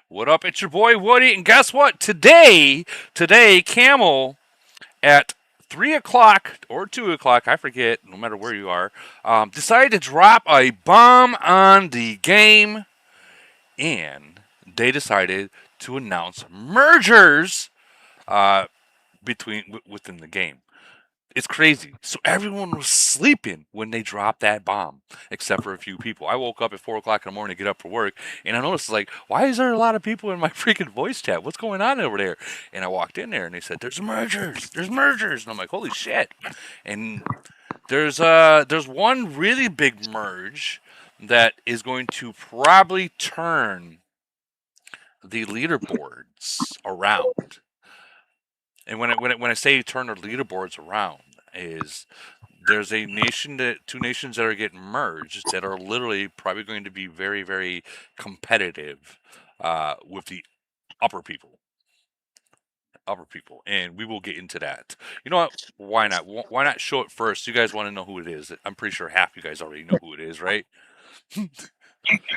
What up? It's your boy Woody, and guess what? Today, Camel at 3 o'clock or 2 o'clock, I forget. No matter where you are, decided to drop a bomb on the game, and they decided to announce mergers within the game. It's crazy. So everyone was sleeping when they dropped that bomb, except for a few people. I woke up at 4 o'clock in the morning to get up for work, and I noticed like, why is there a lot of people in my freaking voice chat? What's going on over there? And I walked in there, and they said, "There's mergers, there's mergers," and I'm like, "Holy shit!" And there's one really big merge that is going to probably turn the leaderboards around. And when I say turn the leaderboards around, is there's two nations that are getting merged that are literally probably going to be very, very competitive with the upper people, and we will get into that. You know what? Why not? Why not show it first? You guys want to know who it is? I'm pretty sure half you guys already know who it is, right?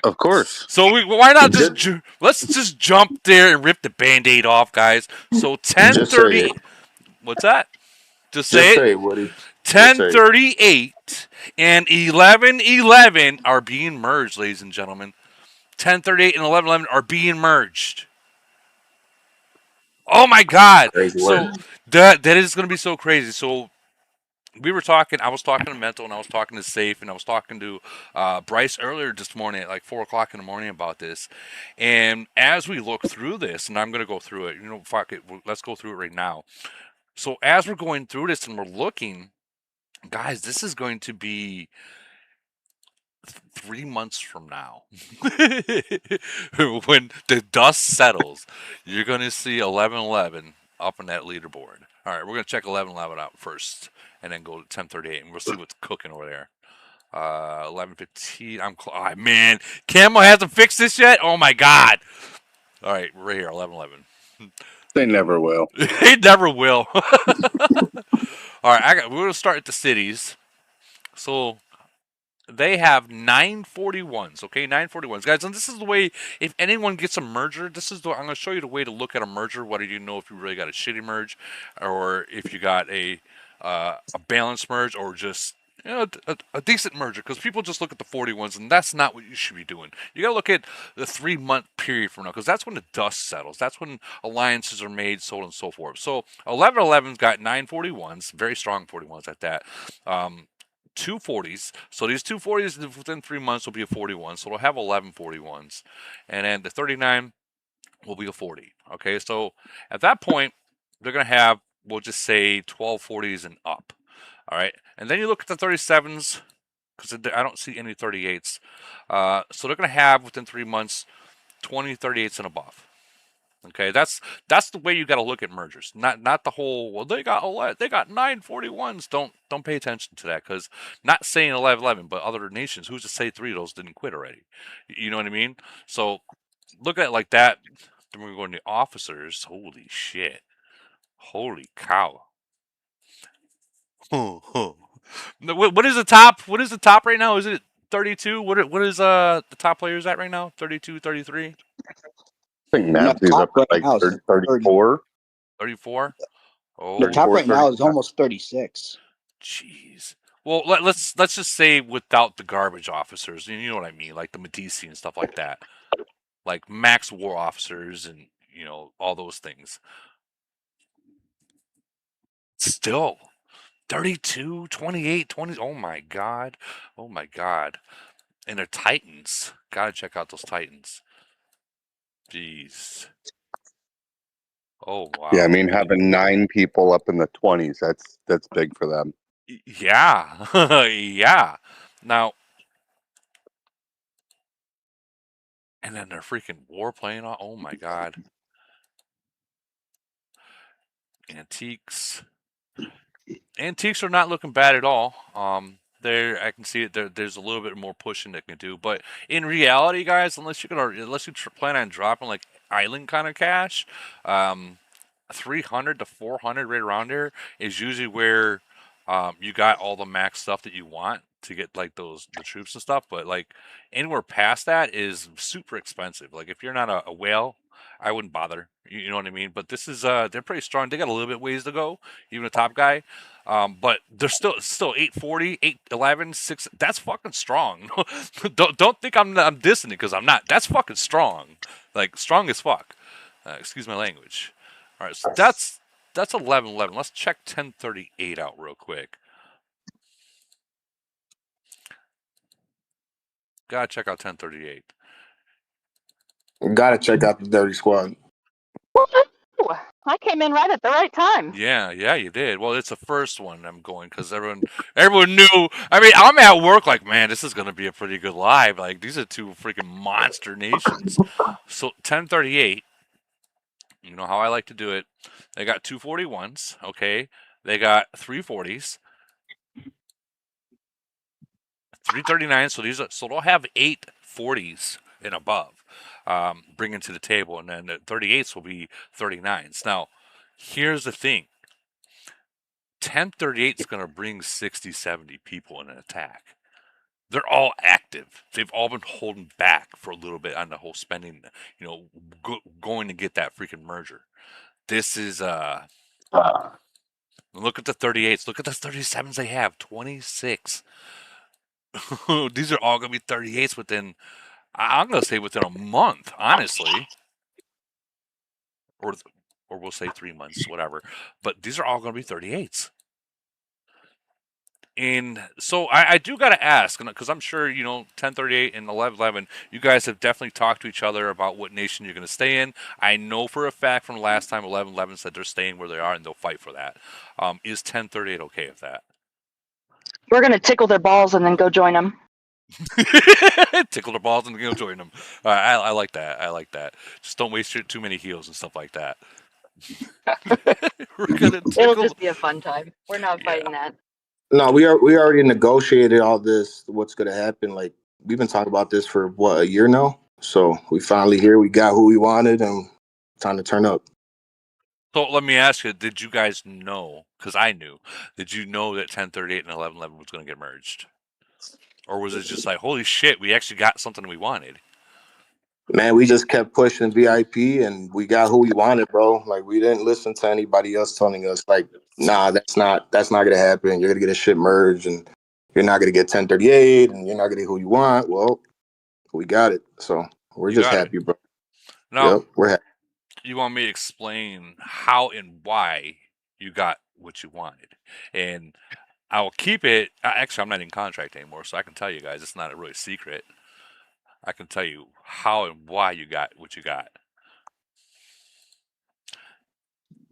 Of course. So why not let's just jump there and rip the Band-Aid off, guys. So Just say 10:30. it. What's that? Just say Just it. say it, Woody. Just say it. 10:38 and 11:11 are being merged, ladies and gentlemen. 10:38 and 11:11 are being merged. Oh my God! Crazy work. So that is going to be so crazy. So we were talking. I was talking to Mental, and I was talking to Safe, and I was talking to Bryce earlier this morning at like 4 o'clock in the morning about this. And as we look through this, and I'm going to go through it. Fuck it. Let's go through it right now. So as we're going through this and we're looking, guys, this is going to be 3 months from now. When the dust settles, you're going to see 11:11 up on that leaderboard. All right, we're going to check 11:11 out first, and then go to 10:38, and we'll see what's cooking over there. 11:15. Oh, man, Camel hasn't fixed this yet. Oh my God! All right, right here, 11:11. They never will. He never will. All right, we're going to start at the cities. So they have 941s, okay? 941s. Guys, and this is the way, if anyone gets a merger, I'm going to show you the way to look at a merger, whether you know if you really got a shitty merge, or if you got a balanced merge, or just a decent merger, because people just look at the 41s, and that's not what you should be doing. You got to look at the 3 month period from now, because that's when the dust settles. That's when alliances are made, so on and so forth. So 1111's got 941s, very strong 41s at that. 240s. So these 240s within 3 months will be a 41. So they'll have 11 41s. And then the 39 will be a 40. Okay, so at that point, they're going to have, we'll just say 12 40s and up. All right, and then you look at the 37s, because I don't see any 38s. So they're going to have within 3 months 20 38s and above. Okay, that's the way you got to look at mergers. Not the whole. Well, they got 941s. Don't pay attention to that, because not saying 1111, but other nations. Who's to say three of those didn't quit already? You know what I mean? So look at it like that. Then we're going to officers. Holy shit! Holy cow! What is the top? What is the top right now? Is it 32? What is the top players at right now? 32, 33? I think Nabsy's up to like 34. 34? Oh, The top right now is almost 36. jeez. Well, let's just say without the garbage officers. You know what I mean, like the Medici and stuff like that, like max war officers, and all those things. Still, 32, 28, 20. Oh my God. Oh my God. And they're Titans. Gotta check out those Titans. Jeez. Oh wow. Yeah, I mean having 9 people up in the 20s, that's big for them. Yeah. Yeah. Now, and then they're freaking war playing on. Oh my God. Antiques. Antiques are not looking bad at all. There, I can see it. There's a little bit more pushing they can do, but in reality, guys, unless you plan on dropping like island kind of cash, 300 to 400 right around there is usually where You got all the max stuff that you want to get like the troops and stuff, but like anywhere past that is super expensive. Like if you're not a whale, I wouldn't bother. You know what I mean? But this is they're pretty strong. They got a little bit ways to go, even a top guy. But they're still 840, 811, 6. That's fucking strong. Don't think I'm dissing it because I'm not. That's fucking strong. Like strong as fuck. Excuse my language. All right, so that's 1111. Let's check 1038 out real quick. Gotta check out 1038. Gotta check out the Dirty Squad. Woo! I came in right at the right time. Yeah, you did. Well, it's the first one I'm going because everyone knew. I mean, I'm at work like, man, this is gonna be a pretty good live. Like, these are two freaking monster nations. So 1038. You know how I like to do it. They got 241s. Okay, they got 340s. 339. So they'll have 840s and above, bringing to the table, and then the 38s will be 39s. Now, here's the thing: 1038 is going to bring 60, 70 people in an attack. They're all active. They've all been holding back for a little bit on the whole spending. You know, going to get that freaking merger. This is look at the 38s. Look at the 37s they have. 26. These are all going to be 38s within. I'm going to say within a month, honestly, or we'll say 3 months, whatever. But these are all going to be 38s. And so I do got to ask, because I'm sure 1038 and 1111, you guys have definitely talked to each other about what nation you're going to stay in. I know for a fact from last time 1111 said they're staying where they are and they'll fight for that. Is 1038 okay with that? We're gonna tickle their balls and then go join them. Tickle their balls and go join them. I like that. I like that. Just don't waste too many heals and stuff like that. We're gonna It'll tickle. just be a fun time. We're not Yeah. fighting that. No, we already negotiated all this. What's gonna happen? Like we've been talking about this for what, a year now. So we finally here. We got who we wanted, and time to turn up. So let me ask you: did you guys know? Because I knew. Did you know that 1038 and 1111 was going to get merged, or was it just like, holy shit, we actually got something we wanted? Man, we just kept pushing VIP, and we got who we wanted, bro. Like we didn't listen to anybody else telling us, like, nah, that's not gonna happen. You're gonna get a shit merge, and you're not gonna get 1038, and you're not gonna get who you want. Well, we got it, so we're You just got it. happy, bro. Now, Yep, we're happy. you want me to explain how and why you got what you wanted, and I will keep it. Actually, I'm not in contract anymore, so I can tell you guys it's not a really secret. I can tell you how and why you got what you got.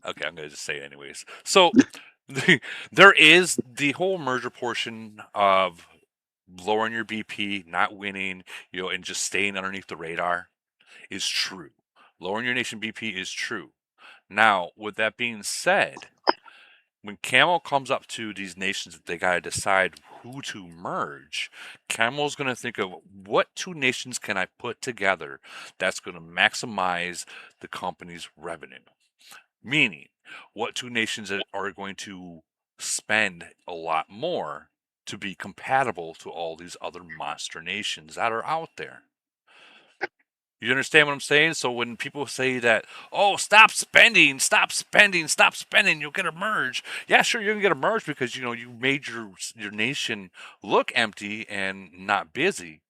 Okay, I'm gonna just say it anyways. So there is the whole merger portion of lowering your BP, not winning, and just staying underneath the radar is true. Lowering your nation BP is true. Now, with that being said, when Camel comes up to these nations that they gotta decide who to merge, Camel's gonna think of what two nations can I put together that's gonna maximize the company's revenue. Meaning, what two nations are going to spend a lot more to be compatible to all these other monster nations that are out there. You understand what I'm saying? So when people say that, oh, stop spending, you'll get a merge. Yeah, sure, you're gonna get a merge because you made your nation look empty and not busy.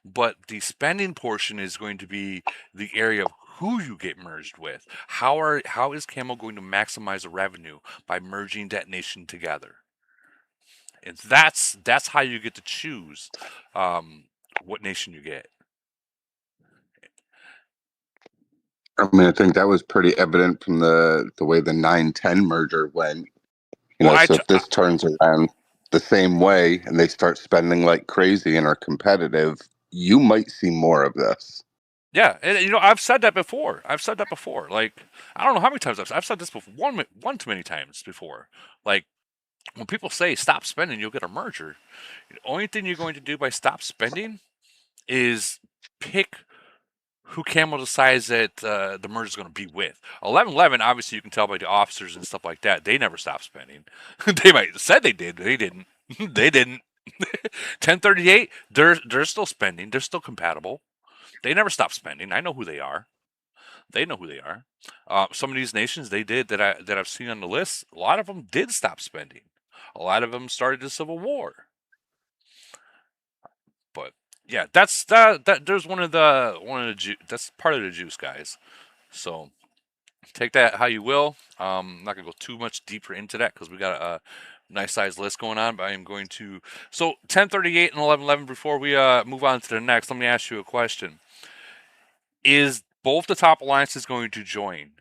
But the spending portion is going to be the area of who you get merged with. How is Camel going to maximize the revenue by merging that nation together? And that's how you get to choose what nation you get. I mean, I think that was pretty evident from the way the 9-10 merger went. So if this turns around the same way and they start spending like crazy and are competitive, you might see more of this. Yeah, and I've said that before. Like, I don't know how many times I've said this before. One too many times before. Like, when people say stop spending, you'll get a merger. The only thing you're going to do by stop spending is pick who Camel decides that the merge is going to be with. 1111, obviously, you can tell by the officers and stuff like that. They never stop spending. They might have said they did, but they didn't. They didn't. 1038, they're still spending. They're still compatible. They never stop spending. I know who they are. They know who they are. Some of these nations they did that I've seen on the list. A lot of them did stop spending. A lot of them started the Civil War. But yeah, that's that. There's one of the that's part of the juice, guys. So take that how you will. I'm not gonna go too much deeper into that because we got a nice size list going on. But I am going to 1038 and 1111. Before we move on to the next, let me ask you a question: is both the top alliances going to join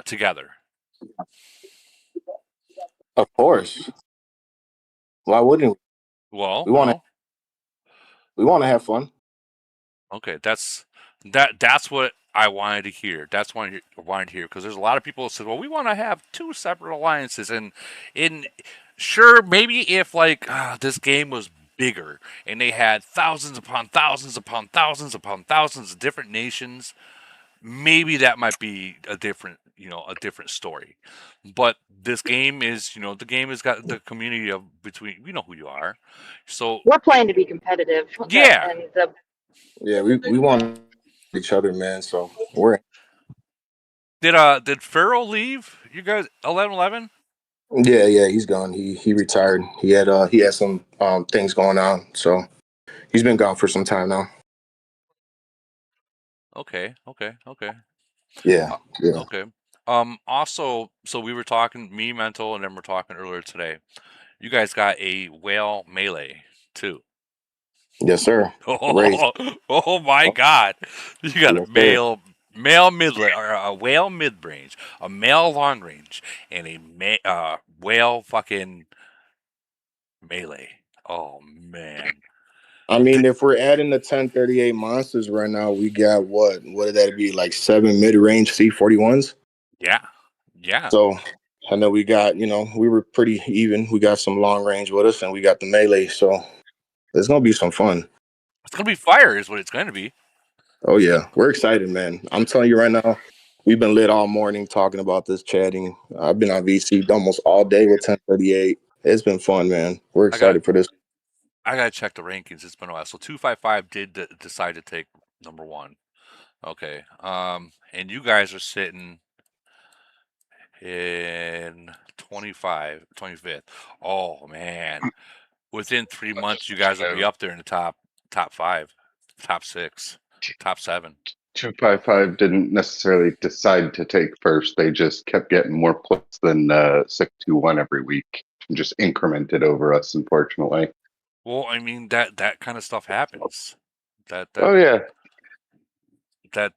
together? Of course. Why wouldn't we? Well, We want to have fun. Okay, that's what I wanted to hear. That's what I wanted to hear because there's a lot of people that said, "Well, we want to have two separate alliances," and sure, maybe if like this game was bigger and they had thousands upon thousands upon thousands upon thousands of different nations, maybe that might be a different story. But this game is, the game has got the community of between, who you are. So we're playing to be competitive. Yeah. Yeah, we want each other, man. So we're. Did Pharaoh leave? You guys 1111? Yeah, he's gone. He retired. He had some things going on, so he's been gone for some time now. Okay. Yeah. Okay. Also, so we were talking, me, Mental, and then we're talking earlier today. You guys got a whale melee too. Yes, sir. Oh my God! You got a male mid or a whale mid range, a male long range, and a whale fucking melee. Oh man! I mean, if we're adding the 1038 monsters right now, we got what did that be, like 7 mid-range C41s? Yeah. So, and then we got, we were pretty even. We got some long range with us, and we got the melee. So, there's gonna be some fun. It's gonna be fire, is what it's gonna be. Oh yeah, we're excited, man. I'm telling you right now, we've been lit all morning talking about this, chatting. I've been on VC almost all day with 1038. It's been fun, man. We're excited for this. I gotta check the rankings. It's been a while. So 255 did decide to take number 1. Okay. And you guys are sitting in 25th. Oh man. Within 3 months you guys will be up there in the top 5, top 6, top 7. 255 didn't necessarily decide to take first. They just kept getting more points than 621 every week, and just incremented over us, unfortunately. Well, I mean that kind of stuff happens. Oh yeah. That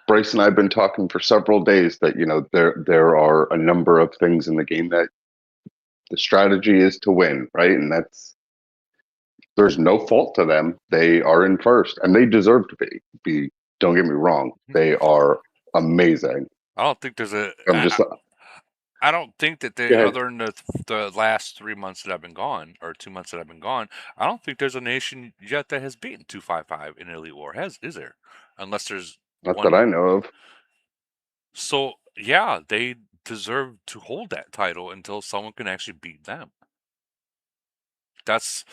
Bryce and I have been talking for several days that there are a number of things in the game that the strategy is to win, right? And there's no fault to them. They are in first, and they deserve to be. Don't get me wrong; they are amazing. I don't think there's a. I don't think that other than the last 3 months that I've been gone, or 2 months that I've been gone, I don't think there's a nation yet that has beaten 255 in Elite War. Is there? Unless there's not that I know of. So yeah, they deserve to hold that title until someone can actually beat them. That's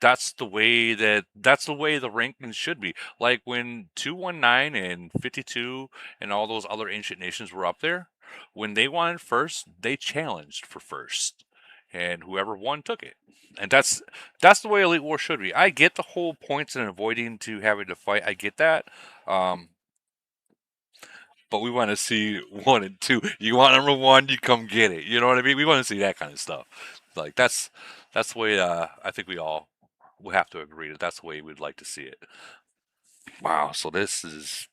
the way the rankings should be. Like when 219 and 52 and all those other ancient nations were up there, when they wanted first, they challenged for first, and whoever won took it. And that's the way Elite War should be. I get the whole points and avoiding to having to fight. I get that. But we want to see 1 and 2. You want number 1, you come get it. You know what I mean? We want to see that kind of stuff. Like that's the way I think we all will have to agree that that's the way we'd like to see it. Wow. So this is.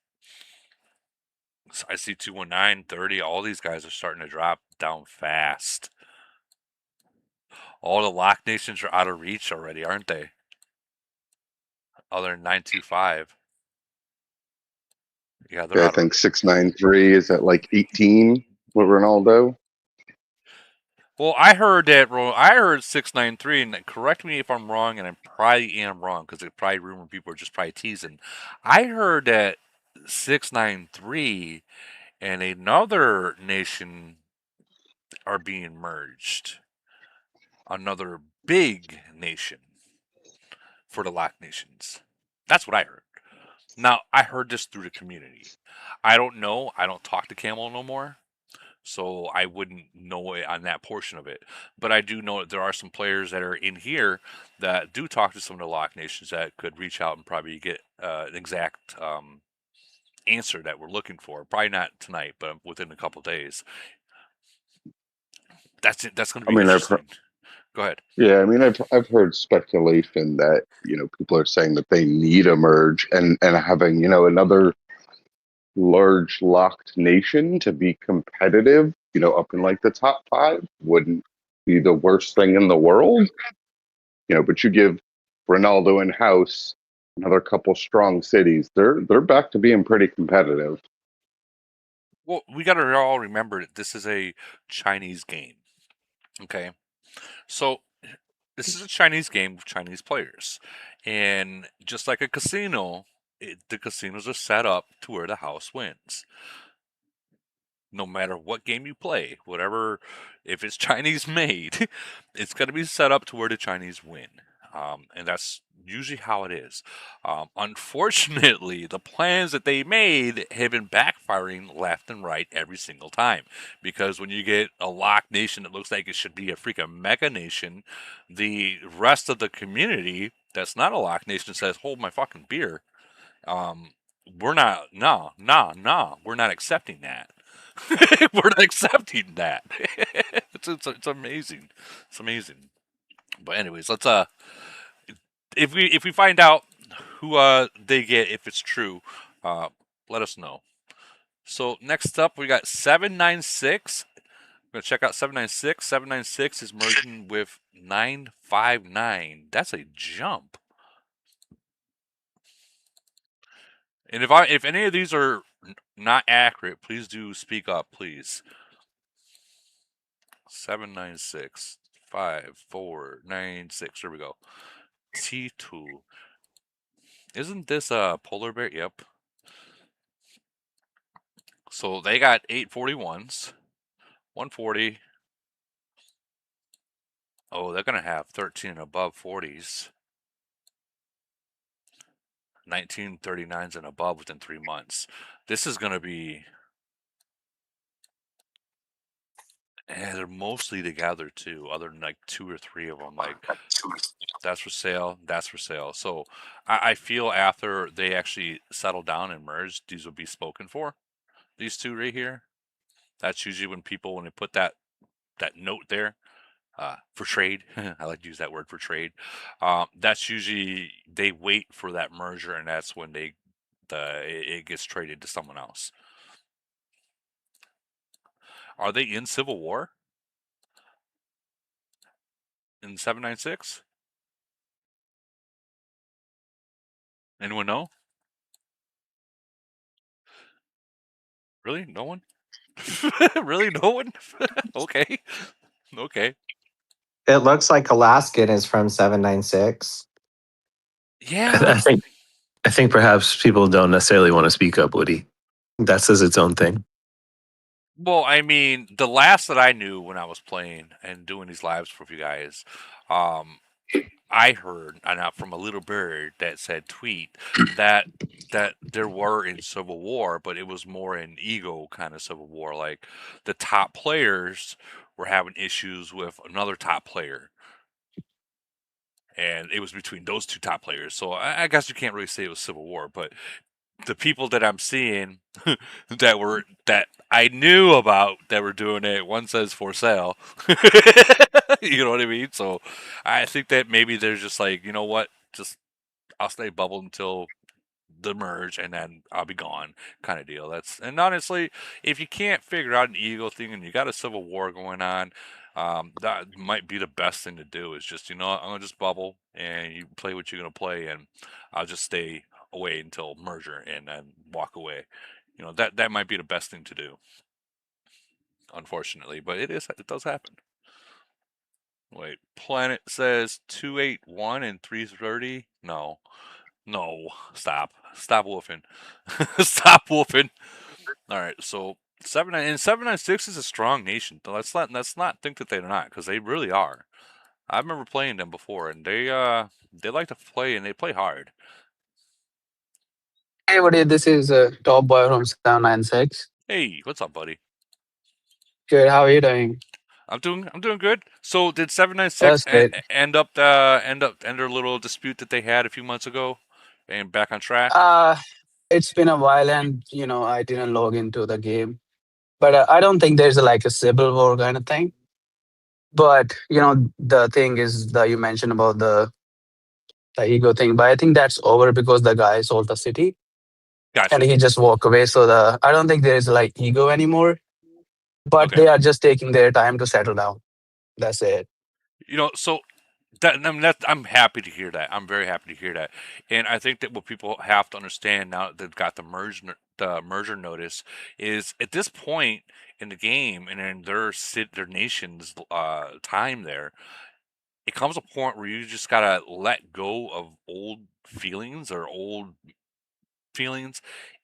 I see 219, 30. All these guys are starting to drop down fast. All the lock nations are out of reach already, aren't they? Other than 925. Yeah, I think 693 is at like 18 with Ronaldo. Well, I heard that. I heard 693, and correct me if I'm wrong, and I probably am wrong because it probably rumor people are just probably teasing. I heard that 693 and another nation are being merged. Another big nation for the Lock Nations. That's what I heard. Now, I heard this through the community. I don't know. I don't talk to Camel no more. So I wouldn't know it on that portion of it. But I do know that there are some players that are in here that do talk to some of the Lock Nations that could reach out and probably get an exact answer that we're looking for. Probably not tonight, but within a couple days. That's it. That's going to be interesting. Go ahead. Yeah, I mean, I've heard speculation that people are saying that they need a merge, and having another large locked nation to be competitive, up in like the top 5 wouldn't be the worst thing in the world. But you give Ronaldo and House another couple strong cities, they're back to being pretty competitive. Well, we got to all remember that this is a Chinese game. Okay, so this is a Chinese game with Chinese players, and just like a casino, the casinos are set up to where the house wins. No matter what game you play, whatever, if it's Chinese made, it's going to be set up to where the Chinese win. And that's usually how it is. Unfortunately, the plans that they made have been backfiring left and right every single time. Because when you get a locked nation that looks like it should be a freaking mega nation, the rest of the community that's not a locked nation says, hold my fucking beer. We're not, no, we're not accepting that. We're not accepting that. It's amazing. It's amazing. But anyways, let's if we find out who they get, if it's true, let us know. So next up we got 796. I'm gonna check out 796. 796 is merging with 959. That's a jump. And if any of these are not accurate, please do speak up, please. 796 5496. There we go. T2. Isn't this a polar bear? Yep. So they got 841s, 140. Oh, they're gonna have 13 and above 40s. 1939s and above within 3 months. This is gonna be. And they're mostly together too, other than like 2 or 3 of them. Like that's for sale, that's for sale. So I feel after they actually settle down and merge, these will be spoken for. These two right here. That's usually when people, when they put that note there for trade. I like to use that word for trade. That's usually they wait for that merger, and that's when it gets traded to someone else. Are they in civil war? In 796? Anyone know? Really? No one? Really? No one? Okay. Okay. It looks like Alaskan is from 796. Yeah. I think perhaps people don't necessarily want to speak up, Woody. That says its own thing. Well, I mean, the last that I knew when I was playing and doing these lives for you guys, I heard from a little bird that said tweet that there were in Civil War, but it was more an ego kind of Civil War. Like the top players were having issues with another top player, and it was between those two top players. So I guess you can't really say it was Civil War, but the people that I'm seeing that I knew about that were doing it, one says for sale. You know what I mean? So I think that maybe they're just like, you know what, just I'll stay bubbled until the merge and then I'll be gone kind of deal. And honestly, if you can't figure out an ego thing and you got a civil war going on, that might be the best thing to do is just, I'm gonna just bubble and you play what you're gonna play, and I'll just stay away until merger and then walk away. That might be the best thing to do, unfortunately, but it does happen. Wait, Planet says 281 and 330. No, stop woofing, stop woofing. All right, so 796 is a strong nation. Let's not think that they're not, because they really are. I remember playing them before, and they like to play, and they play hard. Hey, buddy, this is Top Boy from 796. Hey, what's up, buddy? Good, how are you doing? I'm doing good. So did 796 That's great. end their little dispute that they had a few months ago, and back on track? It's been a while, and I didn't log into the game, but I don't think there's like a civil war kind of thing. But the thing is that you mentioned about the ego thing, but I think that's over because the guy sold the city Gotcha. and he just walked away. So I don't think there's like ego anymore. But Okay. they are just taking their time to settle down. That's it. So I'm happy to hear that. I'm very happy to hear that. And I think that what people have to understand now that they've got the merger notice is, at this point in the game and in their nation's time there, it comes a point where you just gotta let go of old feelings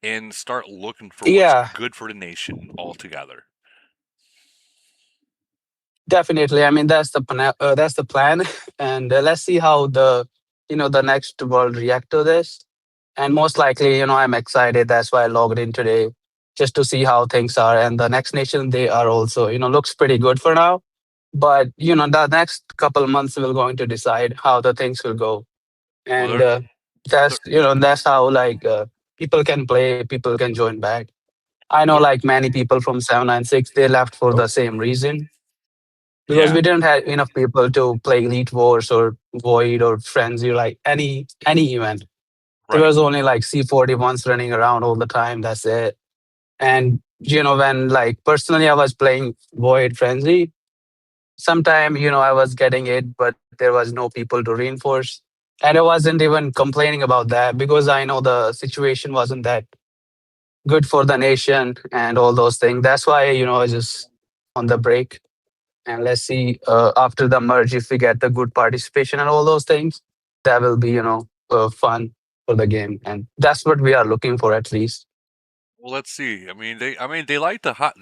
and start looking for Yeah. what's good for the nation altogether. Definitely. I mean, that's the plan, and let's see how the next world react to this. And most likely, I'm excited. That's why I logged in today, just to see how things are. And the next nation, they are also, looks pretty good for now. But the next couple of months will going to decide how the things will go. And that's how like people can play, people can join back. I know like many people from 796, they left for the same reason, because we didn't have enough people to play Elite Wars or Void or Frenzy, like any event. Right. There was only like C41s running around all the time. That's it. And when like personally I was playing Void Frenzy, sometime I was getting it, but there was no people to reinforce, and I wasn't even complaining about that because I know the situation wasn't that good for the nation and all those things. That's why I was just on the break. And let's see after the merge, if we get the good participation and all those things, that will be fun for the game, and that's what we are looking for, at least. Well, let's see. I mean, they like to fight.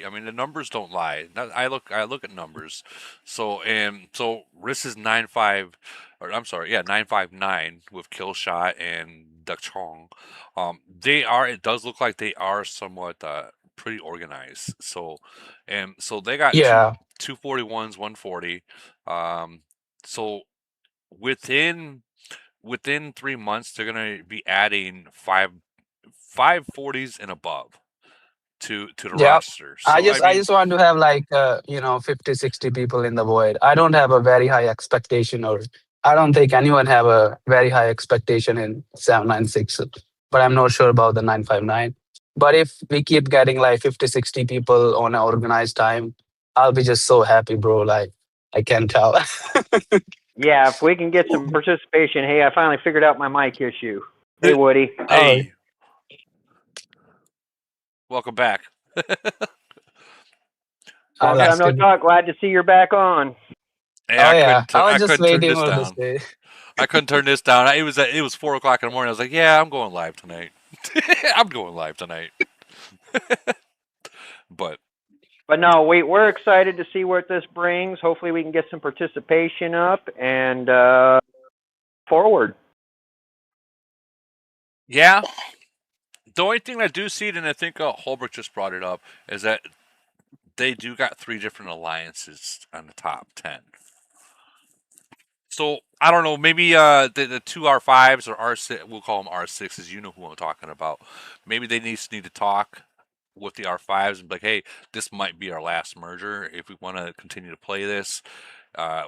I mean, the numbers don't lie. I look at numbers. So Riss is 9-5, or I'm sorry, yeah, 959 with Killshot and Dachong. It does look like they are somewhat pretty organized. So they got Yeah. 241s, 140. So within 3 months, they're gonna be adding 540s and above to the roster. So I just want to have like 50, 60 people in the Void. I don't have a very high expectation, or I don't think anyone have a very high expectation in 796, but I'm not sure about the 959. But if we keep getting like 50, 60 people on an organized time, I'll be just so happy, bro. Like, I can't tell. Yeah, if we can get some participation. Hey, I finally figured out my mic issue. Hey, Woody. Hey. Welcome back. Long time no talk. Glad to see you're back on. Hey, I was just waiting for this day. I couldn't turn this down. It was 4 o'clock in the morning. I was like, yeah, I'm going live tonight. I'm going live tonight. But no, we're excited to see what this brings. Hopefully we can get some participation up and forward. Yeah. The only thing I do see, and I think Holbrook just brought it up, is that they do got 3 different alliances on the top 10. So I don't know. Maybe the 2 R5s or R6, we'll call them R6s. You know who I'm talking about. Maybe they need to talk with the R5s and be like, hey, this might be our last merger. If we want to continue to play this,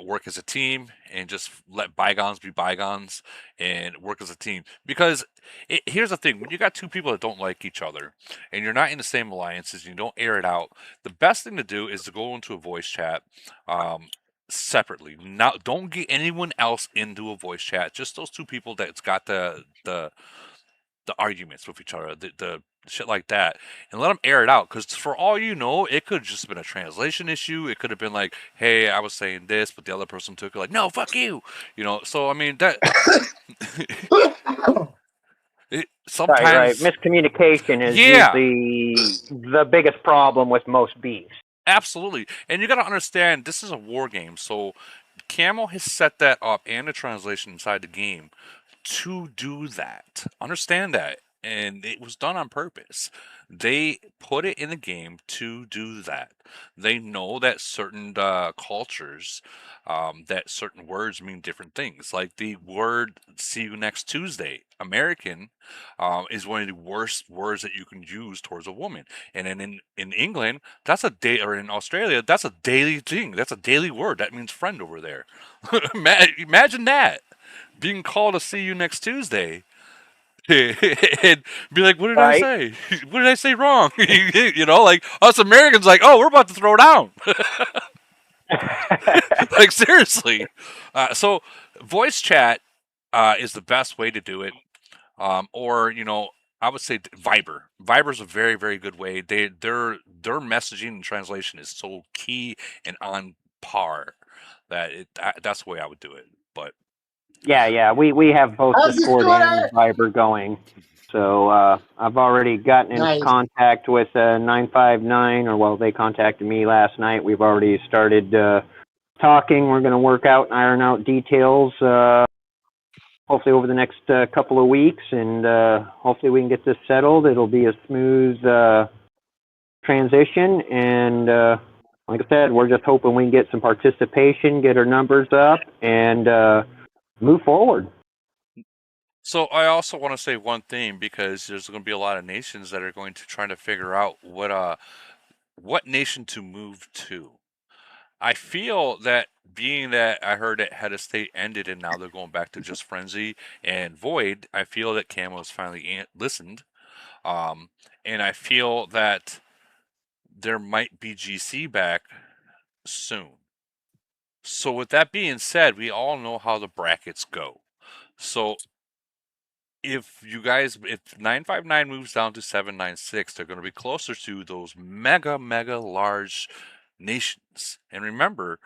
work as a team and just let bygones be bygones and work as a team. Because here's the thing: when you got 2 people that don't like each other and you're not in the same alliances, and you don't air it out, the best thing to do is to go into a voice chat. Separately. Now, don't get anyone else into a voice chat. Just those 2 people that's got the arguments with each other, the shit like that, and let them air it out. Because for all you know, it could have just been a translation issue. It could have been like, hey, I was saying this, but the other person took it like, no, fuck you. So I mean that. Sometimes right. Miscommunication is usually the biggest problem with most beefs. Absolutely, and you got to understand this is a war game, so Camo has set that up and the translation inside the game to do that. Understand that. And it was done on purpose. They put it in the game to do that. They know that certain cultures, that certain words mean different things. Like the word "see you next Tuesday." American is one of the worst words that you can use towards a woman. And then in England, that's a day, or in Australia, that's a daily thing. That's a daily word. That means friend over there. Imagine that. Being called to see you next Tuesday. And be like, what did I say? What did I say wrong? Like us Americans, like, oh, we're about to throw down. Like seriously. So voice chat is the best way to do it. Or I would say Viber. Viber is a very, very good way. Their messaging and translation is so key and on par that that's the way I would do it. But yeah, we have both Discord and Viber going. So I've already gotten into contact with 959, or they contacted me last night. We've already started talking. We're going to work out and iron out details. Hopefully over the next couple of weeks, and hopefully we can get this settled. It'll be a smooth transition, and like I said, we're just hoping we can get some participation, get our numbers up, and move forward. So I also want to say one thing, because there's going to be a lot of nations that are going to try to figure out what nation to move to. I feel that, being that I heard that Head of State ended and now they're going back to just Frenzy and Void, I feel that Camo's finally listened. And I feel that there might be GC back soon. So with that being said, we all know how the brackets go. So if 959 moves down to 796, they're going to be closer to those mega large nations. And remember,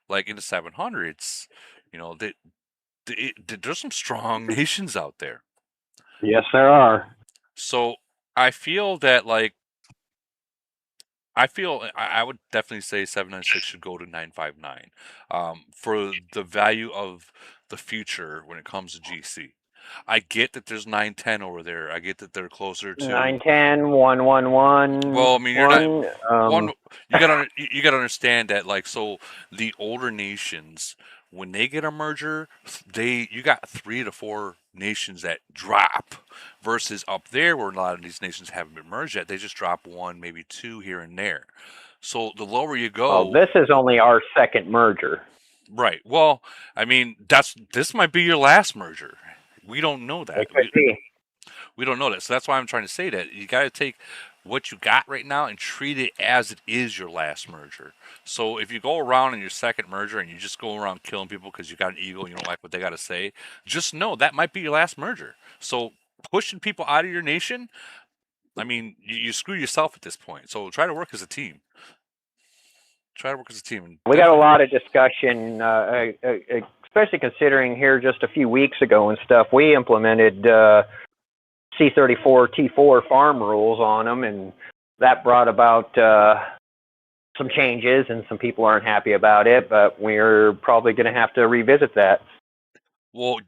like in the 700s, there's some strong nations out there. Yes, there are. So I feel that, I would definitely say 796 should go to 959 for the value of the future when it comes to GC. I get that there's 910 over there. I get that they're closer to 910, 111. Well, I mean, you're not you gotta understand that, so the older nations, when they get a merger, you got 3 to 4 nations that drop, versus up there where a lot of these nations haven't been merged yet, they just drop 1, maybe 2 here and there. So the lower you go, well, this is only our second merger. Right. Well, I mean, this might be your last merger. We don't know that. We don't know that. So that's why I'm trying to say that you got to take what you got right now and treat it as it is your last merger. So if you go around in your second merger and you just go around killing people because you got an ego and you don't like what they got to say, just know that might be your last merger. So pushing people out of your nation, I mean, you screw yourself at this point. So try to work as a team. We got a lot of discussion, especially considering here just a few weeks ago and stuff. We implemented C34 T4 farm rules on them, and that brought about some changes, and some people aren't happy about it, but we're probably going to have to revisit that. Well,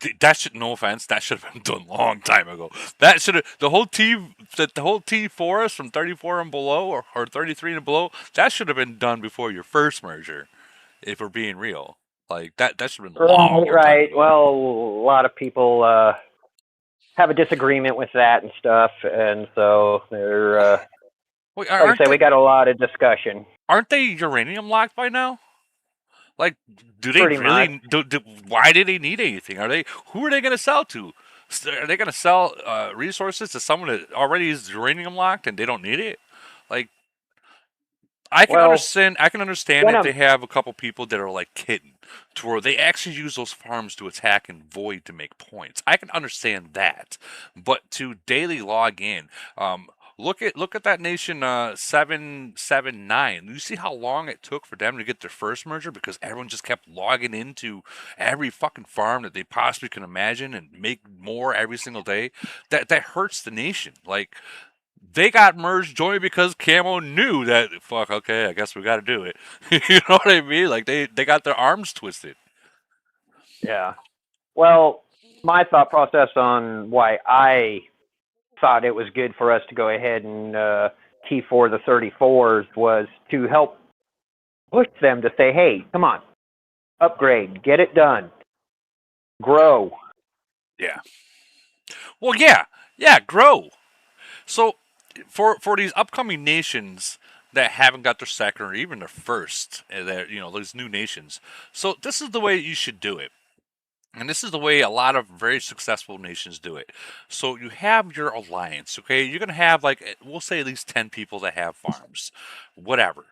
no offense, that should have been done a long time ago. That should have, the whole T forest from 34 and below, or 33 and below, that should have been done before your first merger, if we're being real. Like, that should have been long. Right. Well, a lot of people have a disagreement with that and stuff, and so they're, like I say, we got a lot of discussion. Aren't they uranium locked by now? Like, do they really? Why do they need anything? Who are they going to sell to? Are they going to sell resources to someone that already is uranium locked and they don't need it? Like, I can understand. I can understand if they have a couple people that are like kidding. to where they actually use those farms to attack and void to make points. I can understand that, but to daily log in, look at that nation 779. You see how long it took for them to get their first merger because everyone just kept logging into every fucking farm that they possibly can imagine and make more every single day. That hurts the nation. Like, they got merged only because Camo knew that, fuck, okay, I guess we got to do it. You know what I mean? Like, they got their arms twisted. Yeah. Well, my thought process on why I thought it was good for us to go ahead and T4 the 34s was to help push them to say, hey, come on, upgrade, get it done, grow. Yeah. Well, yeah, grow. So, for these upcoming nations that haven't got their second or even their first, those new nations. So this is the way you should do it. And this is the way a lot of very successful nations do it. So you have your alliance, okay? You're going to have, like, we'll say at least 10 people that have farms, whatever.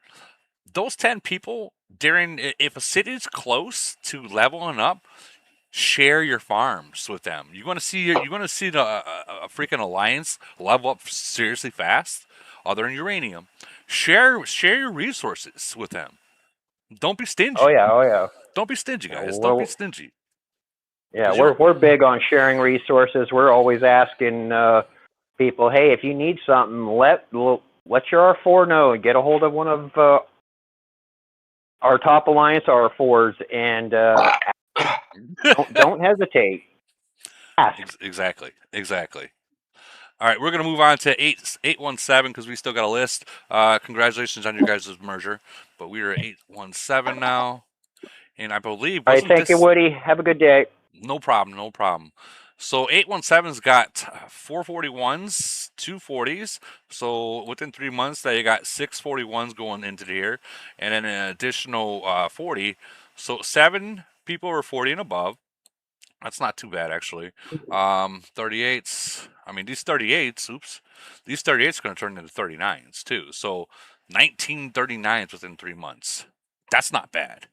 Those 10 people, if a city's close to leveling up, share your farms with them. You're going to see a freaking alliance level up seriously fast, other than uranium. Share your resources with them. Don't be stingy. Oh yeah. Don't be stingy, guys. Don't be stingy. Yeah, we're big on sharing resources. We're always asking people, hey, if you need something, let your R4 know and get a hold of one of our top alliance R4s and don't hesitate. Ask. Exactly. All right, we're going to move on to 817 because we still got a list. Congratulations on your guys' merger, but we are at 817 now, and I believe. All right, thank you, Woody. Have a good day. No problem. So 817's got 441s, 240s. So within 3 months, you got 6 41s going into the year, and then an additional 40. So 7 people are 40 and above. That's not too bad, actually. 38s. I mean, these 38s are going to turn into 39s too. So 19 39s within 3 months. That's not bad.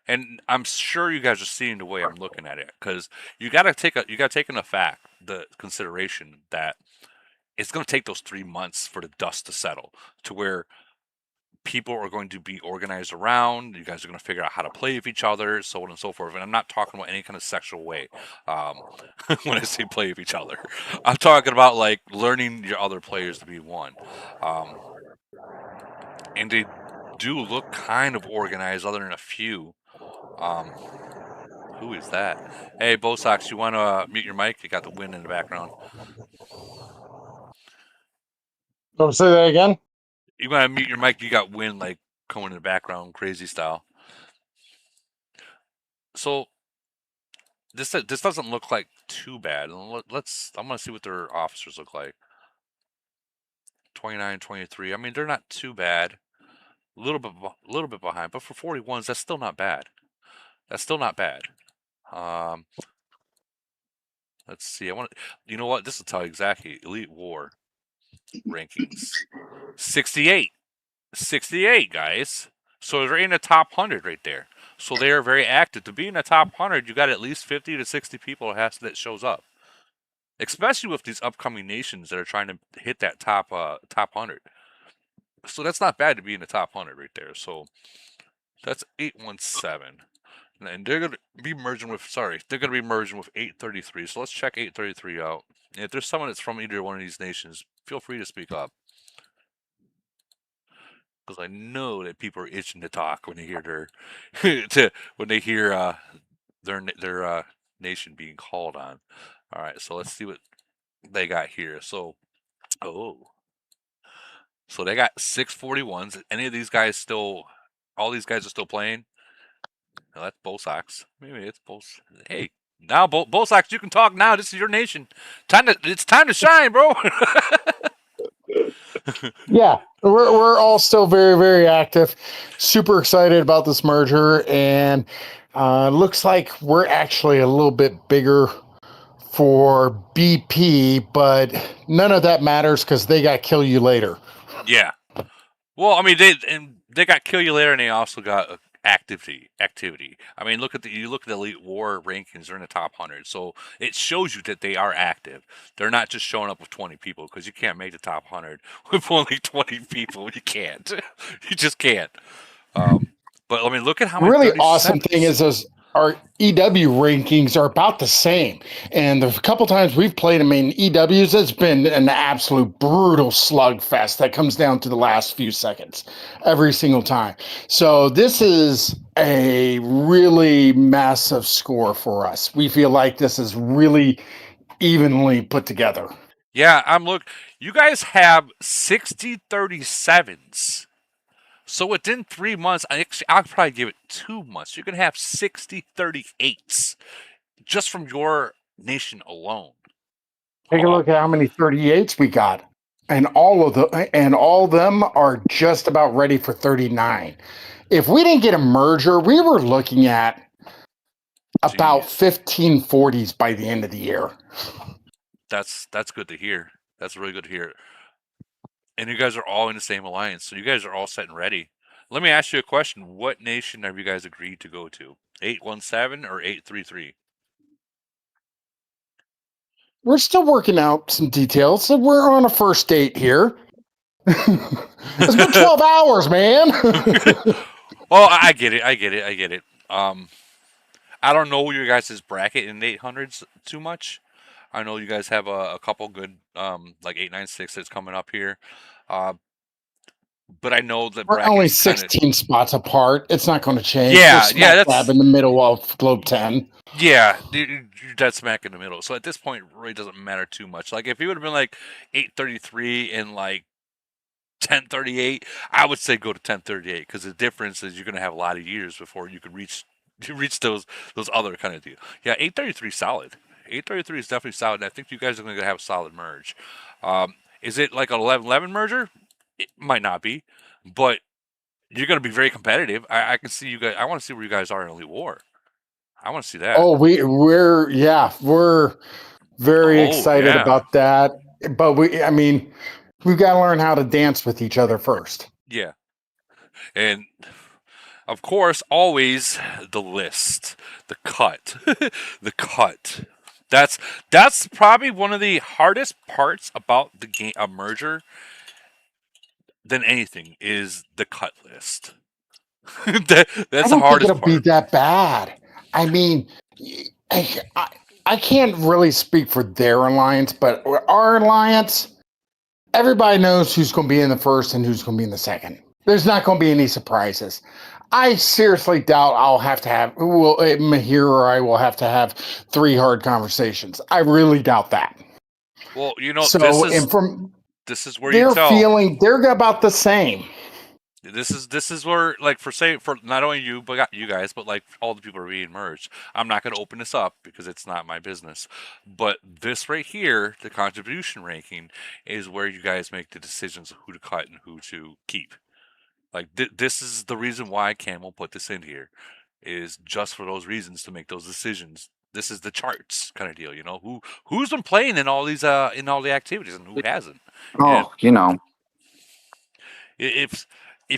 And I'm sure you guys are seeing the way I'm looking at it, because you got to take into the consideration that it's going to take those 3 months for the dust to settle to where people are going to be organized around. You guys are going to figure out how to play with each other, so on and so forth. And I'm not talking about any kind of sexual way when I say play with each other. I'm talking about, like, learning your other players to be one. And they do look kind of organized, other than a few. Who is that? Hey, Bosox, you want to mute your mic? You got the wind in the background. Don't say that again. You want to mute your mic? You got wind, like, coming in the background, crazy style. So this doesn't look like too bad. I'm gonna see what their officers look like. 29, 23. I mean, they're not too bad. A little bit behind, but for 41s, that's still not bad. Let's see. You know what? This will tell you exactly. Elite War rankings. 68, guys. So they're in the top 100 right there. So they are very active. To be in the top 100, you got at least 50 to 60 people that shows up. Especially with these upcoming nations that are trying to hit that top 100. So that's not bad to be in the top 100 right there. So that's 817. And they're going to be merging with 833. So let's check 833 out. And if there's someone that's from either one of these nations, feel free to speak up. Because I know that people are itching to talk when they hear their nation being called on. All right, so let's see what they got here. So they got 641s. Any of these guys all these guys are still playing? No, that's Bosox. Maybe it's Bos. Hey, now Bosox, you can talk now. This is your nation. It's time to shine, bro. Yeah, we're all still very, very active. Super excited about this merger, and looks like we're actually a little bit bigger for BP, but none of that matters because they got kill you later. Yeah. Well, I mean, they got Kill You Later, and they also got activity. I mean, look at the Elite War rankings; they're in the top 100, so it shows you that they are active. They're not just showing up with 20 people, because you can't make the top 100 with only 20 people. You can't. You just can't. But I mean, look at how many. Really awesome thing is our EW rankings are about the same. And the couple times we've played them in EWs, it's been an absolute brutal slugfest that comes down to the last few seconds every single time. So this is a really massive score for us. We feel like this is really evenly put together. Yeah, you guys have 60 37s. So within 3 months, I'll probably give it 2 months. You can have 60 38s just from your nation alone. Take a look at how many 38s we got. And all of them are just about ready for 39. If we didn't get a merger, we were looking at about 15 40s by the end of the year. That's good to hear. That's really good to hear. And you guys are all in the same alliance, so you guys are all set and ready. Let me ask you a question. What nation have you guys agreed to go to? 817 or 833? We're still working out some details. So we're on a first date here. It's been 12 hours, man. Oh, I get it. I don't know your guys' bracket in the 800s too much. I know you guys have a couple good like 896 that's coming up here. But I know that we're only 16 spots apart. It's not going to change. Yeah, that's dab in the middle of Globe 10. Yeah, you're dead smack in the middle. So at this point, it really doesn't matter too much. Like if you would have been like 833 and like 1038, I would say go to 1038 because the difference is you're going to have a lot of years before you could reach those other kind of deal. Yeah, 833 is solid. 833 is definitely solid. And I think you guys are going to have a solid merge. Is it like an 11-11 merger? It might not be, but you're going to be very competitive. I can see you guys. I want to see where you guys are in Elite War. I want to see that. Oh, we're very excited about that. But we've got to learn how to dance with each other first. Yeah. And of course, always the list, the cut, the cut. That's probably one of the hardest parts about the game, a merger, than anything is the cut list. That's the hardest part. Be that bad. I mean, I can't really speak for their alliance, but our alliance, everybody knows who's going to be in the first and who's going to be in the second. There's not going to be any surprises. I seriously doubt Mahir or I will have to have 3 hard conversations. I really doubt that. Well, so this is where you're feeling they're about the same. This is where, like, for not only you guys, but like all the people are being merged. I'm not going to open this up because it's not my business. But this right here, the contribution ranking, is where you guys make the decisions of who to cut and who to keep. Like this is the reason why Camel put this in here, is just for those reasons, to make those decisions. This is the charts kind of deal, who's been playing in all these in all the activities and who hasn't. Oh, If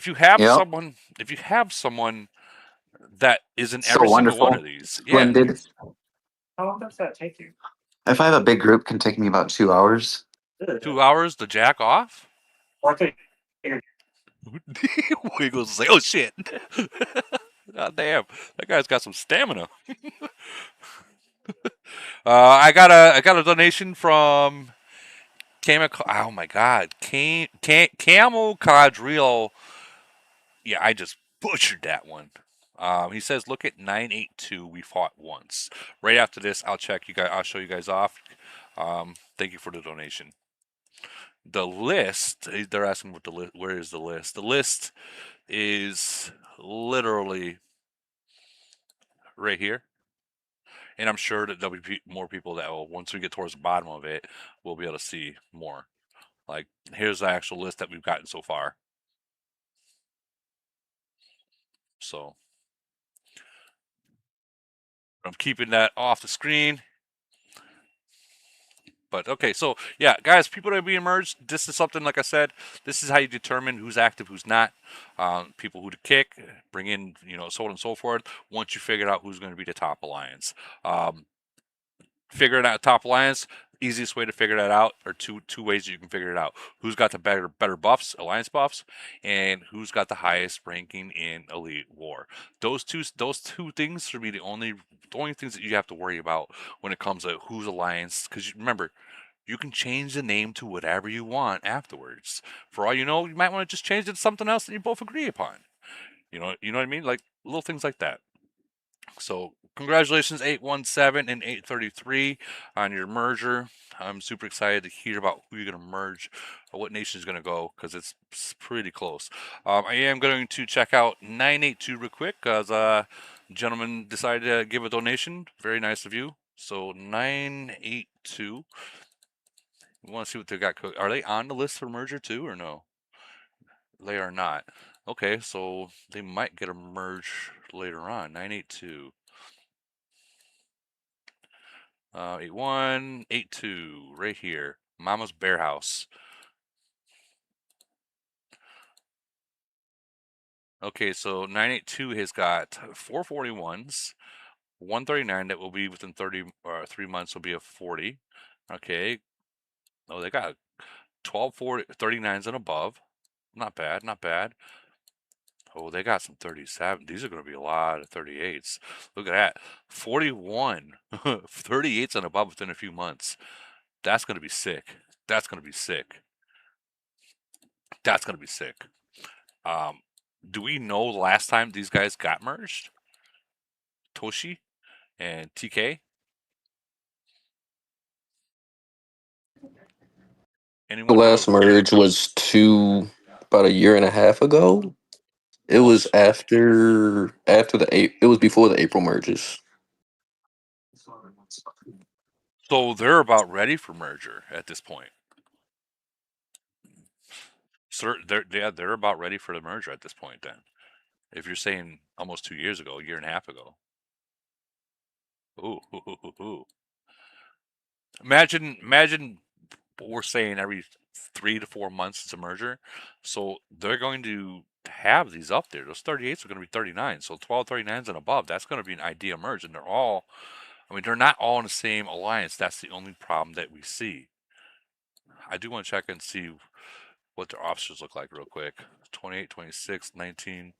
you have someone that is in every single one of these, splendid. How long does that take you? If I have a big group, can take me about 2 hours. 2 hours to jack off? Wiggles is like, oh shit! God damn, that guy's got some stamina. I got a donation from oh my god, Camel Quadrille. Yeah, I just butchered that one. He says, look at 982. We fought once. Right after this, I'll check you guys. I'll show you guys off. Thank you for the donation. The list, they're asking what the list. Where is the list? The list is literally right here. And I'm sure that there'll be more people that will, once we get towards the bottom of it, we'll be able to see more. Like, here's the actual list that we've gotten so far. So I'm keeping that off the screen. But okay, so yeah, guys, people that are being merged. This is something like I said. This is how you determine who's active, who's not. People who to kick, bring in, so on and so forth. Once you figure out who's going to be the top alliance, figuring out top alliance. Easiest way to figure that out, or two ways you can figure it out: who's got the better buffs, alliance buffs, and who's got the highest ranking in Elite War. Those two things should be the only things that you have to worry about when it comes to who's alliance. Because remember, you can change the name to whatever you want afterwards. For all you know, you might want to just change it to something else that you both agree upon. You know what I mean? Like little things like that. So congratulations, 817 and 833 on your merger. I'm super excited to hear about who you're going to merge, or what nation is going to go, because it's pretty close. I am going to check out 982 real quick, because gentleman decided to give a donation. Very nice of you. So 982. We want to see what they got. Are they on the list for merger too, or no? They are not. Okay, so they might get a merge later on. 982. 8182 right here. Mama's Bear House. Okay, so 982 has got 441s, 139 that will be within 3 months will be a 40. Okay. Oh, they got 12 39s and above. Not bad, not bad. Oh, they got some 37. These are going to be a lot of 38s. Look at that. 41. 38s and above within a few months. That's going to be sick. That's going to be sick. That's going to be sick. Do we know the last time these guys got merged? Toshi and TK? The last merge was about a year and a half ago. It was after it was before the April merges. So they're about ready for merger at this point. So they're about ready for the merger at this point then. If you're saying almost 2 years ago, a year and a half ago. Ooh. Imagine what we're saying every 3 to 4 months it's a merger. So they're going to have these up there. Those 38s are going to be 39. So 12 39s and above, that's going to be an idea merge. And they're not all in the same alliance. That's the only problem that we see. I do want to check and see what their officers look like real quick. 28, 26, 19.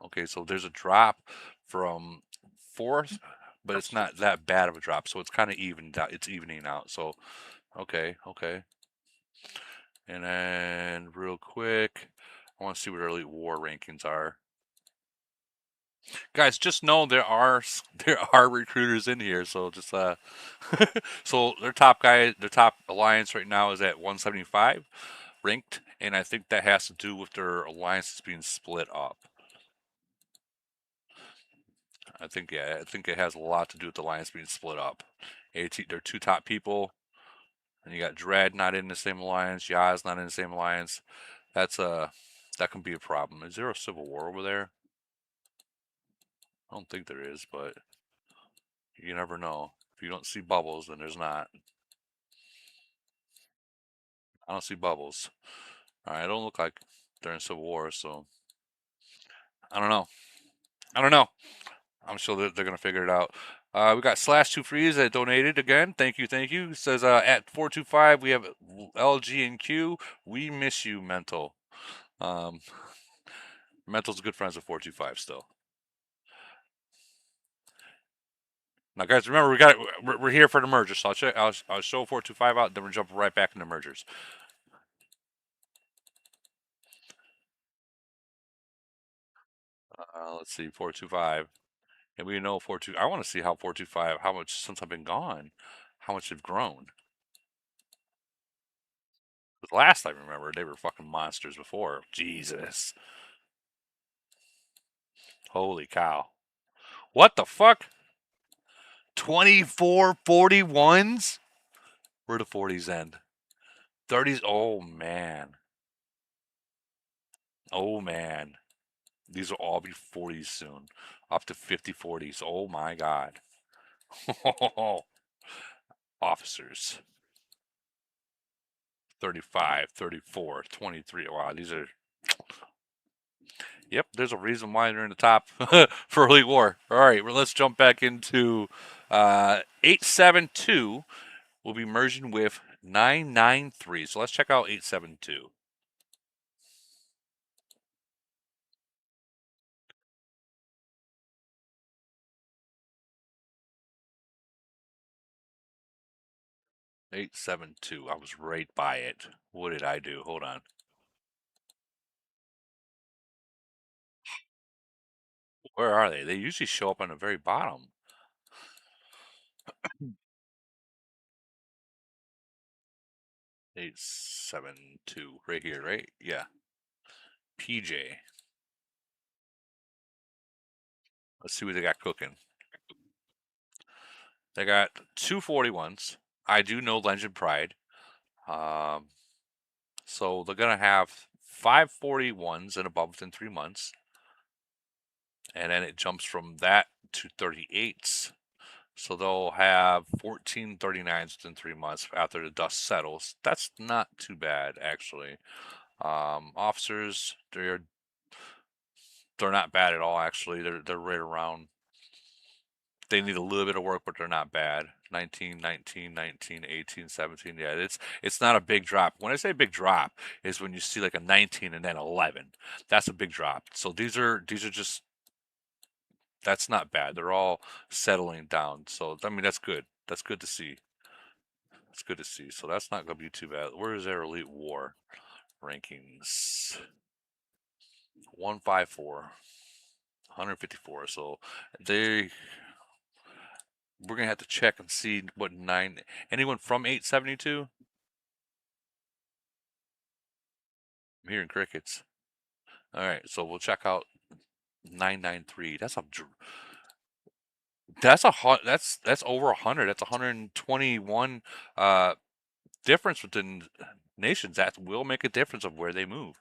Okay, so there's a drop from 4th, but it's not that bad of a drop, so it's kind of evened out. It's evening out. So, okay. And then real quick, I want to see what our Elite War rankings are. Guys, just know there are recruiters in here, so just so their top alliance right now is at 175 ranked, and I think that has to do with their alliances being split up. I think it has a lot to do with the alliance being split up. They're 2 top people, and you got Dread not in the same alliance, Yaz not in the same alliance. That can be a problem. Is there a civil war over there? I don't think there is, but you never know. If you don't see bubbles, then there's not. I don't see bubbles. All right, it don't look like they're in civil war, so I don't know. I'm sure they're gonna figure it out. We got /2freeze that donated again. Thank you. It says at 425 we have LG and Q. We miss you, Mental. Mental's good friends with 425 still. Now, guys, remember we're here for the merger. So I'll show 425 out, then we're jumping right back into mergers. Let's see, 425. And we know 425. I want to see how 425, how much since I've been gone, how much they've grown. The last I remember, they were fucking monsters before. Jesus. Holy cow. What the fuck? 24 41s? Where do 40s end? 30s? Oh, man. These will all be 40s soon. Up to 50 40s. Oh my God. Officers. 35, 34, 23. Wow, these are... Yep, there's a reason why they're in the top for Elite War. All right, well, let's jump back into 872. We'll be merging with 993. So let's check out 872. I was right by it. What did I do? Hold on. Where are they? They usually show up on the very bottom. 872, right here, right? Yeah. PJ. Let's see what they got cooking. They got 241s. I do know Legend Pride. So they're going to have 541s and above within 3 months. And then it jumps from that to 38s. So they'll have 14 39s within 3 months after the dust settles. That's not too bad, actually. Officers, they're not bad at all, actually. They're right around. They need a little bit of work, but they're not bad. 19, 19, 19, 18, 17. Yeah, it's not a big drop. When I say big drop, is when you see like a 19 and then 11. That's a big drop. So these are just, that's not bad. They're all settling down. So I mean, that's good. That's good to see. It's good to see. So that's not going to be too bad. Where is their Elite War rankings? 154, 154. So we're gonna have to check and see what 9. Anyone from 872? I'm hearing crickets. All right, so we'll check out 993. That's over 100. That's 121 difference within nations. That will make a difference of where they move.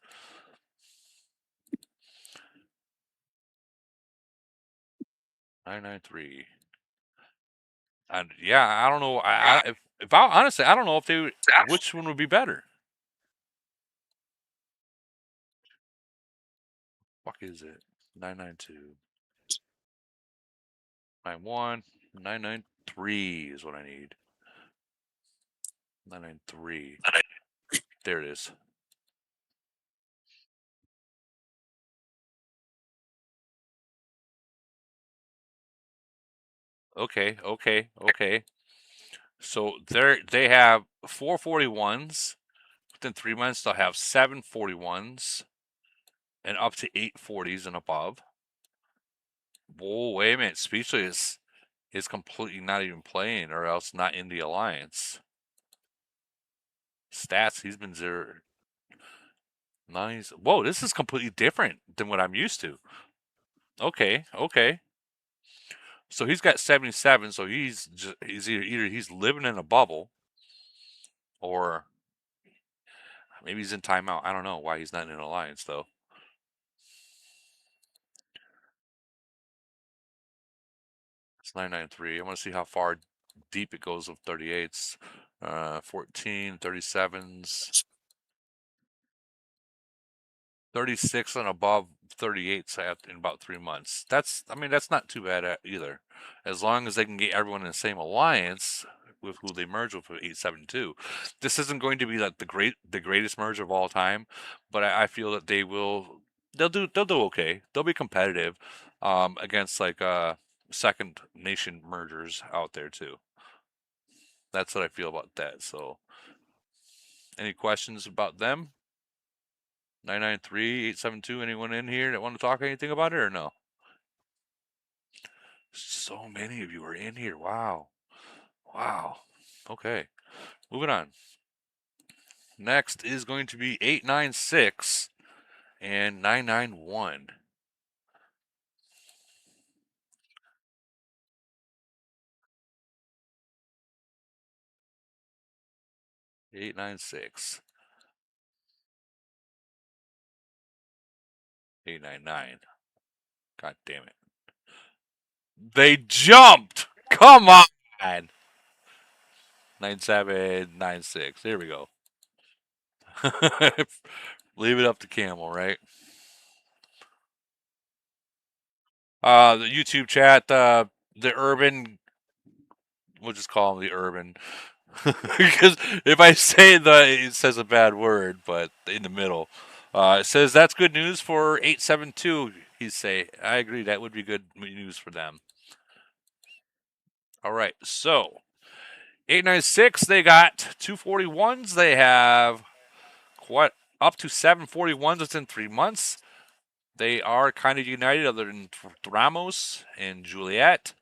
$993. And yeah, I don't know. If I honestly, I don't know if which one would be better. Fuck is it? 992. 91. 993 is what I need. 993. There it is. Okay. So they have 441s. Within 3 months, they'll have 741s and up to 840s and above. Whoa, wait a minute. Speechless is completely not even playing, or else not in the alliance. Stats, he's been 0. Nice. Whoa, this is completely different than what I'm used to. Okay. So he's got 77. So he's either he's living in a bubble, or maybe he's in timeout. I don't know why he's not in an alliance though. It's 993. I want to see how far deep it goes with 38s. 14, 37s. 36 and above 38s in about 3 months. That's not too bad either. As long as they can get everyone in the same alliance with who they merge with 872. This isn't going to be like the greatest merge of all time, but I feel that they'll do okay. They'll be competitive against like second nation mergers out there too. That's what I feel about that. So any questions about them? 993, 872, anyone in here that want to talk anything about it or no? So many of you are in here. Wow. Okay. Moving on. Next is going to be 896 and 991. Eight, 9, 6. 899. God damn it. They jumped! Come on! 97, 96. There we go. Leave it up to Camel, right? The YouTube chat, the Urban, we'll just call him the Urban. Because if I say it says a bad word, but in the middle. It says that's good news for 872. He say, I agree, that would be good news for them. All right, so 896, they got 241s. They have up to 741s within 3 months. They are kind of united, other than Ramos and Jolt.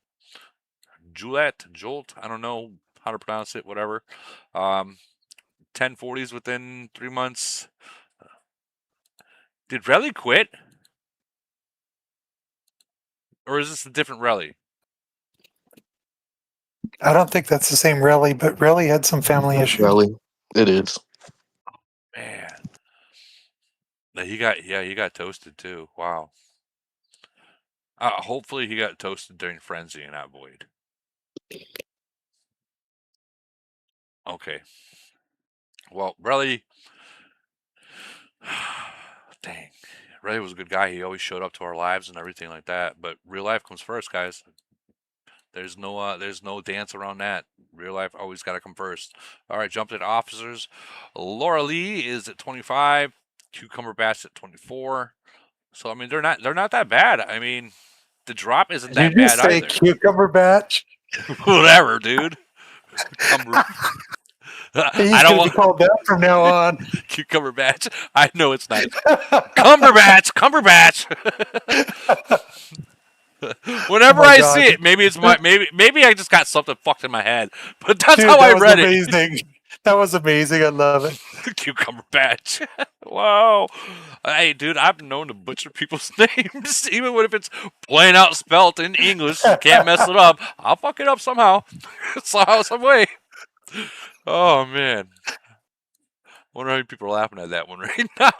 I don't know how to pronounce it. Whatever. 1040s within 3 months. Did Relly quit? Or is this a different Relly? I don't think that's the same Relly, but Relly had some family issues. Relly, it is. Man. He got toasted too. Wow. Hopefully he got toasted during Frenzy and not Void. Okay. Well, Relly. Dang. Relly was a good guy. He always showed up to our lives and everything like that. But real life comes first, guys. There's no dance around that. Real life always got to come first. All right, jumped at officers. Laura Lee is at 25. Cucumber Batch at 24. So I mean, they're not that bad. I mean, the drop isn't that bad either. Did you say Cucumber Batch? Whatever, dude. I don't want to be called that from now on. Cucumber Batch. I know it's nice. Cumberbatch. Whenever I see it, maybe it's maybe I just got something fucked in my head. But that's how I read it. That was amazing. I love it. Cucumber Batch. Wow. Hey, dude, I've known to butcher people's names, even if it's plain out spelt in English. You can't mess it up. I'll fuck it up somehow, some way. Oh man. Wonder how many people are laughing at that one right now.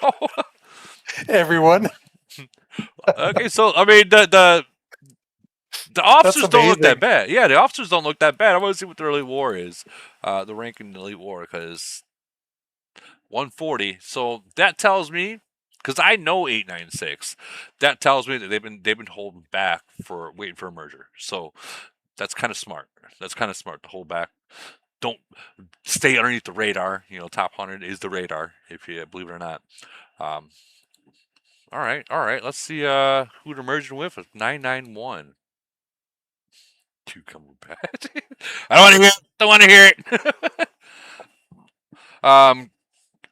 Everyone. Okay, so I mean the officers don't look that bad. Yeah, the officers don't look that bad. I want to see what the Elite War is. The rank in the Elite War, because 140. So that tells me, because I know 896, that tells me that they've been holding back for waiting for a merger. So that's kind of smart. That's kind of smart to hold back. Don't stay underneath the radar. You know, top 100 is the radar, if you believe it or not. All right. Let's see who they're merging with 991. Cucumber Batch. I don't want to hear it.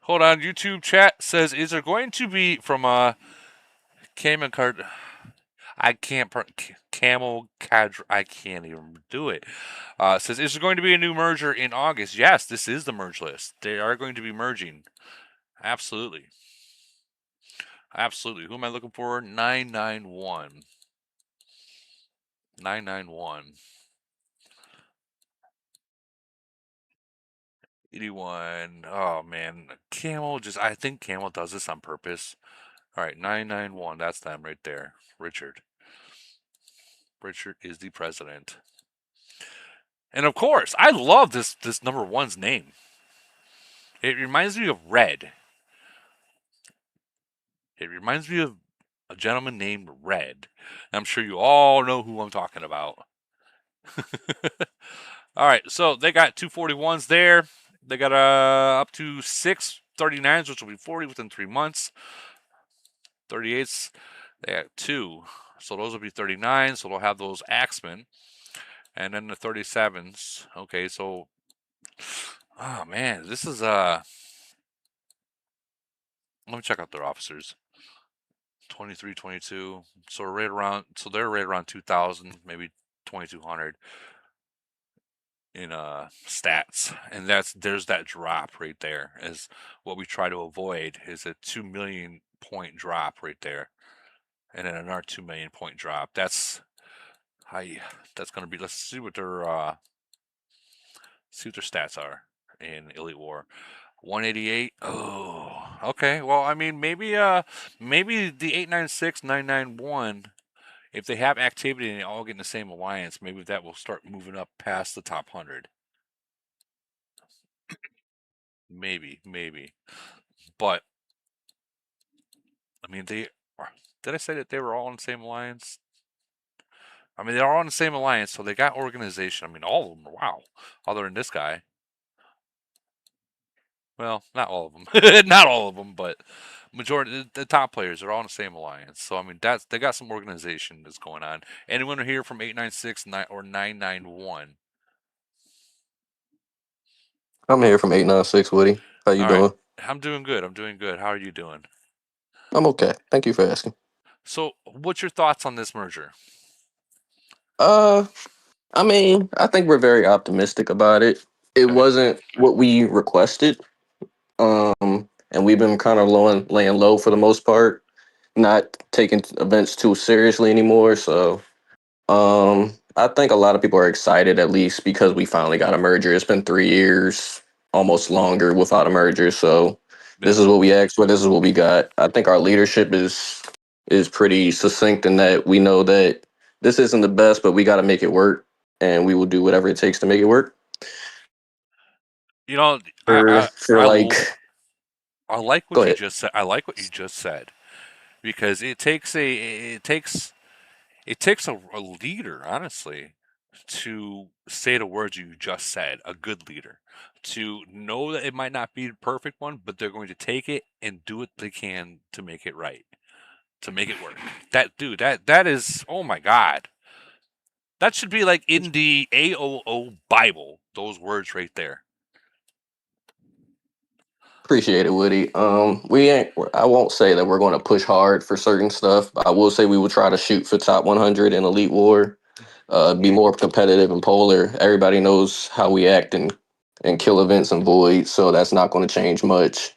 Hold on. YouTube chat says, is there going to be from Camel Card? I can't. Camel Cadre. I can't even do it. Says, is there going to be a new merger in August? Yes, this is the merge list. They are going to be merging. Absolutely. Who am I looking for? 991. 991. 81. Oh man, Camel I think Camel does this on purpose. All right, 991. That's them right there. Richard is the president. And of course, I love this number one's name. It reminds me of Red. It reminds me of a gentleman named Red. I'm sure you all know who I'm talking about. All right, so they got 241s there. They got up to 6 39s, which will be 40 within 3 months. 38s, they got 2. So those will be 39. So they'll have those Axemen. And then the 37s. Okay, so oh man, this is let me check out their officers. 23, 22. So they're right around 2,000, maybe 2,200 in stats, and there's that drop right there. Is what we try to avoid is a 2 million point drop right there, and then another 2 million point drop. That's going to be. Let's see what their stats are in Elite War. 188. Oh, okay. Well, I mean, maybe the 896, 991 if they have activity and they all get in the same alliance, maybe that will start moving up past the top 100. Maybe. But I mean, did I say that they were all in the same alliance? I mean, they're all in the same alliance, so they got organization. I mean, all of them. Wow. Other than this guy. Well, not all of them. Not all of them, but majority, the top players are all in the same alliance. So I mean, they got some organization that's going on. Anyone here from 896 or 991? I'm here from 896, Woody. How you doing? Right. I'm doing good. How are you doing? I'm okay. Thank you for asking. So, what's your thoughts on this merger? I mean, I think we're very optimistic about it. It wasn't what we requested. And we've been kind of laying low for the most part, not taking events too seriously anymore. So, I think a lot of people are excited, at least because we finally got a merger. It's been 3 years, almost longer, without a merger. So, this is what we asked for. This is what we got. I think our leadership is pretty succinct in that we know that this isn't the best, but we got to make it work, and we will do whatever it takes to make it work. You know, I like what you just said. I like what you just said, because it takes a leader, honestly, to say the words you just said. A good leader, to know that it might not be the perfect one, but they're going to take it and do what they can to make it right, to make it work. That is, oh my God. That should be like in the AOO Bible. Those words right there. Appreciate it, Woody. I won't say that we're going to push hard for certain stuff, but I will say we will try to shoot for top 100 in Elite War, be more competitive and polar. Everybody knows how we act and kill events and voids, so that's not going to change much.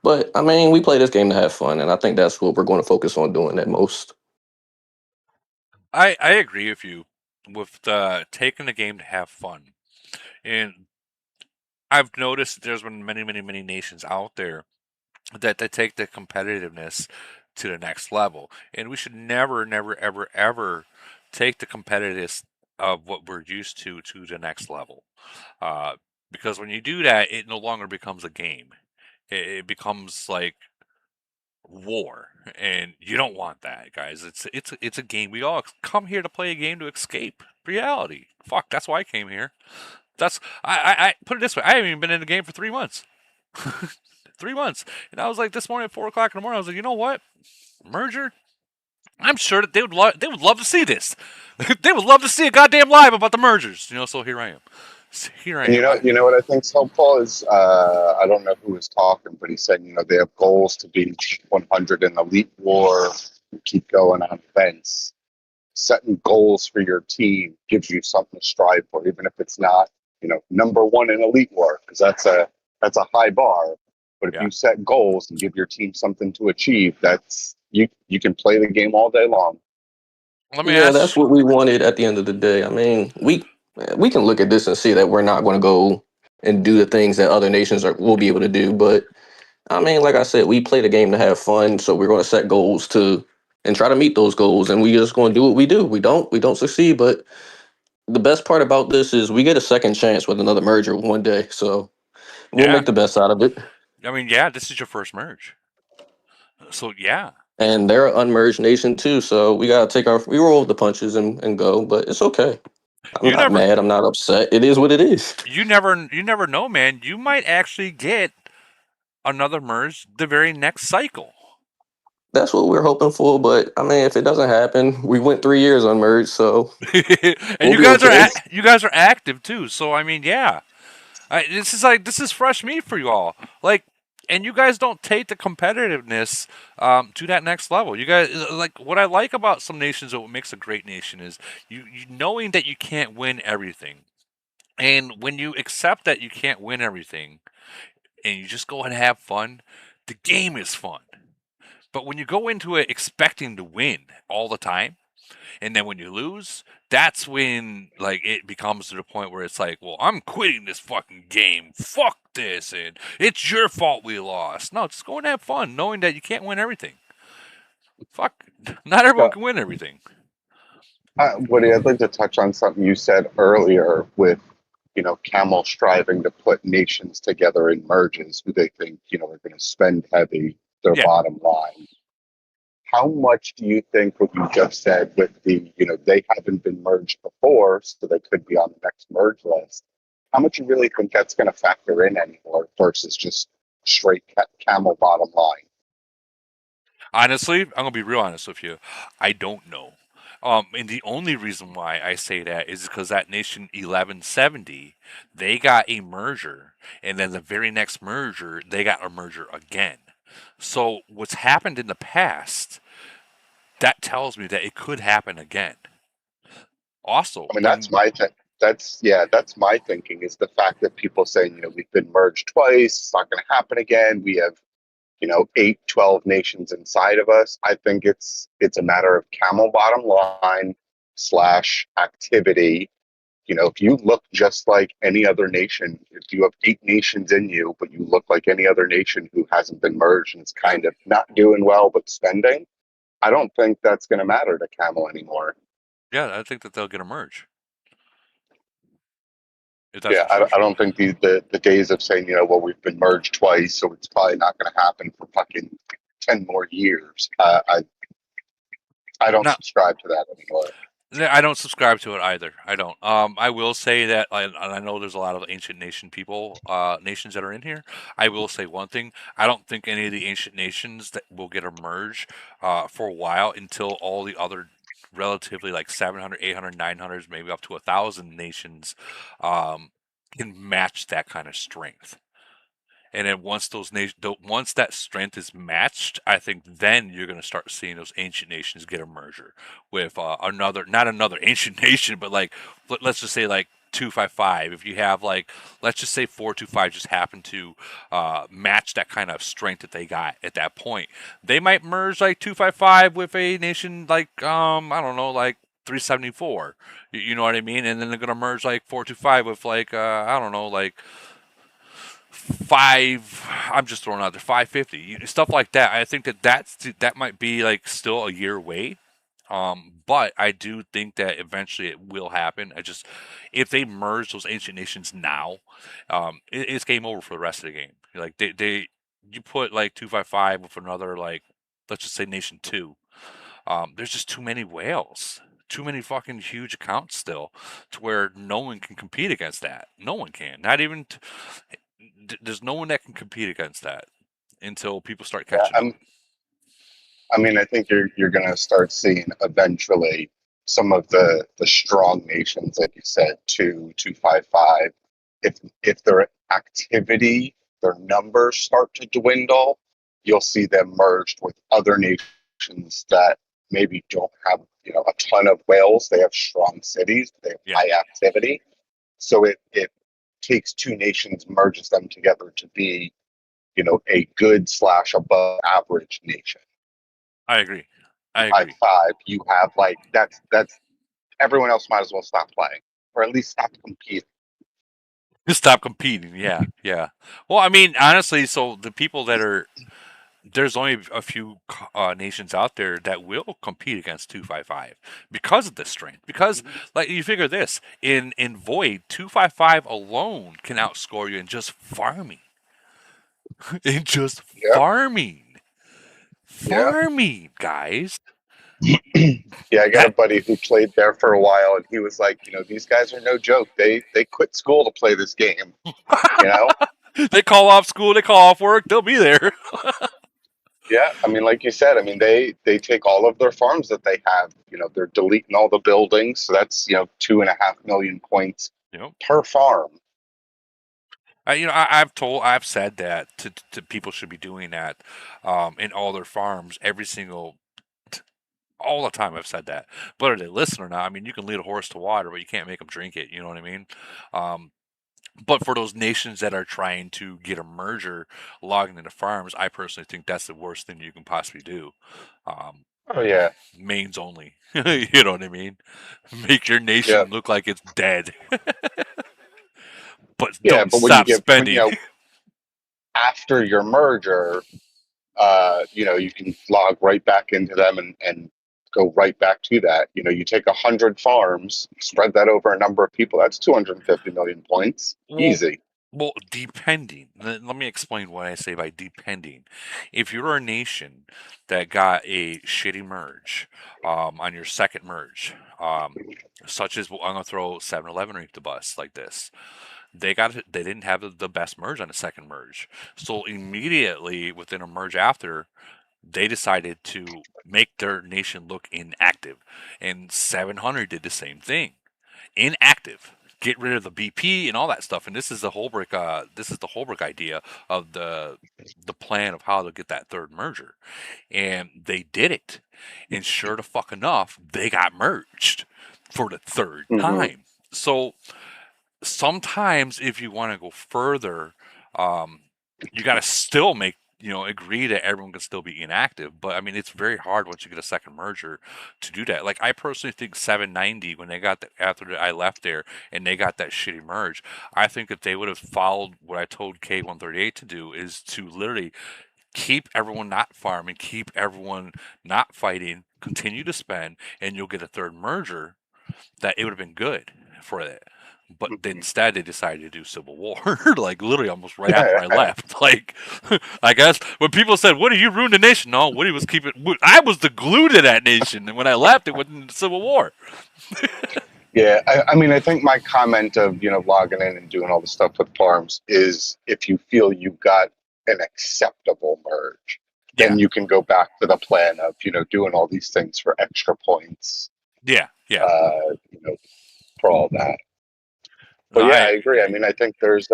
But I mean, we play this game to have fun, and I think that's what we're going to focus on doing at most. I agree with you with taking the game to have fun. And I've noticed there's been many nations out there that they take the competitiveness to the next level. And we should never, ever take the competitiveness of what we're used to the next level. Because when you do that, it no longer becomes a game. It becomes like war, and you don't want that, guys. It's a game. We all come here to play a game to escape reality. Fuck, that's why I came here. I put it this way. I haven't even been in the game for 3 months. 3 months, and I was like, this morning at 4 o'clock in the morning, I was like, you know what, merger? I'm sure that they would love to see this. They would love to see a goddamn live about the mergers. So here I am. You know what I think's helpful is I don't know who was talking, but he said they have goals to be 100 in Elite War, keep going on events. Setting goals for your team gives you something to strive for, even if it's not number 1 in Elite War, because that's a high bar. But if you set goals and give your team something to achieve, that's you can play the game all day long. That's what we wanted at the end of the day. I mean, we can look at this and see that we're not going to go and do the things that other nations will be able to do. But I mean, like I said, we play the game to have fun, so we're going to set goals and try to meet those goals, and we just going to do what we do. We don't succeed, but the best part about this is we get a second chance with another merger one day, so we'll make the best out of it. I mean, this is your first merge, so yeah. And they're an unmerged nation too, so we gotta we roll with the punches and go, but it's okay. I'm not mad. I'm not upset. It is what it is. You never know, man. You might actually get another merge the very next cycle. That's what we're hoping for, but I mean, if it doesn't happen, we went 3 years unmerged, so and you guys are active too. So I mean, this is fresh meat for you all. And you guys don't take the competitiveness to that next level. You guys, like, what I like about some nations, or what makes a great nation, is you knowing that you can't win everything. And when you accept that you can't win everything, and you just go and have fun, the game is fun. But when you go into it expecting to win all the time, and then when you lose, that's when it becomes to the point where it's like, well, I'm quitting this fucking game. Fuck this, and it's your fault we lost. No, just go and have fun, knowing that you can't win everything. Fuck, not everyone can win everything. Woody, I'd like to touch on something you said earlier with, Camel striving to put nations together in merges who they think, are going to spend heavy their bottom line. How much do you think what you just said with the, they haven't been merged before, so they could be on the next merge list? How much you really think that's going to factor in anymore versus just straight Camel bottom line? Honestly, I'm going to be real honest with you. I don't know. And the only reason why I say that is because that nation 1170, they got a merger, and then the very next merger, they got a merger again. So what's happened in the past, that tells me that it could happen again. Also, I mean, that's my thing. That's my thinking, is the fact that people say, we've been merged twice, it's not going to happen again. We have 8, 12 nations inside of us. I think it's a matter of Camel bottom line / activity. If you look just like any other nation, if you have 8 nations in you, but you look like any other nation who hasn't been merged and is kind of not doing well but spending, I don't think that's going to matter to Camel anymore. Yeah, I think that they'll get a merge. Yeah, I don't think the days of saying, we've been merged twice, so it's probably not going to happen for fucking 10 more years. I don't subscribe to that anymore. I don't subscribe to it either. I don't. I will say that, I know there's a lot of ancient nations that are in here. I will say one thing. I don't think any of the ancient nations that will get a merge for a while until all the other relatively like 700, 800, 900, maybe up to 1,000 nations can match that kind of strength. And then once once that strength is matched, I think then you're going to start seeing those ancient nations get a merger with not another ancient nation, but like let's just say like 255. If you have like, let's just say 425 just happen to match that kind of strength that they got at that point, they might merge like 255 with a nation like I don't know, like 374. You know what I mean? And then they're going to merge like 425 with like I don't know, like I'm just throwing out there 550, stuff like that. I think that might be like still a year away, but I do think that eventually it will happen. If they merge those ancient nations now, it's game over for the rest of the game. Like you put like 255 with another, like, let's just say nation 2. There's just too many whales. Too many fucking huge accounts still, to where no one can compete against that. No one can. Not even. There's no one that can compete against that until people start catching up. I mean, I think you're going to start seeing eventually some of the strong nations, like you said, 255. If their activity, their numbers start to dwindle, you'll see them merged with other nations that maybe don't have a ton of whales. They have strong cities. They have high activity. So it takes 2 nations, merges them together to be, a good / above average nation. I agree. By 5, you have like that's everyone else might as well stop playing, or at least stop competing. Just stop competing. Yeah. Well, I mean, honestly, so the people there's only a few nations out there that will compete against 255 because of this strength. Because, like, you figure this, in Void, 255 alone can outscore you in just farming. Farming, guys. Yeah, I got a buddy who played there for a while, and he was like, these guys are no joke. They quit school to play this game. They call off school, they call off work, they'll be there. Yeah, I mean, like you said, I mean, they take all of their farms that they have. They're deleting all the buildings, so that's 2.5 million points per farm. I've said that to people should be doing that in all their farms all the time. I've said that, whether they listen or not. I mean, you can lead a horse to water, but you can't make them drink it. You know what I mean? But for those nations that are trying to get a merger logging into farms, I personally think that's the worst thing you can possibly do. Oh yeah, mains only. You know what I mean? Make your nation look like it's dead. But don't stop spending. After your merger, you can log right back into them and go right back to that. You take 100 farms, spread that over a number of people. That's 250 million points. Easy. Well, depending. Let me explain what I say by depending. If you're a nation that got a shitty merge on your second merge, such as I'm going to throw 7-Eleven underneath the bus like this. They didn't have the best merge on the second merge. So immediately within a merge after, they decided to make their nation look inactive. And 700 did the same thing. Inactive. Get rid of the BP and all that stuff. And this is the Holbrook idea of the plan of how to get that third merger. And they did it. And sure to fuck enough, they got merged for the third time. So sometimes if you want to go further, you got to still agree that everyone can still be inactive. But I mean, it's very hard once you get a second merger to do that. Like I personally think 790, when they got after I left there and they got that shitty merge, I think if they would have followed what I told K138 to do, is to literally keep everyone not farming, keep everyone not fighting, continue to spend, and you'll get a third merger. That it would have been good for it. But instead, they decided to do Civil War, like literally almost right after I left. Like, I guess when people said, "Woody, you ruined the nation," no, Woody was keeping. I was the glue to that nation, and when I left, it went into Civil War. Yeah, I mean, I think my comment of logging in and doing all the stuff with farms is if you feel you got an acceptable merge, then you can go back to the plan of doing all these things for extra points. Yeah. For all that. But I agree. I mean, I think there's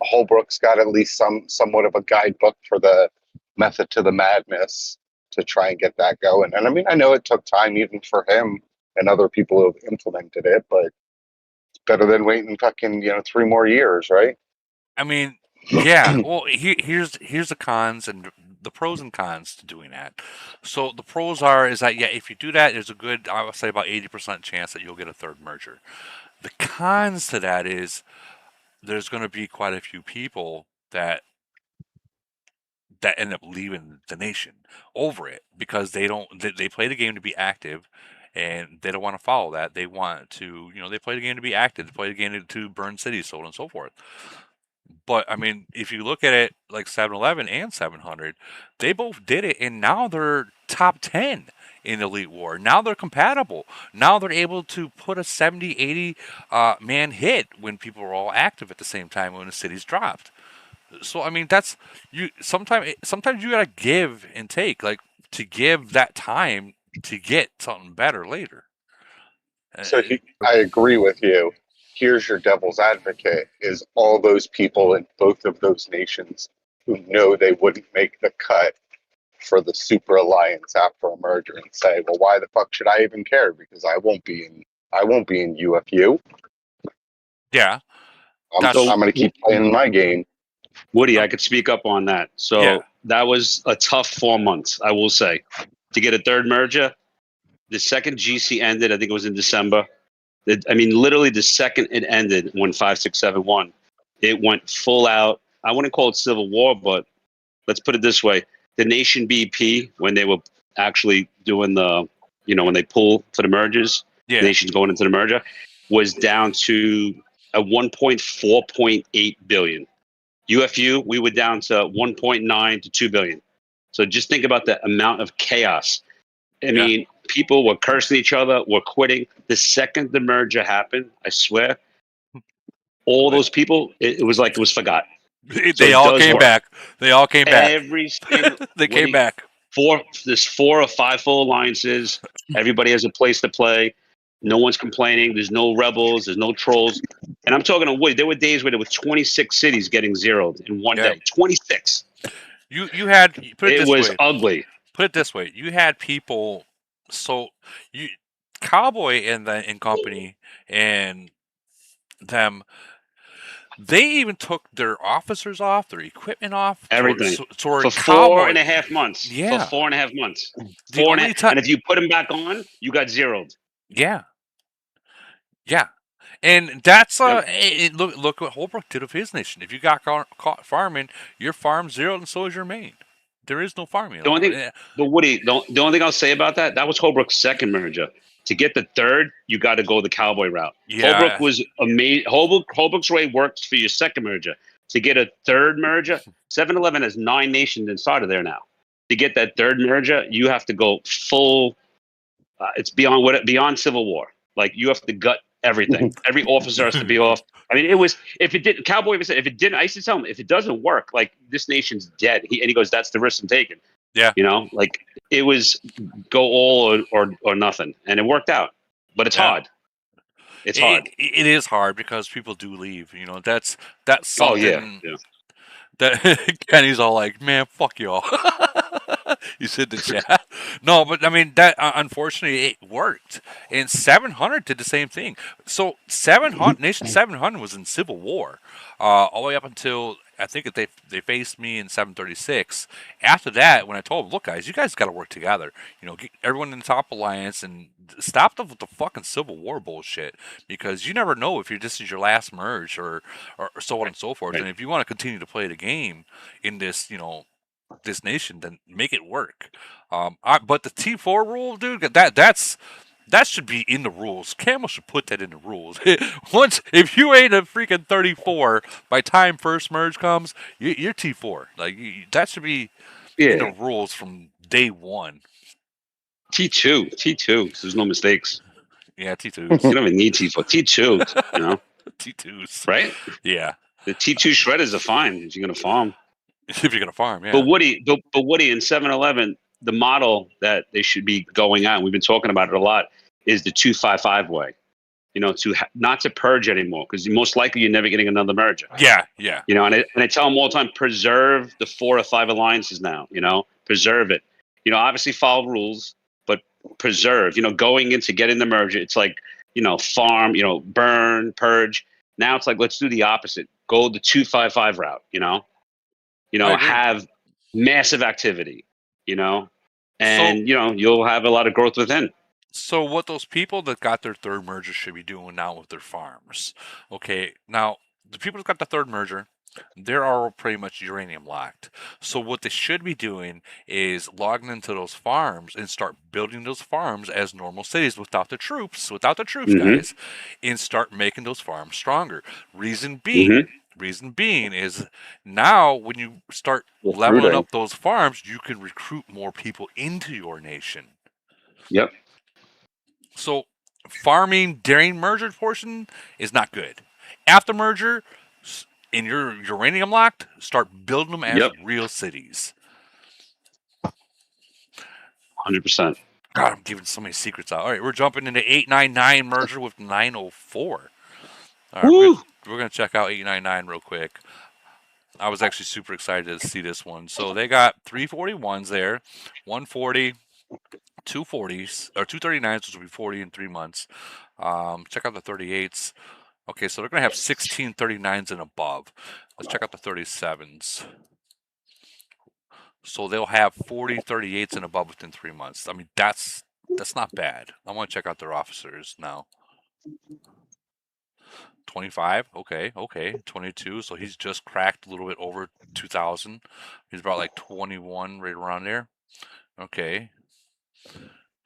Holbrook's got at least somewhat of a guidebook for the method to the madness to try and get that going. And I mean, I know it took time even for him and other people who have implemented it, but it's better than waiting fucking 3 more years, right? I mean, yeah. Well, here's the cons and the pros and cons to doing that. So the pros is that if you do that, there's a good, I would say about 80% chance that you'll get a third merger. The cons to that is there's going to be quite a few people that end up leaving the nation over it because they play the game to be active. And they don't want to follow that. They want to, they play the game to be active. They play the game to burn cities, so on and so forth. But I mean, if you look at it like 7-Eleven and 700, they both did it, and now they're top 10 in Elite War. Now they're compatible. Now they're able to put a 70, 80 man hit when people are all active at the same time when the city's dropped. So I mean, that's you. Sometimes you gotta give and take, like to give that time to get something better later. So I agree with you. Here's your devil's advocate, is all those people in both of those nations who know they wouldn't make the cut for the super alliance after a merger and say, well, why the fuck should I even care? Because I won't be in UFU. Yeah. I'm going to keep playing my game. Woody, I could speak up on that. So that was a tough 4 months, I will say. To get a third merger, the second GC ended, I think it was in December. Literally the second it ended when 5671, it went full out. I wouldn't call it Civil War, but let's put it this way. The Nation BP, when they were actually doing the, when they pull for the mergers, the nation's going into the merger, was down to a 1.4.8 billion. UFU, we were down to 1.9 to 2 billion. So just think about the amount of chaos. I mean, people were cursing each other, were quitting. The second the merger happened, I swear, all those people, it was like it was forgotten. They all came back. They all came back. Every single they came back. There's 4 or 5 full alliances. Everybody has a place to play. No one's complaining. There's no rebels. There's no trolls. And I'm talking to Woody. There were days where there were 26 cities getting zeroed in one day. 26. You had put it this was way. Ugly. Put it this way: you had people. So Cowboy and company and them. They even took their officers off, their equipment off, everything for Cowboy. 4.5 months. Yeah, for 4.5 months. And if you put them back on, you got zeroed. Yeah. And that's look what Holbrook did with his nation. If you got caught farming, your farm zeroed, and so is your main. There is no farming. The only thing, but Woody, the only thing I'll say about that was Holbrook's second merger. To get the third, you got to go the cowboy route. Yeah. Holbrook was amazing. Holbrook's way worked for your second merger. To get a third merger, 7-Eleven has 9 nations inside of there now. To get that third merger, you have to go full. It's beyond Civil War. Like you have to gut everything. Every officer has to be off. I mean, it was Cowboy even said if it didn't. I used to tell him if it doesn't work, like this nation's dead. He goes, that's the risk I'm taking. Yeah. You know, like it was go all or nothing, and it worked out. But it's hard. It's hard. It is hard because people do leave. You know, that's something. Yeah. That Kenny's all like, man, fuck y'all. You said the chat. No, but I mean that unfortunately it worked, and 700 did the same thing. So 700 Nation 700 was in Civil War, all the way up until I think they faced me in 736. After that, when I told them, look guys, you guys got to work together. You know, get everyone in the top alliance and stop with the fucking Civil War bullshit, because you never know if this is your last merge or so on and so forth. Right. And if you want to continue to play the game in this, you know, this nation, then make it work. But the T4 rule, dude, that should be in the rules. Camel should put that in the rules. Once, if you ain't a freaking 34 by time first merge comes, you're T4. Like that should be in the rules from day one. T2. There's no mistakes. Yeah, T2s. You don't even need T4. T2. You know. T2s. Right. Yeah. The T2 shredders are fine if you're gonna farm. If you're gonna farm, yeah. But Woody in 7-Eleven, the model that they should be going on, we've been talking about it a lot, is the 255 way. You know, not to purge anymore, because most likely you're never getting another merger. Yeah. You know, and I tell them all the time, preserve the 4 or 5 alliances now. You know, preserve it. You know, obviously follow rules, but preserve. You know, going into getting the merger, it's like, you know, farm. You know, burn, purge. Now it's like, let's do the opposite. Go the 255 route. You know, have massive activity, you know, and, you know, you'll have a lot of growth within. So what those people that got their third merger should be doing now with their farms. Okay, now, the people that got the third merger, they're all pretty much uranium locked. So what they should be doing is logging into those farms and start building those farms as normal cities without the troops, guys, and start making those farms stronger. Reason being is now when you start leveling up those farms, you can recruit more people into your nation. Yep. So farming during merger portion is not good. After merger, in your uranium locked, start building them as real cities. 100%. God, I'm giving so many secrets out. All right, we're jumping into 899 merger with 904. All right, we're going to check out 899 real quick. I was actually super excited to see this one. So they got 341s there, 140, 240s, or 239s, which will be 40 in 3 months. Check out the 38s. Okay, so they're going to have 16 39s and above. Let's check out the 37s. So they'll have 40 38s and above within 3 months. I mean, that's not bad. I want to check out their officers now. 25, okay. 22, so he's just cracked a little bit over 2,000. He's about like 21, right around there. Okay.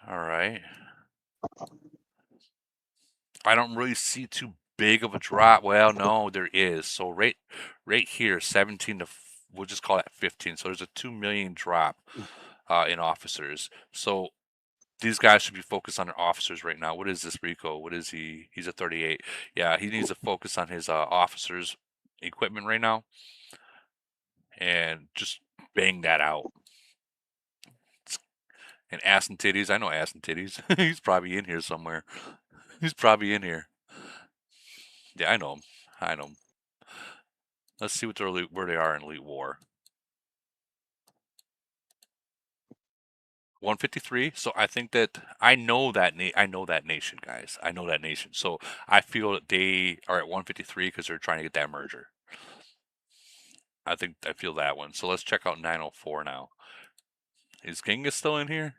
All right. I don't really see too big of a drop. Well, no, there is. So right here, 17 to, we'll just call that 15. So there's a 2 million drop in officers. So these guys should be focused on their officers right now. What is this, Rico? What is he? He's a 38. Yeah, he needs to focus on his officers' equipment right now. And just bang that out. And Ass and Titties. I know Ass and Titties. He's probably in here somewhere. He's probably in here. Yeah, I know him. Let's see where they are in Elite War. 153. So I think that I know that nation, guys. I know that nation. So I feel that they are at 153 because they're trying to get that merger. I feel that one. So let's check out 904 now. Is Genghis still in here?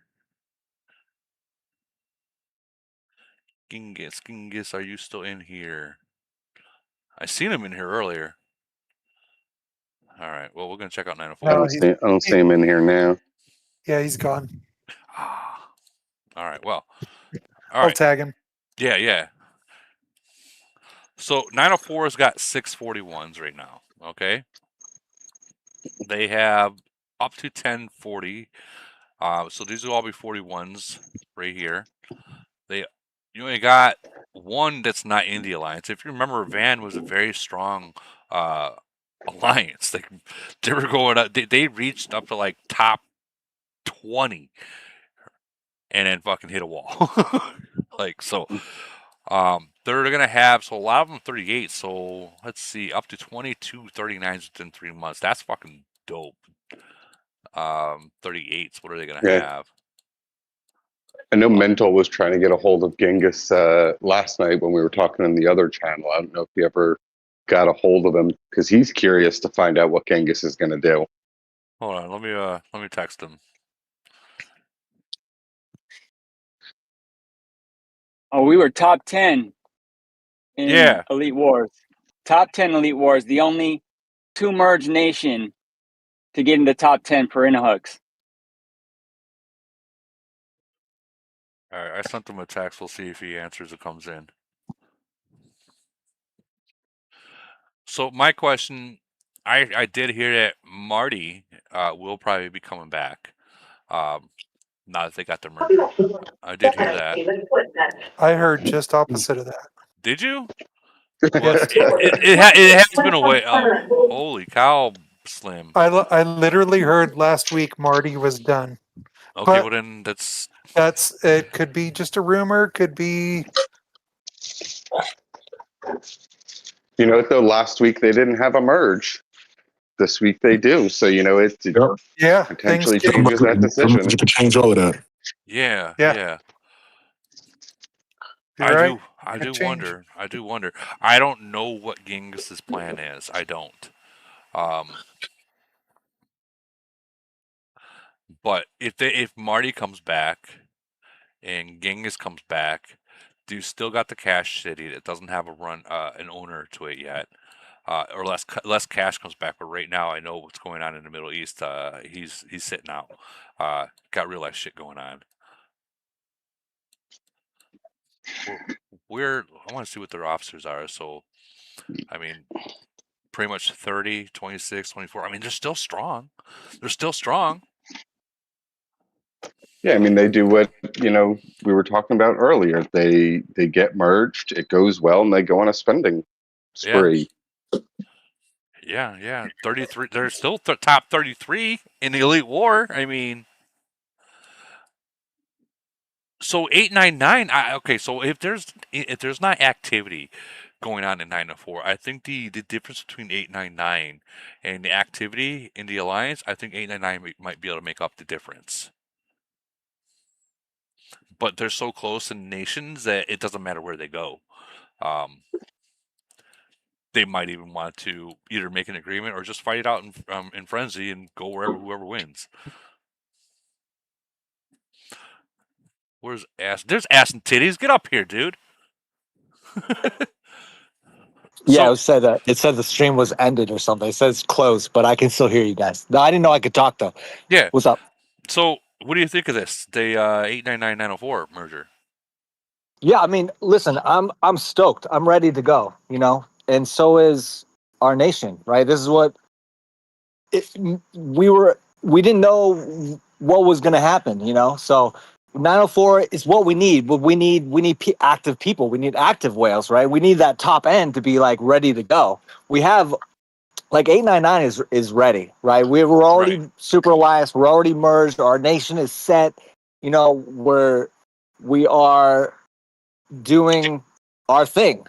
Genghis, are you still in here? I seen him in here earlier. All right. Well, we're gonna check out 904. I don't see him in here now. Yeah, he's gone. All right. Well. I'll tag him. Yeah, yeah. So 904's got 641s right now. Okay. They have up to 1040. So these will all be 41s right here. You only got one that's not in the alliance. If you remember, Van was a very strong alliance. They were going up. They reached up to like top 20, and then fucking hit a wall. They're gonna have a lot of them 38. So let's see, up to 22 39s within 3 months. That's fucking dope. 38s. What are they gonna have? I know Mental was trying to get a hold of Genghis last night when we were talking on the other channel. I don't know if he ever got a hold of him because he's curious to find out what Genghis is going to do. Hold on, let me text him. Oh, we were top 10 in Elite Wars. Top 10 Elite Wars, the only 2 merge nation to get into top 10 for Inahooks. All right, I sent him a text. We'll see if he answers or comes in. So my question, I did hear that Marty will probably be coming back. Now that they got the merger, I did hear that. I heard just opposite of that. Did you? Well, it has been a way. Holy cow, Slim! I literally heard last week Marty was done. Okay, well then that's it. Could be just a rumor. Could be. You know what though? Last week they didn't have a merge. This week they do. So it potentially changes that decision. You can change all of that. Yeah. I do wonder. I don't know what Genghis's plan is. I don't. But if Marty comes back and Genghis comes back, do you still got the Cash City that doesn't have an owner to it yet? Or less Cash comes back, but right now I know what's going on in the Middle East. He's sitting out. Got real life shit going on. I want to see what their officers are. So, I mean, pretty much 30, 26, 24. I mean, they're still strong. Yeah, I mean, they do what, we were talking about earlier. They get merged, it goes well, and they go on a spending spree. Yeah. 33. They're still top 33 in the Elite War. I mean, so 899. Okay, so if there's not activity going on in 904, I think the difference between 899 and the activity in the Alliance, I think 899 might be able to make up the difference. But they're so close in nations that it doesn't matter where they go. They might even want to either make an agreement or just fight it out in frenzy and go whoever wins. Where's ass? There's ass and titties. Get up here, dude. Yeah, it said the stream was ended or something. It says closed, but I can still hear you guys. No, I didn't know I could talk though. Yeah. What's up? So, what do you think of this? The 899-904 merger? Yeah, I mean, listen, I'm stoked. I'm ready to go. And so is our nation, right? This is what we didn't know what was going to happen, So 904 is what we need. But we need active people. We need active whales, right? We need that top end to be like ready to go. We have like 899 is ready, right? We're already Super Alliance. We're already merged. Our nation is set. We are doing our thing.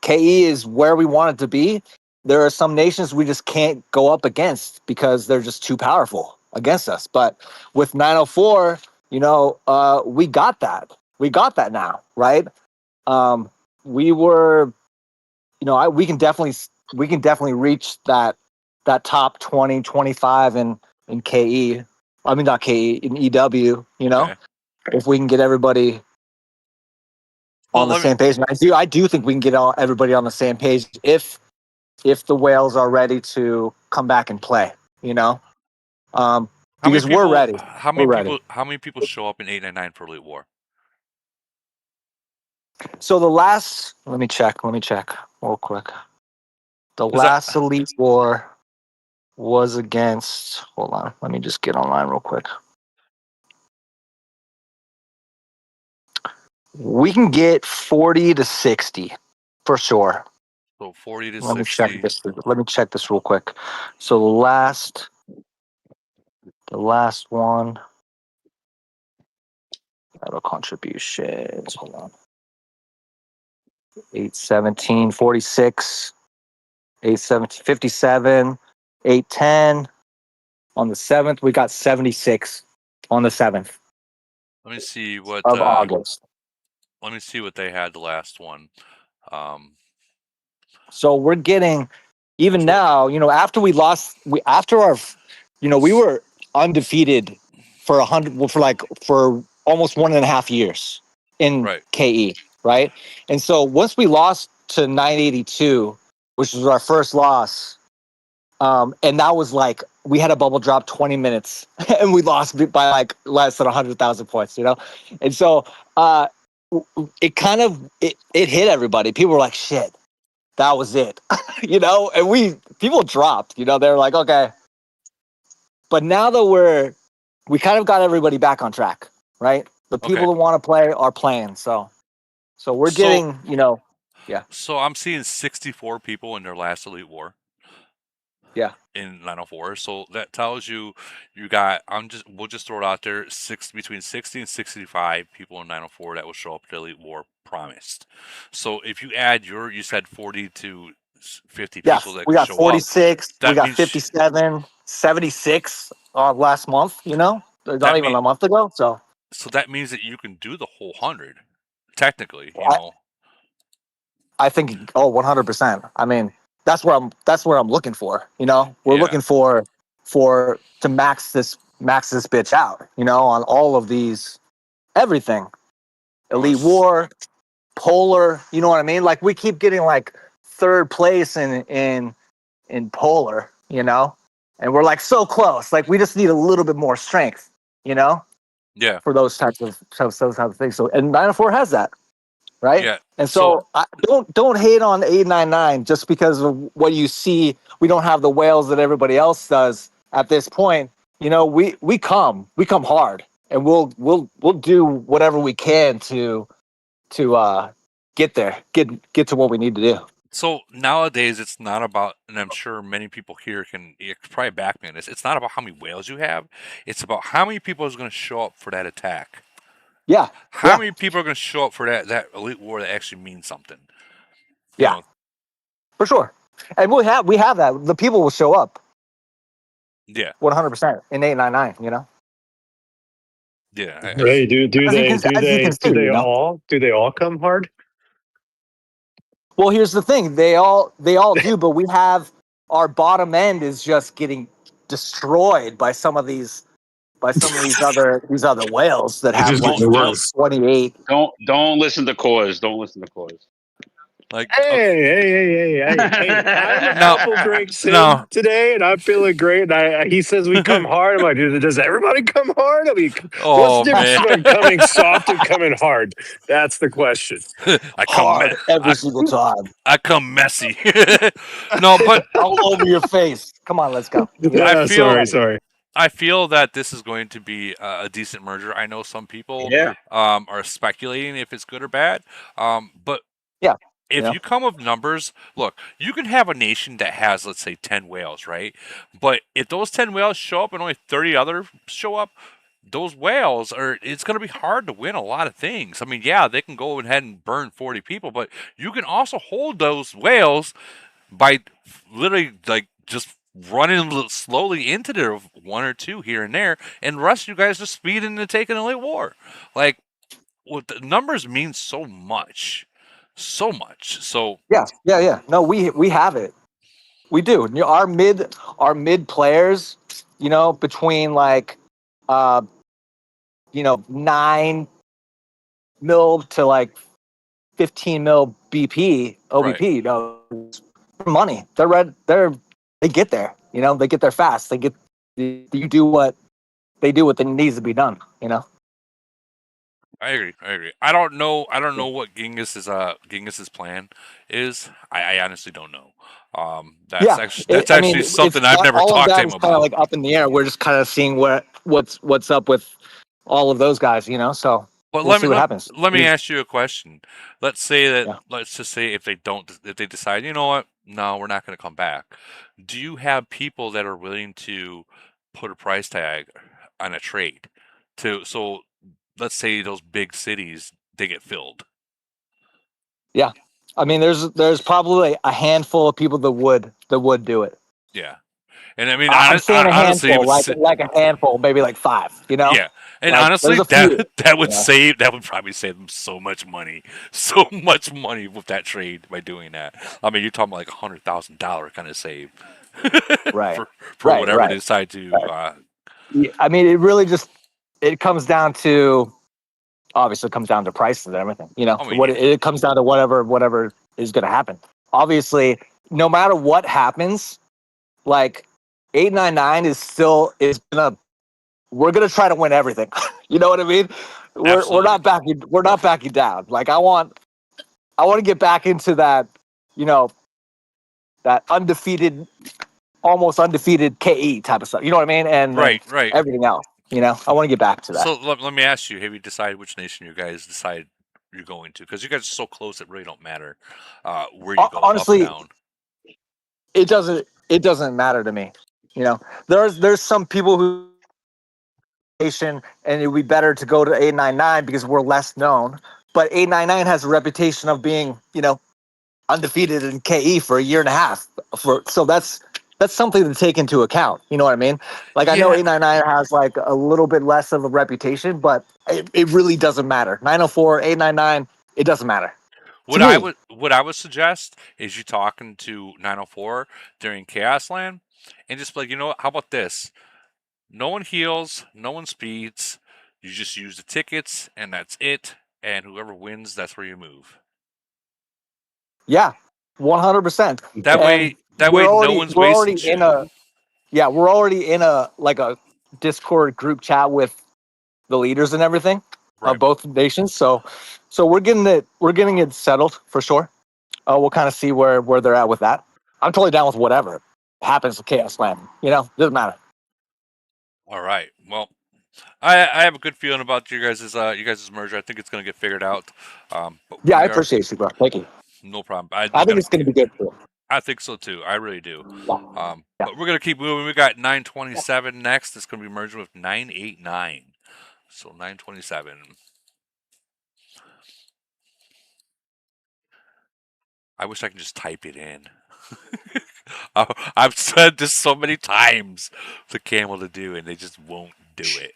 KE is where we want it to be. There are some nations we just can't go up against because they're just too powerful against us. But with 904, we got that. We got that now, right? We were, we can definitely reach that top 20, 25 in KE. I mean, not KE, in EW, okay. If we can get everybody on the same page. And I do think we can get everybody on the same page if if the whales are ready to come back and play, because we're ready. How many people show up in 899 for Elite War? So let me check real quick. The last Elite War was against, hold on, let me just get online real quick. We can get 40 to 60 for sure. So 40 to 60. Let me check this real quick. So the last one, auto contributions, hold on. 817, 46, 817, 57, 810. On the 7th, we got 76 on the 7th. me see what of August. Let me see what they had the last one. So we're getting, even now, after we lost, we were undefeated for almost 1.5 years in KE, right? And so once we lost to 982, which was our first loss, and that was like, we had a bubble drop 20 minutes and we lost by like less than 100,000 points, And so it kind of, it hit everybody. People were like, shit, that was it, and people dropped, they're like, okay. But now that we kind of got everybody back on track, right? The people who want to play are playing. So we're getting, yeah. So I'm seeing 64 people in their last Elite War. Yeah. In 904. So that tells you got, we'll just throw it out there, between 60 and 65 people in 904 that will show up to Elite War promised. So if you add you said 40 to 50 people that we got show 46, up, we got 57, 76 last month, not even a month ago. So that means that you can do the whole 100, technically, I think 100%. I mean, that's where I'm looking for, We're looking for to max this bitch out, on all of these, everything. Elite War, Polar, you know what I mean? Like, we keep getting like third place in Polar, and we're like so close. Like, we just need a little bit more strength, Yeah. for those types of things. So, and 904 has that. Right. Yeah. And so don't hate on 899 just because of what you see. We don't have the whales that everybody else does at this point. We come hard, and we'll do whatever we can to get there, get to what we need to do. So nowadays, it's not about, and I'm sure many people here can probably back me on this. It's not about how many whales you have. It's about how many people is going to show up for that attack. Yeah. How many people are going to show up for that Elite War that actually means something? For sure. And we have that. The people will show up. Yeah. 100% in 899. Yeah. Ray, do they all come hard? Well, here's the thing. They all do, but we have, our bottom end is just getting destroyed by some of these other whales that have like 28. Don't listen to cause. Don't listen to cause. Like, hey! I'm a couple drinks in today, and I'm feeling great. And he says we come hard. I'm like, does everybody come hard? I mean, what's the difference between coming soft and coming hard? That's the question. I come hard every single time. I come messy. No, but all over your face. Come on, let's go. Sorry. I feel that this is going to be a decent merger. I know some people are speculating if it's good or bad, but if you come with numbers, look, you can have a nation that has, let's say, 10 whales, right? But if those 10 whales show up and only 30 others show up, those whales it's going to be hard to win a lot of things. I mean, they can go ahead and burn 40 people, but you can also hold those whales by literally like just running slowly into their one or two here and there, and the rest of you guys just speeding and taking a Elite War. Like, the numbers mean so much. So much. So yeah. No, we have it. We do. Our mid players, between like 9 mil to like 15 mil BP, OBP, money. They get there. You know, they get there fast. You do what needs to be done. You know. I agree. I don't know what Gingus's plan is. I honestly don't know. That's actually something I've never talked to him about. Kind of like up in the air. We're just kind of seeing what's up with all of those guys. You know, so. But we'll see what happens. Let me ask you a question. Let's just say if they decide, you know what, no, we're not going to come back. Do you have people that are willing to put a price tag on a trade? So let's say those big cities, they get filled. Yeah, I mean, there's probably a handful of people that would do it. Yeah. And I mean, I'm saying honestly, a handful, like a handful, maybe like 5. You know. Yeah, and like, honestly, that would probably save them so much money with that trade by doing that. I mean, you're talking about like $100,000 kind of save, right? for whatever they decide to. I mean, it comes down to, obviously, it comes down to prices and everything. You know, it comes down to whatever is going to happen. Obviously, no matter what happens, like 899 we're gonna try to win everything. You know what I mean? We're not backing down. Like I want to get back into that, you know, that almost undefeated KE type of stuff. You know what I mean? And right. Everything else. You know, I want to get back to that. So let me ask you: have you decided which nation you guys decide you're going to? Because you guys are so close, it really don't matter where you go. Honestly, up, down. It doesn't matter to me. You know, there's some people who, and it would be better to go to 899 because we're less known. But 899 has a reputation of being, you know, undefeated in KE for a year and a half. So that's something to take into account. You know what I mean? Like I know 899 has like a little bit less of a reputation, but it really doesn't matter. 904, 899, it doesn't matter. What I would suggest is you talking to 904 during Chaos Land and just be like, you know what, how about this? No one heals, no one speeds. You just use the tickets, and that's it. And whoever wins, that's where you move. Yeah, 100%. That way, no one's wasting shit. We're already in a Discord group chat with the leaders and everything of both nations. So we're getting it settled for sure. We'll kind of see where they're at with that. I'm totally down with whatever happens to Chaos Land. You know, doesn't matter. All right. Well, I have a good feeling about you guys' merger. I think it's going to get figured out. I appreciate you, bro. Thank you. No problem. I think it's going to be good too. I think so too. I really do. But we're going to keep moving. We got 927 next. It's going to be merging with 989. So 927. I wish I could just type it in. I've said this so many times to Camel to do, and they just won't do it.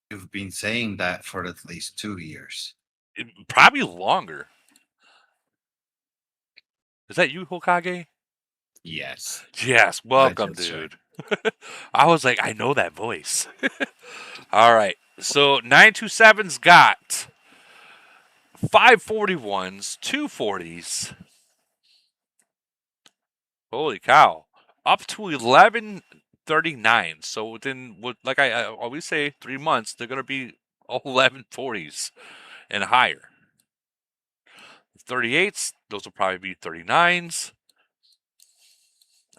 You've been saying that for at least 2 years. Probably longer. Is that you, Hokage? Yes. Yes. Welcome, dude. I was like, I know that voice. All right. So 927's got 541s, 240s. Holy cow. Up to 1139. So like I always say, 3 months, they're going to be 1140s and higher. 38s, those will probably be 39s.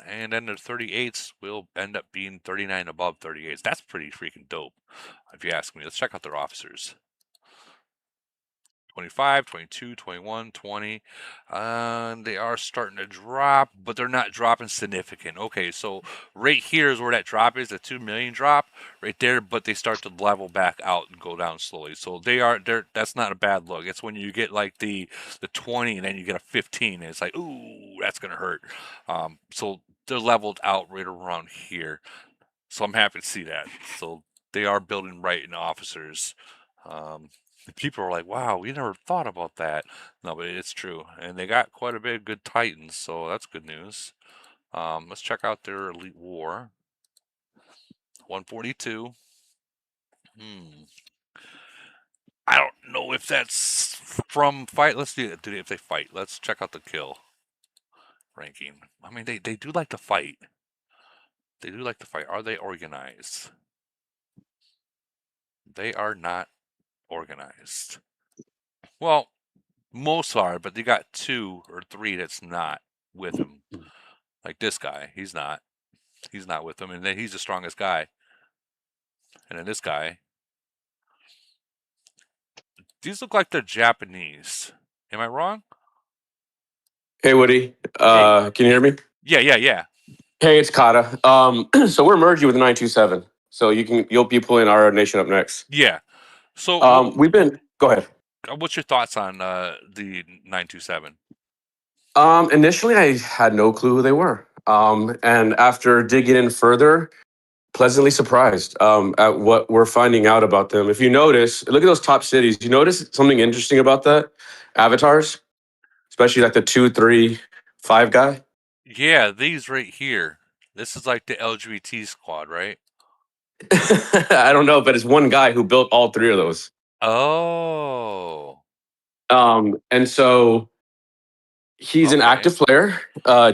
And then the 38s will end up being 39 above 38s. That's pretty freaking dope, if you ask me. Let's check out their officers. 25, 22, 21, 20. They are starting to drop, but they're not dropping significant. Okay, so right here is where that drop is, the 2 million drop right there, but they start to level back out and go down slowly. So that's not a bad look. It's when you get like the 20 and then you get a 15 and it's like, ooh, that's going to hurt. So they're leveled out right around here. So I'm happy to see that. So they are building right in officers. People are like, wow, we never thought about that. No, but it's true. And they got quite a bit of good Titans, so that's good news. Let's check out their Elite War. 142. I don't know if that's from fight. Let's do it if they fight. Let's check out the kill. ranking. I mean, they do like to fight. They do like to fight. Are they organized? They are not organized. Well, most are, but they got 2 or 3 that's not with him. Like this guy, he's not. He's not with him, and then he's the strongest guy. And then this guy. These look like they're Japanese. Am I wrong? Hey, Woody. Can you hear me? Yeah. Hey, it's Kata. So we're merging with 927. So you'll be pulling our nation up next. Yeah. So Go ahead. What's your thoughts on the 927? Initially, I had no clue who they were. And after digging in further, pleasantly surprised at what we're finding out about them. If you notice, look at those top cities. You notice something interesting about that? Avatars, especially like the 2, 3, 5 guy. Yeah, these right here. This is like the LGBT squad, right? I don't know, but it's one guy who built all 3 of those. Oh. And so he's an active player,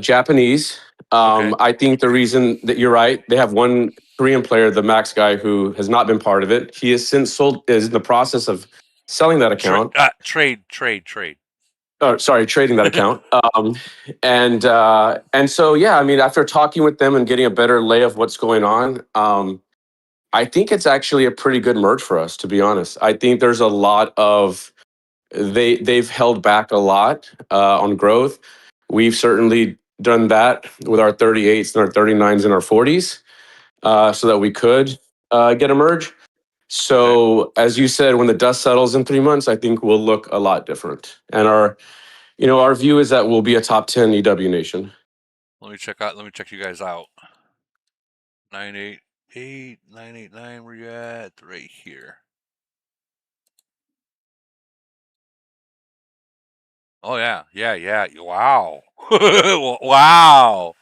Japanese. I think the reason that you're right, they have one Korean player, the Max guy, who has not been part of it. He has since is in the process of selling that account. Trade. Oh, sorry, trading that account. And so, yeah, I mean, after talking with them and getting a better lay of what's going on, I think it's actually a pretty good merge for us, to be honest. I think there's a lot of they've held back a lot on growth. We've certainly done that with our 38s and our 39s and our 40s so that we could get a merge. So as you said, when the dust settles in 3 months, I think we'll look a lot different. And our view is that we'll be a top 10 EW nation. Let me check you guys out. 988, 989, where you at? Right here. Oh yeah. Wow. Wow.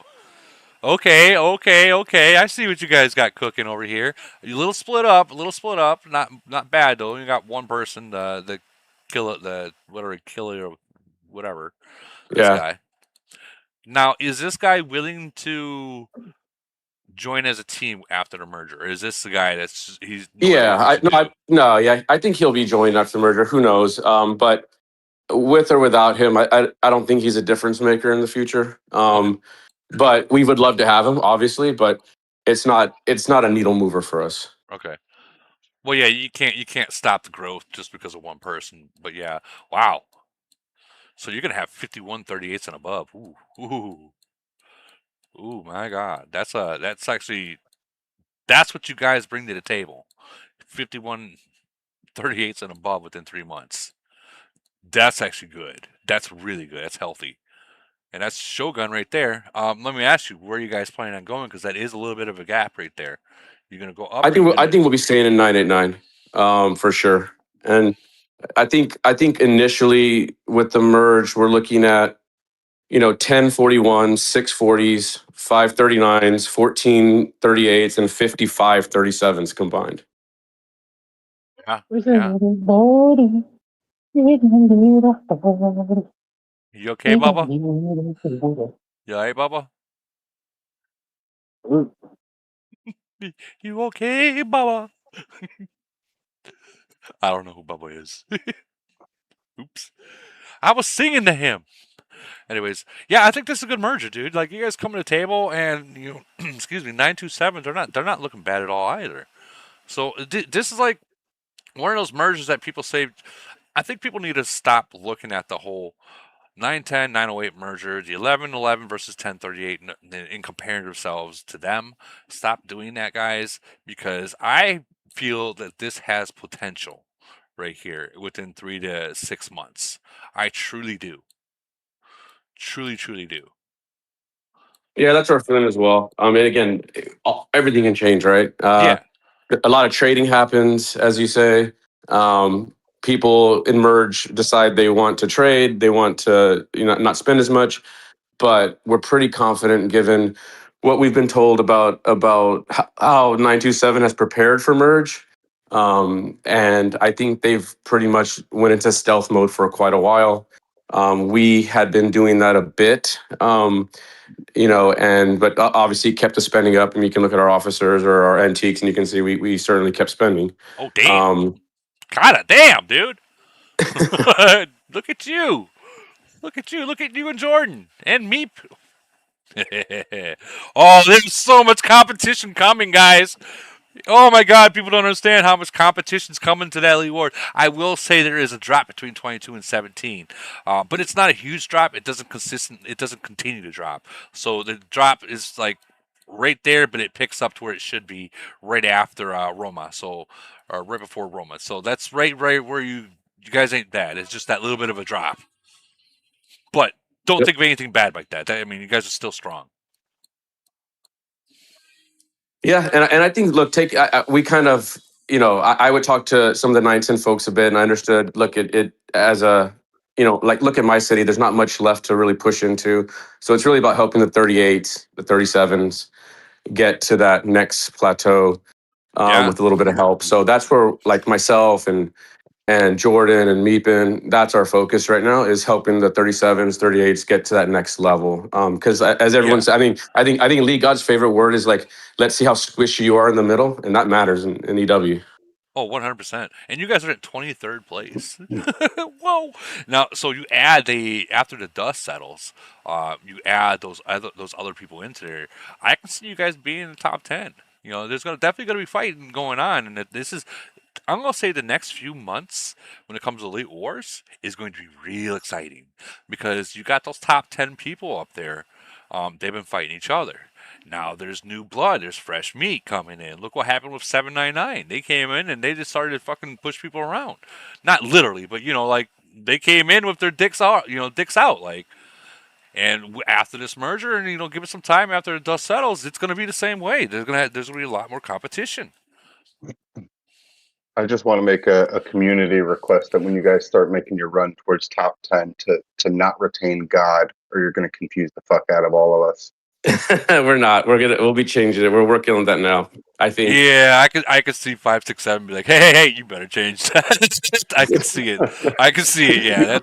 Okay. I see what you guys got cooking over here. A little split up. Not bad though. You got one person, the killer or whatever. This guy. Now, is this guy willing to join as a team after the merger? Or is this the guy that's he's? I think he'll be joining after the merger. Who knows? But with or without him, I don't think he's a difference maker in the future. But we would love to have him, obviously, but it's not a needle mover for us. Okay. Well, yeah, you can't stop the growth just because of one person. But yeah, wow. So you're gonna have 51 38s and above. Ooh, my God. That's what you guys bring to the table. 51 38s and above within 3 months. That's actually good. That's really good. That's healthy. And that's Shogun right there. Let me ask you, where are you guys planning on going? Because that is a little bit of a gap right there. You're gonna go up. I think we'll be staying in 989, for sure. And I think initially with the merge, we're looking at 1041, 640s, 539s, 14 38s, and 55 37s combined. Yeah. You okay, Bubba? You alright, Bubba? You okay, Bubba? I don't know who Bubba is. Oops. I was singing to him. Anyways, yeah, I think this is a good merger, dude. Like, you guys come to the table and, excuse me, 927, they're not looking bad at all either. So this is like one of those mergers that people say, I think people need to stop looking at the whole 910, 908 merger, the 1111 versus 1038, and comparing themselves to them. Stop doing that, guys, because I feel that this has potential right here within 3 to 6 months. I truly do. Truly do. Yeah, that's our feeling as well. And again, everything can change, right? Yeah. A lot of trading happens, as you say. People in merge decide they want to trade. They want to not spend as much. But we're pretty confident, given what we've been told about how 927 has prepared for merge. And I think they've pretty much went into stealth mode for quite a while. We had been doing that a bit, but obviously kept the spending up. And you can look at our officers or our antiques, and you can see we certainly kept spending. Oh damn! God damn, dude! Look at you! Look at you! Look at you and Jordan and Meep. Oh, there's so much competition coming, guys. Oh my God, people don't understand how much competition's coming to that Elite War. I will say there is a drop between 22 and 17, but it's not a huge drop. It doesn't continue to drop. So the drop is like right there, but it picks up to where it should be right after Roma. So or right before Roma. So that's right where you guys ain't bad. It's just that little bit of a drop. But don't think of anything bad like that. I mean, you guys are still strong. Yeah, and I think, look, we kind of, I would talk to some of the 9-10 folks a bit, and I understood, look, it as a, like, look at my city, there's not much left to really push into. So it's really about helping the 38s, the 37s get to that next plateau with a little bit of help. So that's where, like, myself and Jordan and Meepin, that's our focus right now, is helping the 37s, 38s get to that next level. Because as everyone said, I think League God's favorite word is like, let's see how squishy you are in the middle, and that matters in EW. Oh, 100%. And you guys are at 23rd place. Whoa! Now, so you add after the dust settles, you add those other people into there. I can see you guys being in the top 10. There's definitely gonna be fighting going on, and I'm going to say the next few months when it comes to Elite Wars is going to be real exciting because you got those top 10 people up there. They've been fighting each other. Now there's new blood. There's fresh meat coming in. Look what happened with 799. They came in and they just started to fucking push people around. Not literally, but like they came in with their dicks out, like. And after this merger, and give it some time after the dust settles, it's going to be the same way. There's going to be a lot more competition. I just want to make a community request that when you guys start making your run towards top 10 to not retain God, or you're going to confuse the fuck out of all of us. We're not. We'll be changing it. We're working on that now, I think. Yeah, I could see 5, 6, 7 be like, hey, you better change that. I can see it. Yeah.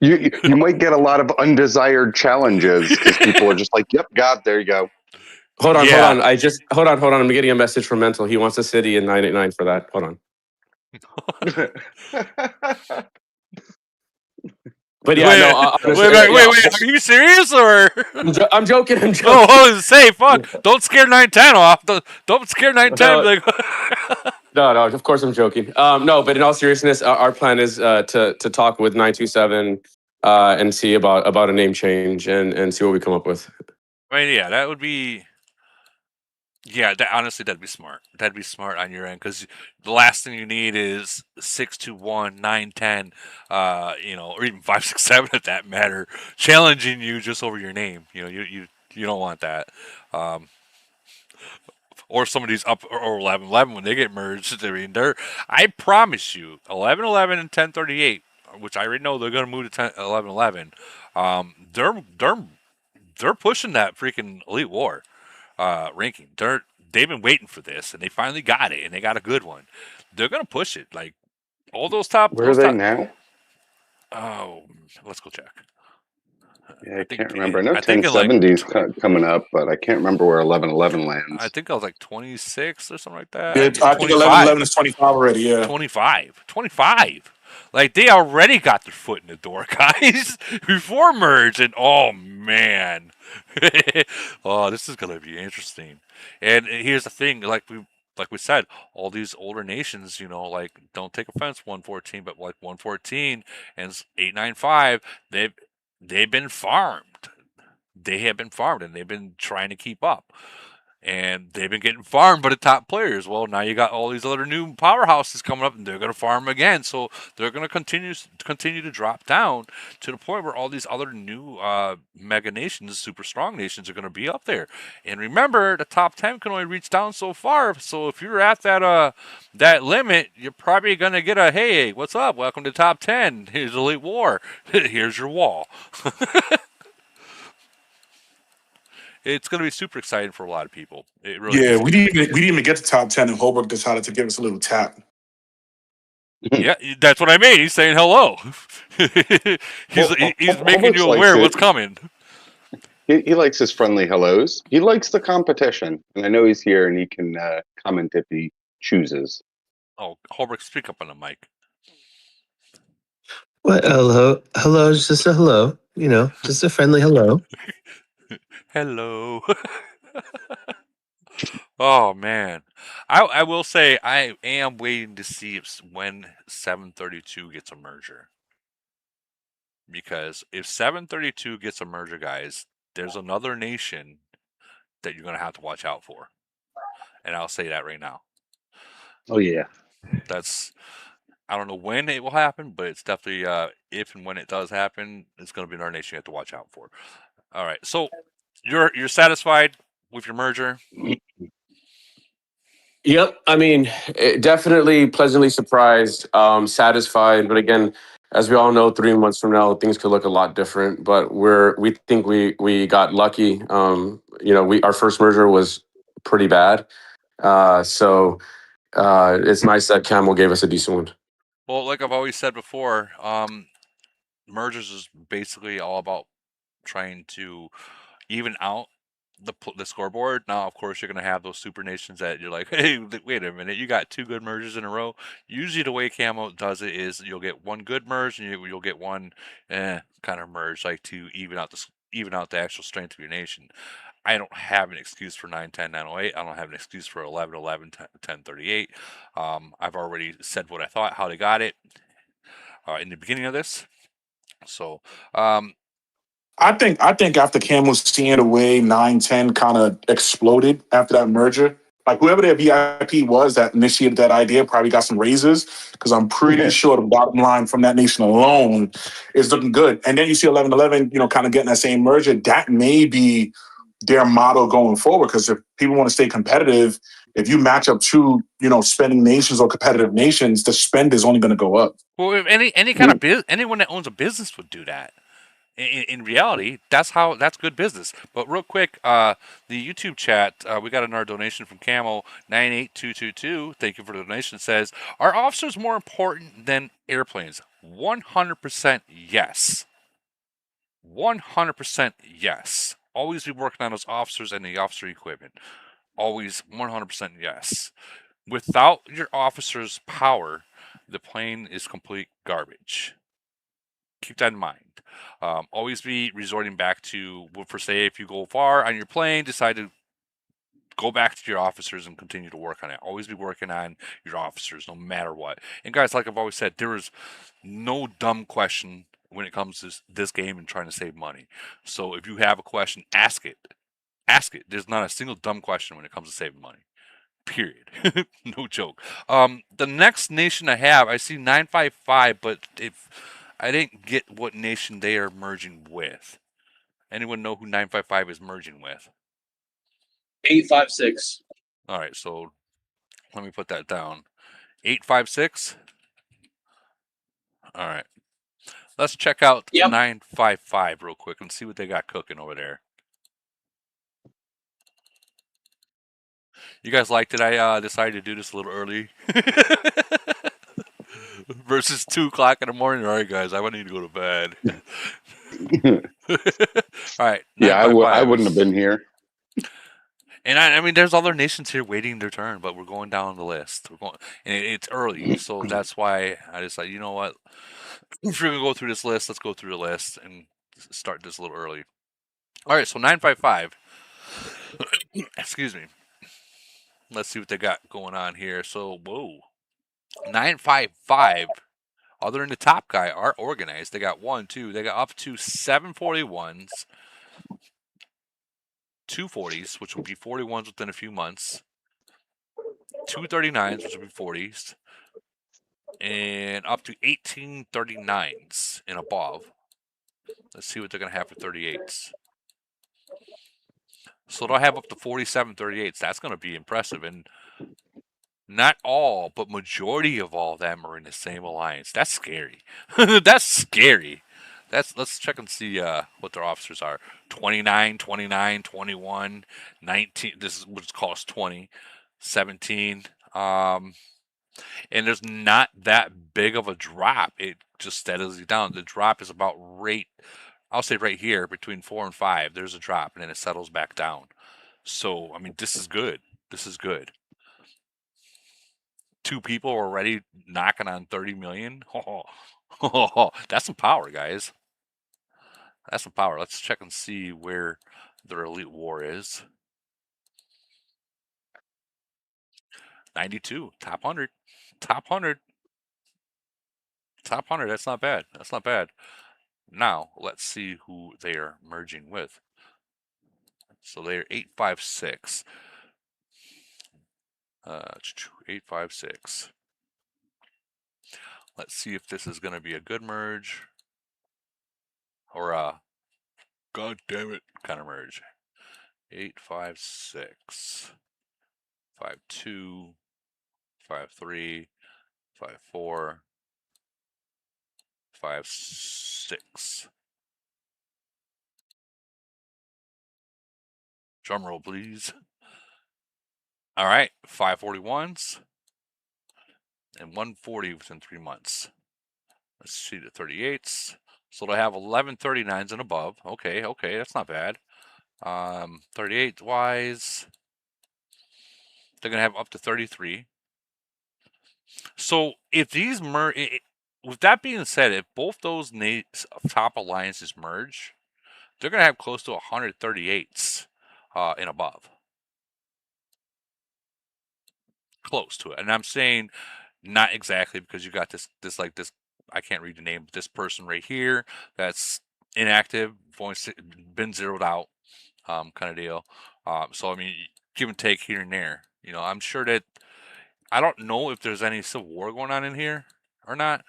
You might get a lot of undesired challenges because people are just like, yep, God, there you go. Hold on. Hold on. I'm getting a message from Mental. He wants a city in 989 for that. Hold on. But yeah, wait. Are you serious or? I'm joking. Oh, say fuck! Don't scare 910 off. Don't scare 910. No. Of course I'm joking. No, but in all seriousness, our plan is to talk with 927 and see about a name change and see what we come up with. I mean, yeah, that would be. Yeah, honestly, that'd be smart. That'd be smart on your end because the last thing you need is 621, 910, or even 567 if that matter, challenging you just over your name. You don't want that. Or somebody's up or 11 when they get merged. I mean, I promise you, 11-11 and 1038, which I already know they're going to move to 11-11. They're pushing that freaking Elite War. Ranking. They've been waiting for this, and they finally got it, and they got a good one. They're gonna push it. Like all those top. Where are they now? Oh, let's go check. Yeah, I can't remember. I know 1070's coming up, but I can't remember where 11-11 lands. I think I was like 26 or something like that. Yeah, I think 11-11 is 25 already. Yeah, 25. Like they already got their foot in the door, guys, before merge, and oh man, oh, this is gonna be interesting. And here's the thing, like we said, all these older nations, like don't take offense, 114, but like 114 and 895, they've been farmed. They have been farmed, and they've been trying to keep up. And they've been getting farmed by the top players. Well, now you got all these other new powerhouses coming up, and they're going to farm again. So they're going to continue to drop down to the point where all these other new mega nations, super strong nations, are going to be up there. And remember, the top 10 can only reach down so far. So if you're at that limit, you're probably going to get a, hey, what's up? Welcome to top 10. Here's Elite War. Here's your wall. It's going to be super exciting for a lot of people. It really we didn't even get to top 10, and Holbrook decided to give us a little tap. Yeah, that's what I mean. He's saying hello. he's making you aware of what's coming. He likes his friendly hellos. He likes the competition, and I know he's here and he can comment if he chooses. Oh, Holbrook, speak up on the mic. What? Hello? Hello, it's just a hello. You know, just a friendly hello. Hello. Oh man, I will say I am waiting to see when 732 gets a merger. Because if 732 gets a merger, guys, there's another nation that you're gonna have to watch out for, and I'll say that right now. Oh yeah, I don't know when it will happen, but it's definitely if and when it does happen, it's gonna be another nation you have to watch out for. All right, so you're satisfied with your merger? Yep. I mean, definitely pleasantly surprised, satisfied. But again, as we all know, 3 months from now, things could look a lot different. But we think we got lucky. Our first merger was pretty bad. So it's nice that Camel gave us a decent one. Well, like I've always said before, mergers is basically all about trying to even out the scoreboard. Now, of course, you're going to have those super nations that you're like, hey, wait a minute, you got 2 good mergers in a row. Usually the way Camo does it is you'll get one good merge and you'll get one kind of merge, like to even out the actual strength of your nation. I don't have an excuse for 910 908. I don't have an excuse for 11 11 10 38. I've already said what I thought, how they got it in the beginning of this. So I think after Camel seeing the way 910 kind of exploded after that merger, like whoever their VIP was that initiated that idea probably got some raises, because I'm pretty sure the bottom line from that nation alone is looking good. And then you see 1111, kind of getting that same merger. That may be their motto going forward, because if people want to stay competitive, if you match up two, spending nations or competitive nations, the spend is only going to go up. Well, if any kind of anyone that owns a business would do that. In reality, that's good business. But real quick, the YouTube chat, we got another donation from Camel 98222. Thank you for the donation. Says, are officers more important than airplanes? 100% yes. 100% yes. Always be working on those officers and the officer equipment. Always 100% yes. Without your officer's power, the plane is complete garbage. Keep that in mind. Always be resorting back to, for say, if you go far on your plane, decide to go back to your officers and continue to work on it. Always be working on your officers, no matter what. And guys, like I've always said, there is no dumb question when it comes to this game and trying to save money. So if you have a question, ask it. Ask it. There's not a single dumb question when it comes to saving money. Period. No joke. The next nation I see 955, but if I didn't get what nation they are merging with. Anyone know who 955 is merging with? 856. All right, so let me put that down. 856. All right. Let's check out 955 real quick and see what they got cooking over there. You guys liked it? I decided to do this a little early. Versus 2 o'clock in the morning. All right, guys, I need to go to bed. All right. Yeah, I wouldn't have been here. And I mean, there's other nations here waiting their turn, but we're going down the list. And it's early, so that's why I decided, you know what? If we're gonna go through this list, let's go through the list and start this a little early. All right, so 955. Excuse me. Let's see what they got going on here. So, whoa. 955, other than the top guy, are organized. They got they got up to 741s, 240s, which will be 41s within a few months, 239s, which will be 40s, and up to 1839s and above. Let's see what they're going to have for 38s. So they'll have up to 47 38s. That's going to be impressive. And not all, but majority of all of them are in the same alliance. That's scary. That's scary. Let's check and see what their officers are. 29, 29, 21, 19. This is what's cost 20, 17. And there's not that big of a drop. It just steadily down. The drop is about I'll say right here between 4 and 5. There's a drop, and then it settles back down. So I mean, this is good. This is good. 2 people already knocking on 30 million. That's some power, guys. That's some power. Let's check and see where their Elite War is. 92, top 100, top 100, top 100. That's not bad. That's not bad. Now let's see who they are merging with. So they're 856. 856. Let's see if this is going to be a good merge or a god damn it kind of merge. 856, 52, 53, 54, 56. Drum roll, please. All right, 541s and 140 within 3 months. Let's see the 38s. So they'll have 1139s and above. Okay, that's not bad. 38 wise, they're gonna have up to 33. So if these with that being said, if both those top alliances merge, they're gonna have close to 138s and above. Close to it, and I'm saying not exactly because you got this I can't read the name, but this person right here that's inactive, been zeroed out, kind of deal. So I mean, give and take here and there. You know, I'm sure that I don't know if there's any civil war going on in here or not,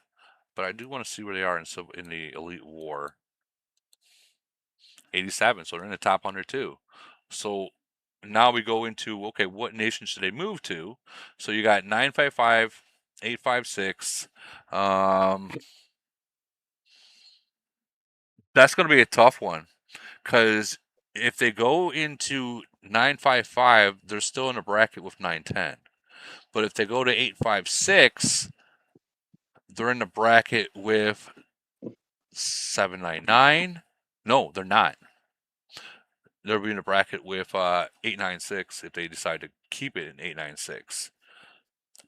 but I do want to see where they are in the Elite War. 87, so they're in the top 100 too. So now we go into, okay, what nation should they move to? So you got 955, 856. That's going to be a tough one because if they go into 955, they're still in a bracket with 910. But if they go to 856, they're in the bracket with 799. No, they're not. They'll be in a bracket with 896 if they decide to keep it in 896.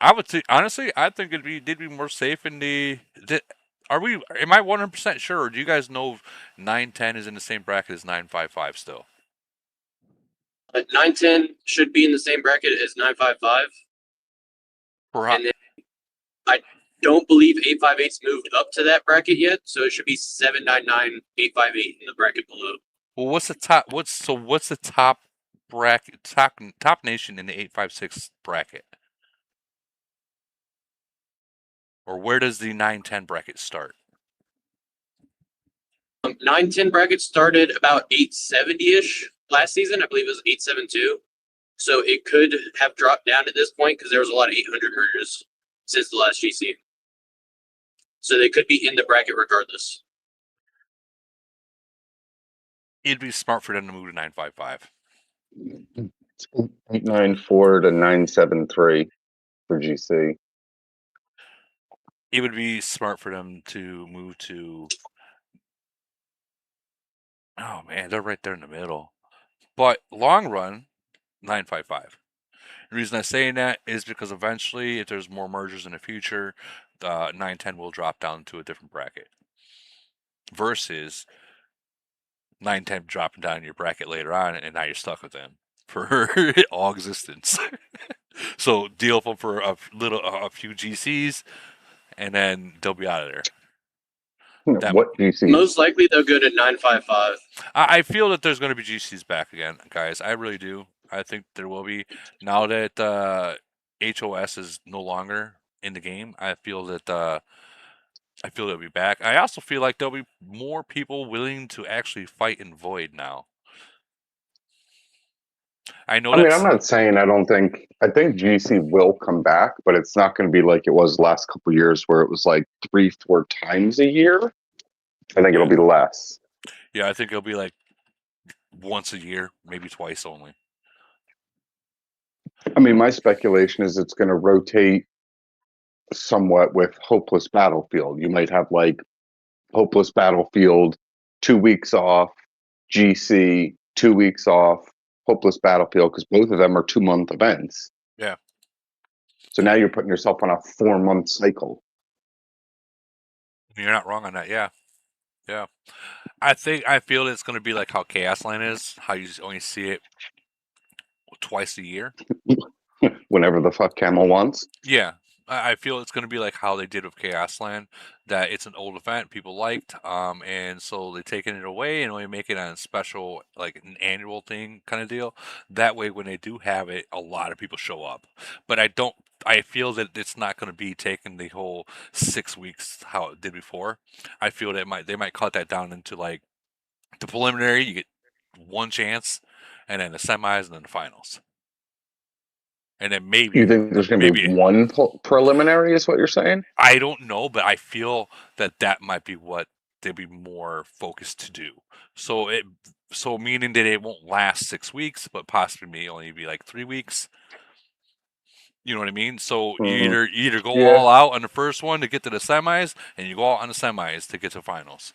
I would say, honestly, I think they'd be more safe in the. Am I 100% sure? Or do you guys know 910 is in the same bracket as 955 still? 910 should be in the same bracket as 955. And then I don't believe 858's moved up to that bracket yet, so it should be 799, 858 in the bracket below. Well, what's the top? What's the top bracket? Top nation in the 856 bracket? Or where does the 910 bracket start? 910 bracket started about 870-ish last season. I believe it was 872. So it could have dropped down at this point because there was a lot of 800 mergers since the last GC. So they could be in the bracket regardless. It'd be smart for them to move to 955. 894 to 973 for GC. It would be smart for them to move to. Oh man, they're right there in the middle. But long run, 955. The reason I'm saying that is because eventually, if there's more mergers in the future, 910 will drop down to a different bracket. Versus 910 dropping down your bracket later on, and now you're stuck with them for all existence. So deal with them for a few GCs, and then they'll be out of there. What GCs? Most likely they'll go to 955. I feel that there's going to be GCs back again, guys. I really do. I think there will be. Now that HOS is no longer in the game, I feel that they'll be back. I also feel like there'll be more people willing to actually fight in Void now. I mean, I'm not saying I think GC will come back, but it's not going to be like it was the last couple of years where it was like 3-4 times a year. I think it'll be less. Yeah, I think it'll be like once a year, maybe twice only. I mean, my speculation is it's going to rotate somewhat with Hopeless Battlefield. You might have like Hopeless Battlefield, 2 weeks off, GC, 2 weeks off, Hopeless Battlefield, because both of them are 2-month events. Yeah. So now you're putting yourself on a 4-month cycle. You're not wrong on that. Yeah. Yeah. I feel it's going to be like how Chaos Land is, how you only see it twice a year. Whenever the fuck Camel wants. Yeah. I feel it's going to be like how they did with Chaos Land, that it's an old event people liked, and so they're taking it away and only making it a special, like an annual thing kind of deal. That way, when they do have it, a lot of people show up. But I feel that it's not going to be taking the whole 6 weeks how it did before. I feel that they might cut that down into like the preliminary. You get one chance, and then the semis, and then the finals. And then maybe you think there's going to be one preliminary, is what you're saying? I don't know, but I feel that might be what they'd be more focused to do. So meaning that it won't last 6 weeks, but possibly may only be like 3 weeks. You know what I mean? So you either go all out on the first one to get to the semis, and you go out on the semis to get to finals.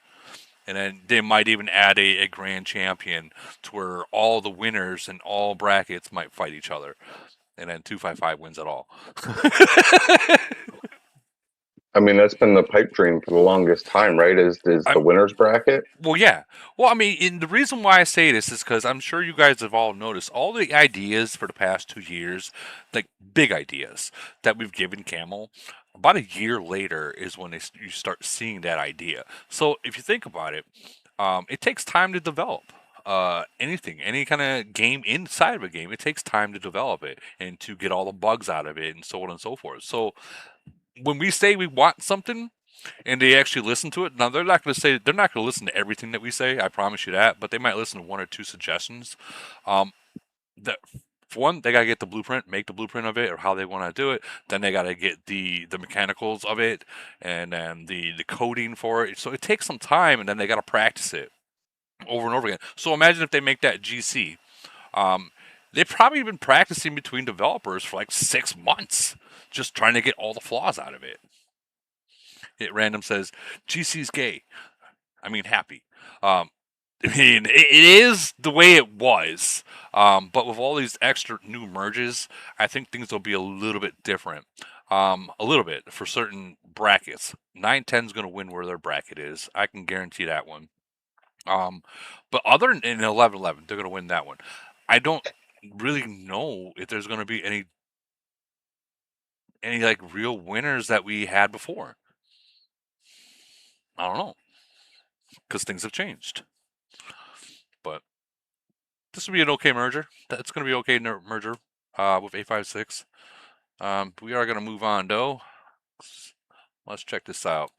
And then they might even add a grand champion to where all the winners in all brackets might fight each other. And then 255 wins it all. I mean, that's been the pipe dream for the longest time, right? Is the winner's bracket? Well, yeah. Well, I mean, the reason why I say this is because I'm sure you guys have all noticed all the ideas for the past 2 years, like big ideas that we've given Camel. About a year later is when you start seeing that idea. So if you think about it, it takes time to develop. Anything, any kind of game inside of a game, it takes time to develop it and to get all the bugs out of it and so on and so forth. So when we say we want something and they actually listen to it, now they're not going to listen to everything that we say, I promise you that, but they might listen to 1 or 2 suggestions. That for one, they got to get the blueprint, make the blueprint of it or how they want to do it. Then they got to get the mechanicals of it and then the coding for it. So it takes some time, and then they got to practice it over and over again. So imagine if they make that GC. They've probably been practicing between developers for like 6 months, just trying to get all the flaws out of it. It random says GC's gay. I mean happy. I mean it is the way it was, but with all these extra new merges, I think things will be a little bit different. A little bit for certain brackets. 9-10 is going to win where their bracket is. I can guarantee that one. But other than 11-11, they're going to win that one. I don't really know if there's going to be any like real winners that we had before. I don't know, because things have changed. But this would be an okay merger. That's going to be okay merger with 856. We are going to move on though. Let's check this out.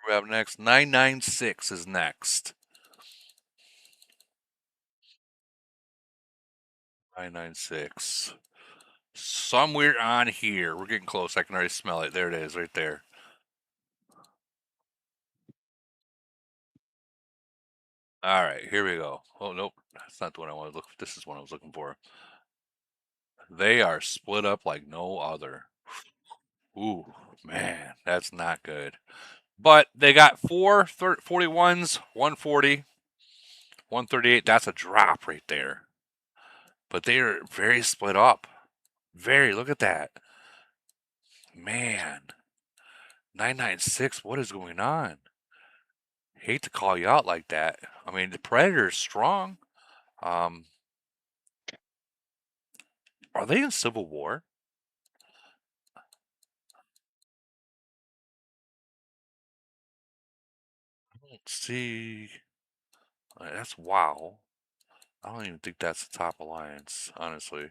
We have next 996 is next. 996. Somewhere on here. We're getting close. I can already smell it. There it is, right there. All right, here we go. Oh, nope. That's not the one I want to look for. This is what I was looking for. They are split up like no other. Ooh, man, that's not good. But they got 4 41s, 140, 138. That's a drop right there. But they are very split up. Very, look at that. Man. 996, what is going on? Hate to call you out like that. I mean, the Predator's strong. Are they in Civil War? I don't see. That's WoW. I don't even think that's the top alliance, honestly.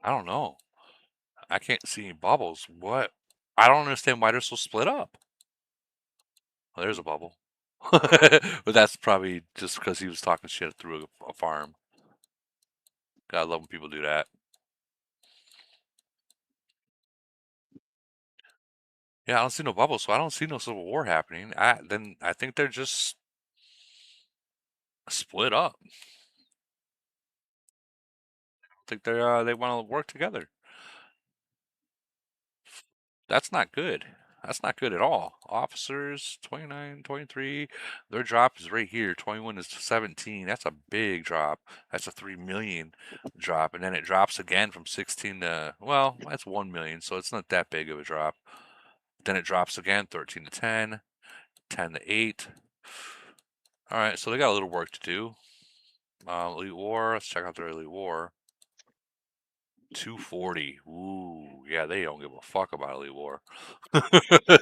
I don't know. I can't see any bubbles. What? I don't understand why they're so split up. Oh, there's a bubble. But that's probably just because he was talking shit through a farm. Gotta love when people do that. Yeah, I don't see no bubble, so I don't see no civil war happening. I think they're just split up. I think they want to work together. That's not good. That's not good at all. Officers 29, 23, their drop is right here. 21 to 17. That's a big drop. That's a 3 million drop, and then it drops again from 16 to, well, that's 1 million, so it's not that big of a drop. Then it drops again, 13 to 10, 10 to 8. All right, so they got a little work to do. Elite War. Let's check out their Elite War. 240. Ooh, yeah, they don't give a fuck about Elite War.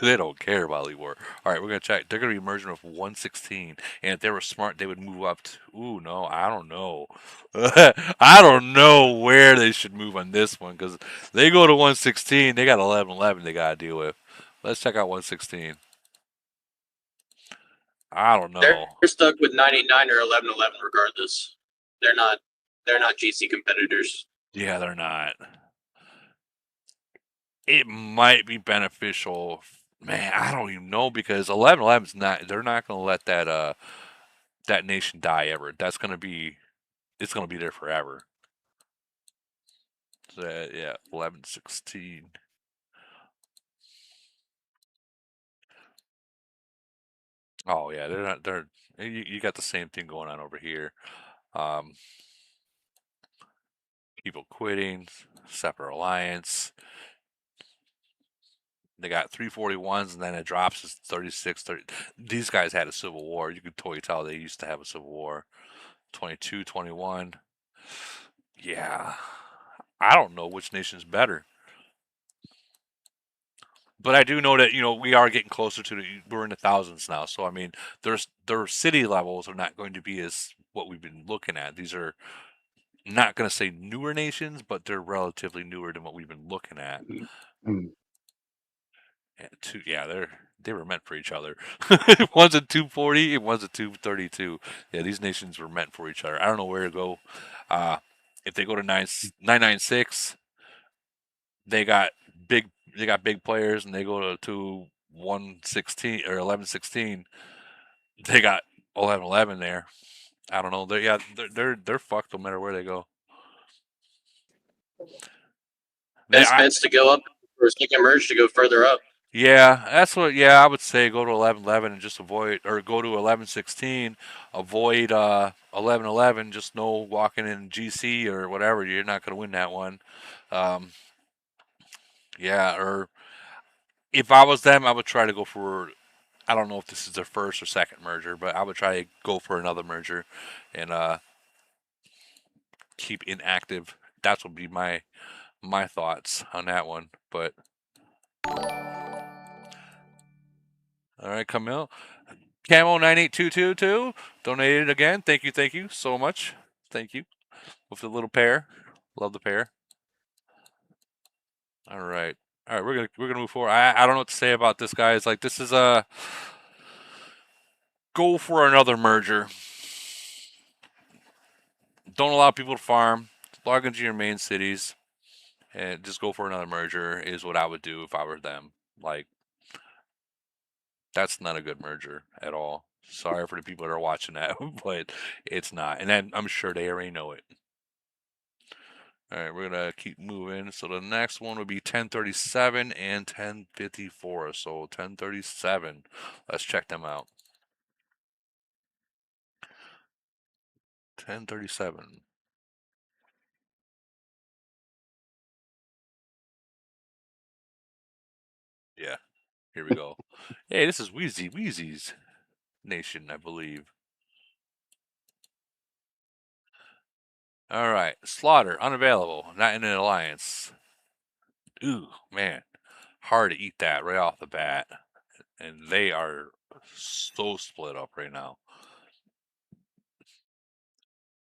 They don't care about Elite War. All right, we're gonna check. They're gonna be merging with 116, and if they were smart, they would move up to. Ooh, no, I don't know. I don't know where they should move on this one because they go to 116. They got 1111 they gotta deal with. Let's check out 116. I don't know. They're stuck with 99 or 1111 regardless. They're not GC competitors. Yeah, they're not. It might be beneficial. Man, I don't even know because 1111's not. They're not going to let that nation die ever. That's going to be. It's going to be there forever. So yeah, 1116. Oh yeah, they're not. They're you got the same thing going on over here. People quitting, separate alliance. They got 341s and then it drops to 36, 30. These guys had a civil war. You could totally tell they used to have a civil war. 22, 21. Yeah. I don't know which nation's better. But I do know that, we are getting closer to we're in the thousands now. So, I mean, their city levels are not going to be as what we've been looking at. These are not going to say newer nations, but they're relatively newer than what we've been looking at. Yeah, they were meant for each other. One's a 240 and one's a 232. Yeah, these nations were meant for each other. I don't know where to go. If they go to 996, they got big players, and they go to 116 or 1116. They got 1111 there. I don't know. They're fucked no matter where they go. Best bets to go up or second merge to go further up. Yeah, that's what. Yeah, I would say go to 1111 and just avoid, or go to 1116, avoid 1111. Just know walking in GC or whatever, you're not going to win that one. Yeah, or if I was them, I would try to go for. I don't know if this is their first or second merger, but I would try to go for another merger and keep inactive. That would be my thoughts on that one. But all right, Camille. Camo 98222 donated again. Thank you so much. Thank you. With the little pair. Love the pair. All right. We're gonna move forward. I don't know what to say about this, guys. Like, this is a go for another merger. Don't allow people to farm. Log into your main cities and just go for another merger is what I would do if I were them. Like, that's not a good merger at all. Sorry for the people that are watching that, but it's not. And then I'm sure they already know it. All right, we're going to keep moving. So the next one would be 1037 and 1054. So 1037. Let's check them out. 1037. Yeah, here we go. Hey, this is Wheezy's nation, I believe. All right, Slaughter, unavailable, not in an alliance. Ooh, man, hard to eat that right off the bat. And they are so split up right now.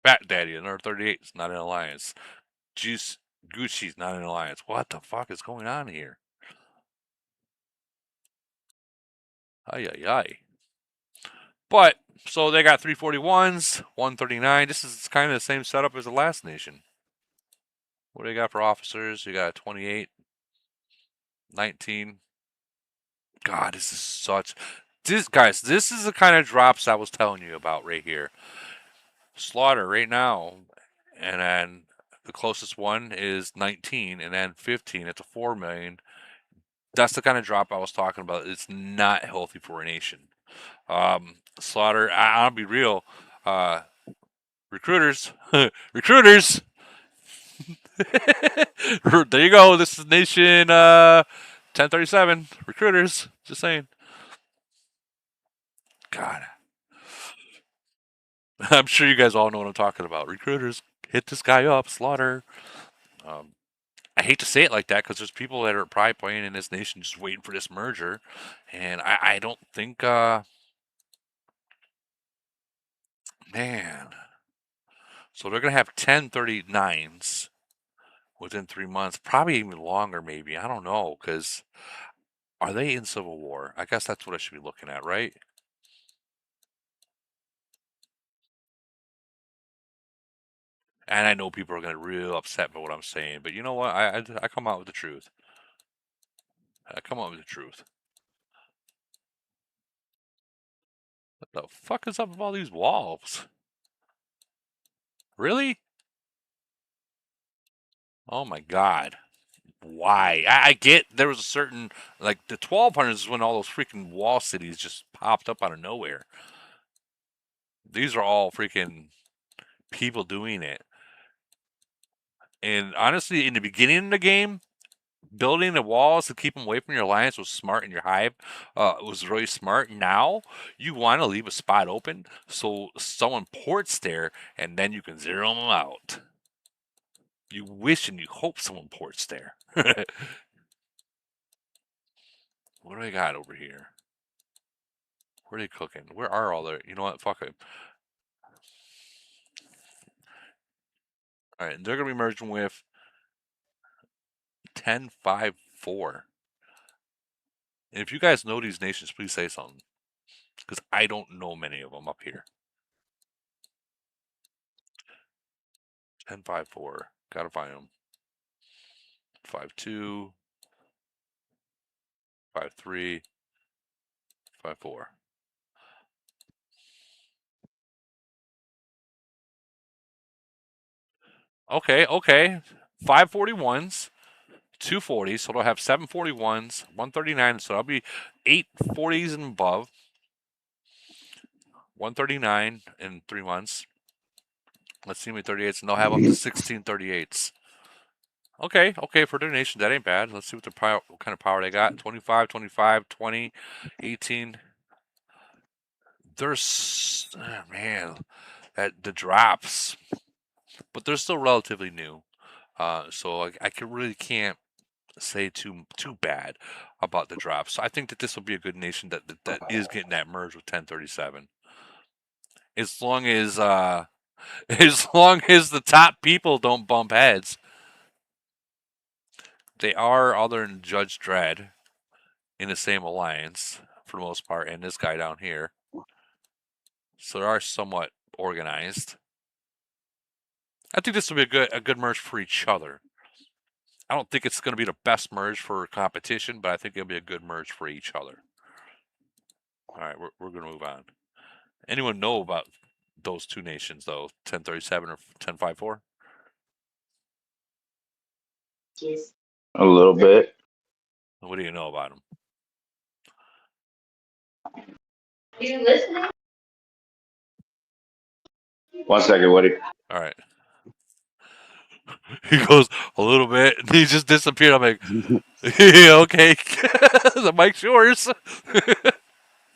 Bat Daddy, another 38 is not in alliance. Juice Gucci's not in alliance. What the fuck is going on here? Ay, ay, ay. But, so they got 341s, 139. This is kind of the same setup as the last nation. What do they got for officers? You got 28, 19, God, this is such. Guys, this is the kind of drops I was telling you about right here. Slaughter right now, and then the closest one is 19, and then 15. It's a 4 million. That's the kind of drop I was talking about. It's not healthy for a nation. Slaughter, I'll be real. Recruiters, recruiters. There you go. This is Nation 1037. Recruiters. Just saying. God. I'm sure you guys all know what I'm talking about. Recruiters, hit this guy up. Slaughter. I hate to say it like that because there's people that are probably playing in this nation just waiting for this merger. And I don't think, man. So they're going to have 1039s within 3 months, probably even longer, maybe. I don't know, because are they in Civil War? I guess that's what I should be looking at, right? And I know people are going to be real upset by what I'm saying, but you know what? I come out with the truth. I come out with the truth. What the fuck is up with all these walls? Really? Oh my god. Why? I get there was a certain, like, the 1200s is when all those freaking wall cities just popped up out of nowhere. These are all freaking people doing it. And honestly, in the beginning of the game, building the walls to keep them away from your alliance was smart, and your hive was really smart. Now, you want to leave a spot open so someone ports there, and then you can zero them out. You wish and you hope someone ports there. What do I got over here? Where are they cooking? Where are all the... You know what? Fuck it. All right, they're going to be merging with 1054. And if you guys know these nations, please say something. Because I don't know many of them up here. 1054. Gotta find them. 52. 53. 54. Okay. 541s. 240s, so they'll have 741s, 139, so that'll be 840s and above. 139 in 3 months. Let's see how many 38s, and they'll have up to 16 38s. Okay, for their nation, that ain't bad. Let's see what kind of power they got. 25, 25, 20, 18. There's, man, the drops, but they're still relatively new. So I really can't say too bad about the drop. So I think that this will be a good nation that is getting that merge with 1037. As long as the top people don't bump heads. They are, other than Judge Dredd, in the same alliance for the most part, and this guy down here. So they are somewhat organized. I think this will be a good merge for each other. I don't think it's going to be the best merge for competition, but I think it'll be a good merge for each other. All right, we're going to move on. Anyone know about those two nations, though? 1037 or 1054? A little bit. What do you know about them? Are you listening? 1 second, Woody. All right. He goes a little bit, and he just disappeared. I'm like, yeah, okay. The mic's yours.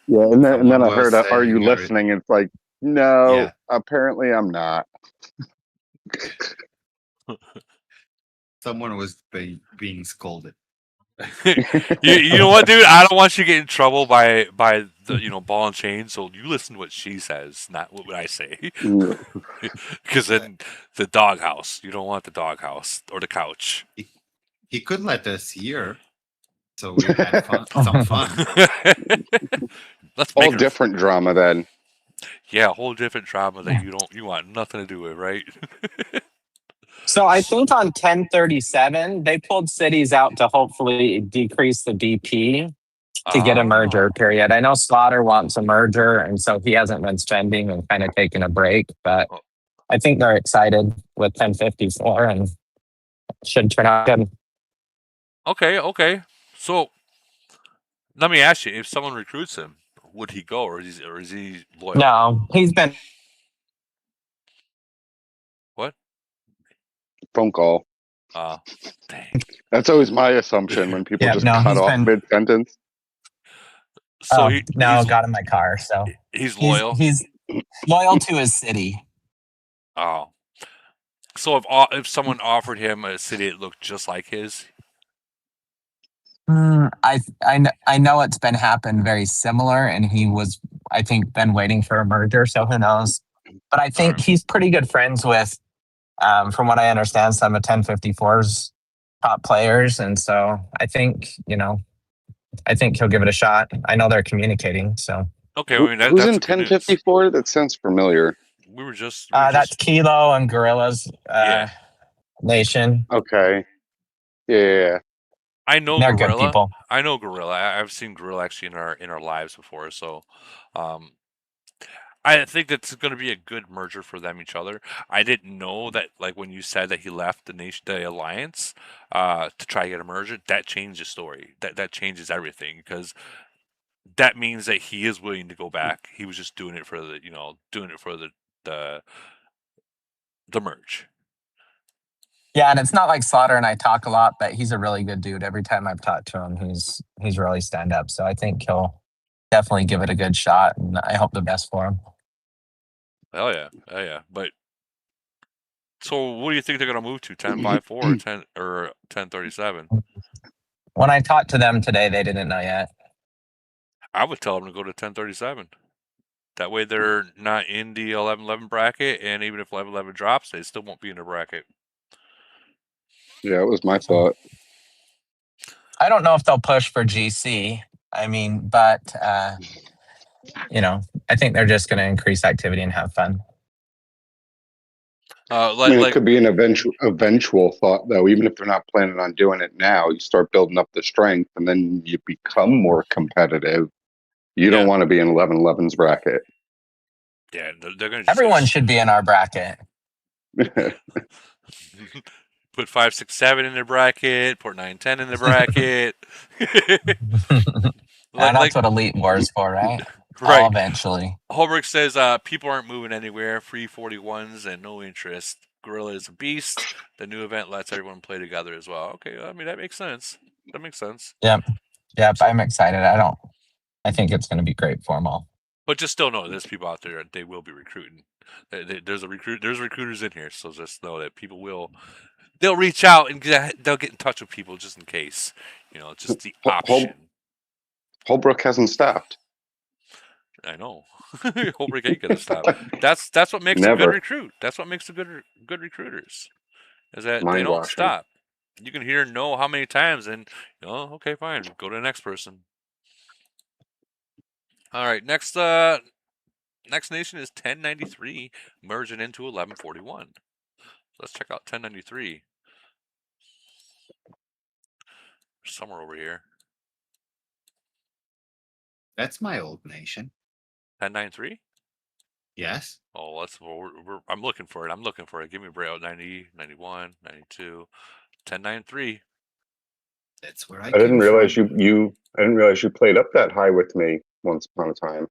Yeah, and then I heard, "Are you listening?" It's like, no, yeah. Apparently I'm not. Someone was being scolded. you know what, dude? I don't want you to get in trouble by the ball and chain. So you listen to what she says, not what I say. Because then the doghouse. You don't want the doghouse or the couch. He could let us hear, so we had some fun. Let's make different drama then. Yeah, a whole different drama that you want nothing to do with, right? So I think on 1037, they pulled cities out to hopefully decrease the BP. to get a merger, period. I know Slaughter wants a merger, and so he hasn't been spending and kind of taking a break, but I think they're excited with 1054 and should turn out good. Okay. So let me ask you, if someone recruits him, would he go or is he loyal? No, he's been. What? Phone call. Dang. That's always my assumption when people just cut off mid-sentence. So got in my car. So he's loyal. He's loyal to his city. Oh, so if someone offered him a city that looked just like his, I know it's been happened very similar, and he was, I think, been waiting for a merger. So who knows? But I think he's pretty good friends with, from what I understand, some of 1054's top players, and so I think he'll give it a shot. I know they're communicating. So okay, who's in 1054? That sounds familiar. We were just that's Kilo and Gorilla's nation. Okay, yeah. I know They're Gorilla. good people. I know Gorilla. I've seen Gorilla actually in our lives before. So, I think that's going to be a good merger for them each other. I didn't know that, like when you said that he left the alliance to try to get a merger, that changed the story. That changes everything because that means that he is willing to go back. He was just doing it for the merge. Yeah, and it's not like Slaughter and I talk a lot, but he's a really good dude. Every time I've talked to him, he's really stand up. So I think he'll definitely give it a good shot, and I hope the best for him. Hell yeah. But so, what do you think they're going to move to? 1054 or 1037? When I talked to them today, they didn't know yet. I would tell them to go to 1037. That way, they're not in the 1111 bracket, and even if 1111 drops, they still won't be in the bracket. Yeah, it was my thought. I don't know if they'll push for GC. I mean, but I think they're just going to increase activity and have fun. It could be an eventual thought, though. Even if they're not planning on doing it now, you start building up the strength, and then you become more competitive. You don't want to be in 1111's bracket. Yeah, they're going to. Everyone should be in our bracket. Put 5, 6, 7 in their bracket. Put 9, 10 in their bracket. That's what Elite War is for, right? Right. Eventually. Holbrook says people aren't moving anywhere. Free 41s and no interest. Gorilla is a beast. The new event lets everyone play together as well. Okay, I mean that makes sense. Yep. I'm excited. I think it's going to be great for them all. But just still know there's people out there. They will be recruiting. There's recruiters in here, so just know that people will. They'll reach out and they'll get in touch with people just in case. Just the option. Holbrook hasn't stopped. I know. Holbrook ain't gonna stop. That's what makes a good recruit. That's what makes a good recruiters. Is that they don't stop. You can hear no how many times, and okay, fine, go to the next person. All right, next nation is 1093 merging into 1141. Let's check out 1093. Somewhere over here. That's my old nation. 1093? Yes. Oh, I'm looking for it. Give me a break. 90, 91, 92, 1093. That's where I didn't realize I didn't realize you played up that high with me once upon a time.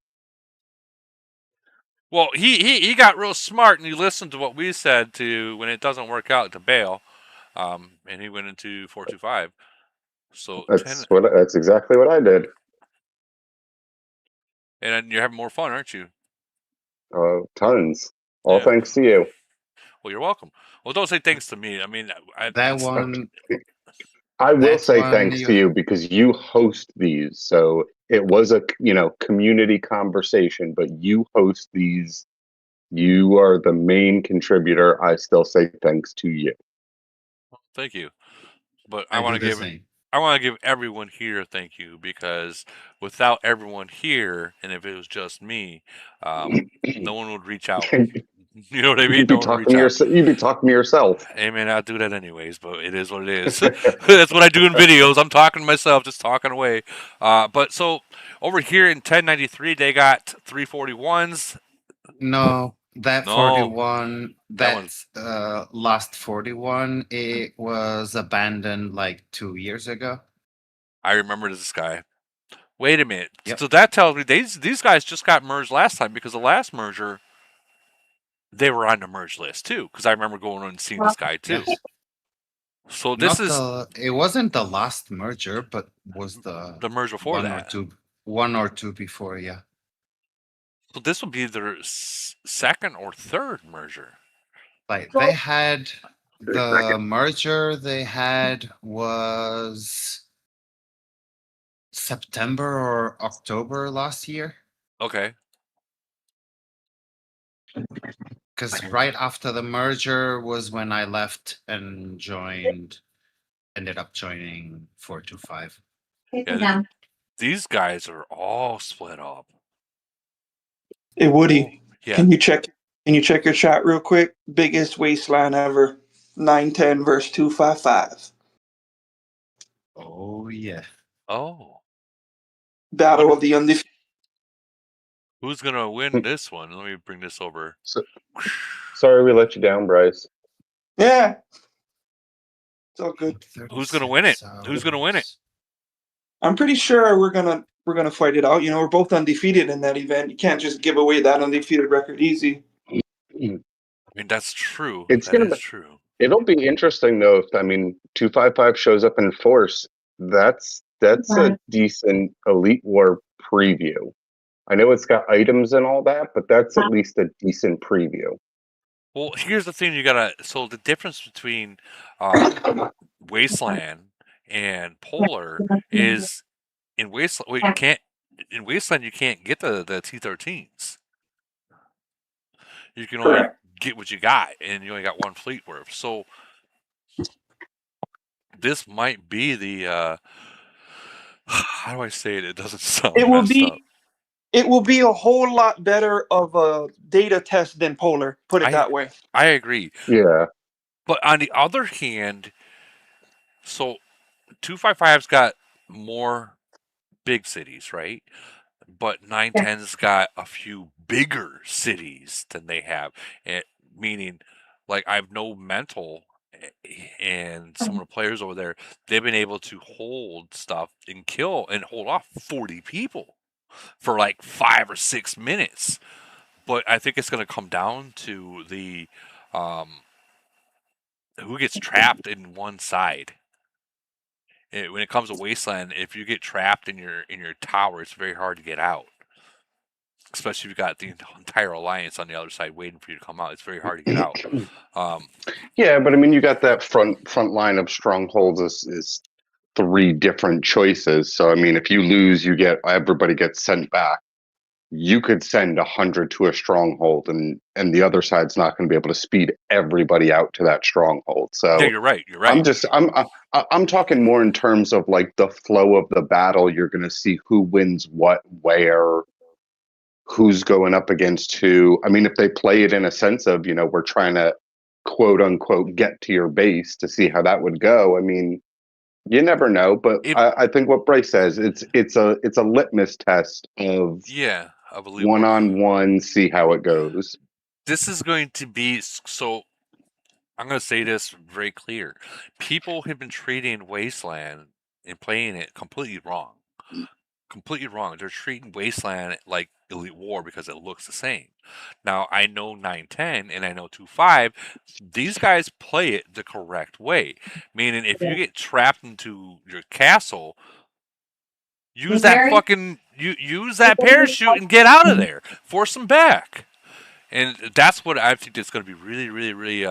Well, he got real smart and he listened to what we said to when it doesn't work out to bail, and he went into 425. So that's exactly what I did. And you're having more fun, aren't you? Tons. All thanks to you. Well, you're welcome. Well, don't say thanks to me. I mean, I will say thanks to you because you host these. So it was a community conversation, but you host these. You are the main contributor. I still say thanks to you. Thank you. But I want to give everyone here a thank you because without everyone here, and if it was just me, no one would reach out. You know what I mean? You'd be talking to yourself. Hey man, I'll do that anyways, but it is what it is. That's what I do in videos. I'm talking to myself, just talking away. But so over here in 1093, they got 341s. No, that No. 41, that last 41, it was abandoned like 2 years ago. I remember this guy. Wait a minute. Yep. So that tells me these guys just got merged last time, because the last merger, they were on the merge list too. Because I remember going on and seeing this guy too. Yes. So this it wasn't the last merger, but was the merge before that. One or two before, yeah. So this would be their second or third merger. Like they had the merger they had was September or October last year. Okay. Because right after the merger was when I left and ended up joining 425. Yeah, these guys are all split up. Hey Woody, yeah. Can you check your chat real quick? Biggest wasteland ever, 910 versus 255. Oh yeah. Oh. Battle of the undefeated. Who's gonna win this one? Let me bring this over. Sorry we let you down, Bryce. Yeah. It's all good. Who's gonna win it? Who's gonna win it? I'm pretty sure we're gonna fight it out. You know, we're both undefeated in that event. You can't just give away that undefeated record easy. I mean, that's true. It's true. It'll be interesting though. If 255 shows up in force, that's a decent Elite War preview. I know it's got items and all that, but that's at least a decent preview. Well, here's the thing: so the difference between Wasteland and Polar is in Wasteland you can't get the T13s. You can only get what you got, and you only got one fleet worth. So this might be the how do I say it? It doesn't sound. It will be a whole lot better of a data test than Polar. Put it that way. I agree. Yeah. But on the other hand, so 255's got more big cities, right? But 910's got a few bigger cities than they have. Meaning, like, I've no mental, and some of the players over there, they've been able to hold stuff and kill and hold off 40 people for like 5 or 6 minutes. But I think it's going to come down to the who gets trapped in one side. When it comes to Wasteland, if you get trapped in your tower, it's very hard to get out. Especially if you've got the entire alliance on the other side waiting for you to come out. It's very hard to get out. Yeah, but you got that front line of strongholds is 3 different choices. So if you lose, everybody gets sent back. You could send 100 to a stronghold, and the other side's not going to be able to speed everybody out to that stronghold. So yeah, you're right. You're right. I'm talking more in terms of like the flow of the battle. You're going to see who wins what, where, who's going up against who. If they play it in a sense of, we're trying to quote unquote get to your base to see how that would go. You never know, but I think what Bryce says, it's a litmus test of one-on-one, see how it goes. This is going to be so. I'm going to say this very clear. People have been treating Wasteland and playing it completely wrong. Completely wrong. They're treating Wasteland like Elite War because it looks the same. Now, I know 910 and I know 25. These guys play it the correct way. Meaning, if you get trapped into your castle, use that parachute and get out of there. Force them back. And that's what I think is going to be really, really, really,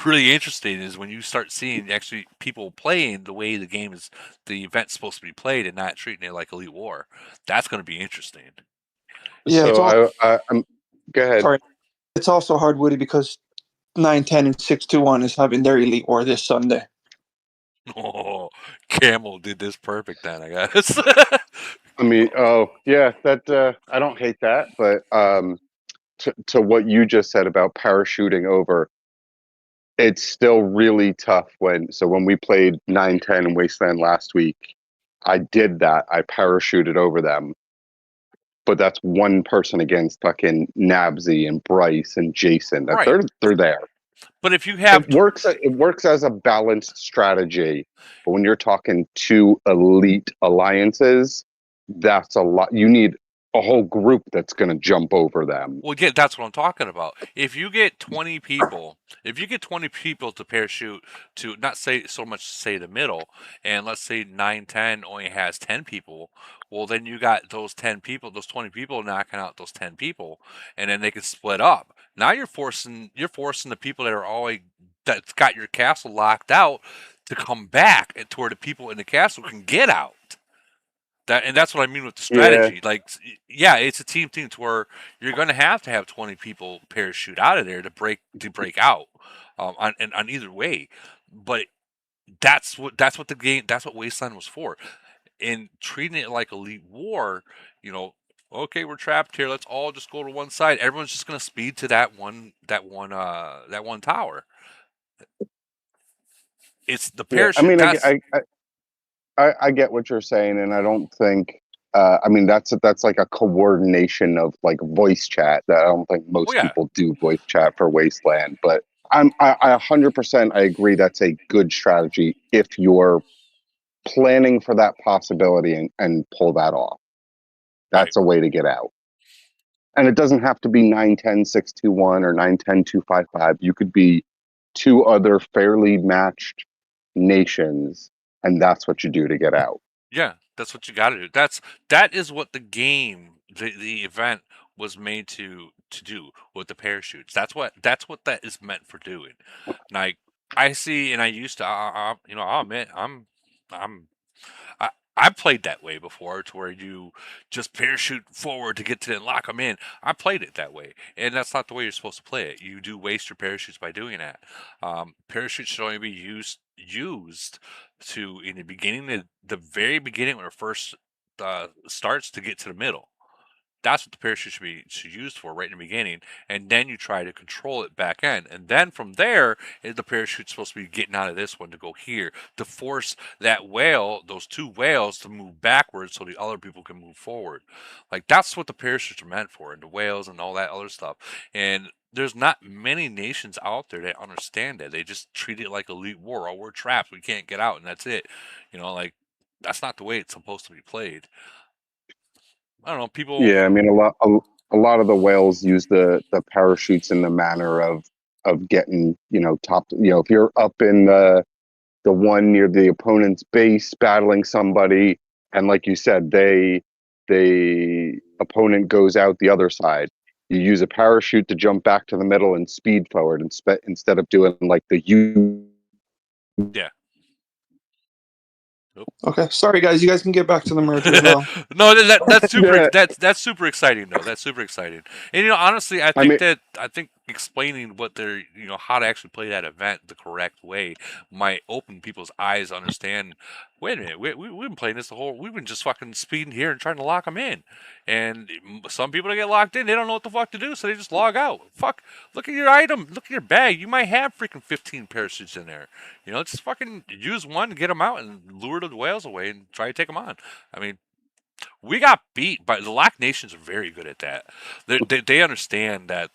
really interesting, is when you start seeing actually people playing the way the event's supposed to be played and not treating it like Elite War. That's going to be interesting. Yeah. So go ahead. Sorry. It's also hard, Woody, because 910 and 621 is having their Elite War this Sunday. Oh, Camel did this perfect then, I guess. Oh yeah, that I don't hate that, but to what you just said about parachuting over, it's still really tough when we played 9-10 in Wasteland last week, I did that. I parachuted over them. But that's one person against fucking Nabsy and Bryce and Jason. That Right. they're there. But if you have it works as a balanced strategy. But when you're talking two elite alliances, that's a lot. You need a whole group that's going to jump over them. Well, yeah, that's what I'm talking about. If you get 20 people to parachute to not say so much say the middle, and let's say 9-10 only has 10 people, well, then you got those 10 people, those 20 people knocking out those 10 people, and then they can split up. Now you're forcing the people that are always that's got your castle locked out to come back to where the people in the castle can get out. And that's what I mean with the strategy. Yeah. Like, yeah, it's a team thing to where you're going to have 20 people parachute out of there to break out on either way. But that's what the game. That's what Wasteland was for. And treating it like Elite War, okay, we're trapped here. Let's all just go to one side. Everyone's just going to speed to that one tower. It's the parachute. Yeah, I mean, I get what you're saying, and I don't think. I mean, that's like a coordination of like voice chat that I don't think most people do voice chat for Wasteland. But I 100% I agree that's a good strategy if you're planning for that possibility and pull that off. That's a way to get out. And it doesn't have to be 9-10, 6-2-1 or 9-10, 2-5-5. You could be two other fairly matched nations, and that's what you do to get out. Yeah, that's what you got to do. That is what the game, the event was made to do with the parachutes. That's what that is meant for doing. Like I see, and I used to, I'll admit, I've played that way before, to where you just parachute forward to get to and lock them in. I played it that way, and that's not the way you're supposed to play it. You do waste your parachutes by doing that. Parachutes should only be used to in the beginning, the very beginning when it first starts, to get to the middle. That's what the parachute should be used for, right in the beginning, and then you try to control it back end, and then from there, the parachute's supposed to be getting out of this one to go here to force those two whales to move backwards so the other people can move forward. Like, that's what the parachutes are meant for, and the whales and all that other stuff. And there's not many nations out there that understand that. They just treat it like Elite War. Oh, we're trapped, we can't get out, and that's it. Like, that's not the way it's supposed to be played. I don't know, people. Yeah, I mean, a lot of the whales use the parachutes in the manner of getting, top. If you're up in the one near the opponent's base battling somebody, and like you said, the opponent goes out the other side. You use a parachute to jump back to the middle and speed forward, instead of doing like the U. Yeah. Okay, sorry guys, you guys can get back to the merger now. No, that's super. That's super exciting though. That's super exciting. And honestly, I think explaining what they're how to actually play that event the correct way might open people's eyes to understand. Wait a minute, we've been playing this we've been just fucking speeding here and trying to lock them in. And some people that get locked in, they don't know what the fuck to do, so they just log out. Fuck, look at your item, look at your bag. You might have freaking 15 parachutes in there. Just fucking use one to get them out and lure the whales away and try to take them on. I mean, we got beat, but the Lock Nations are very good at that. They understand that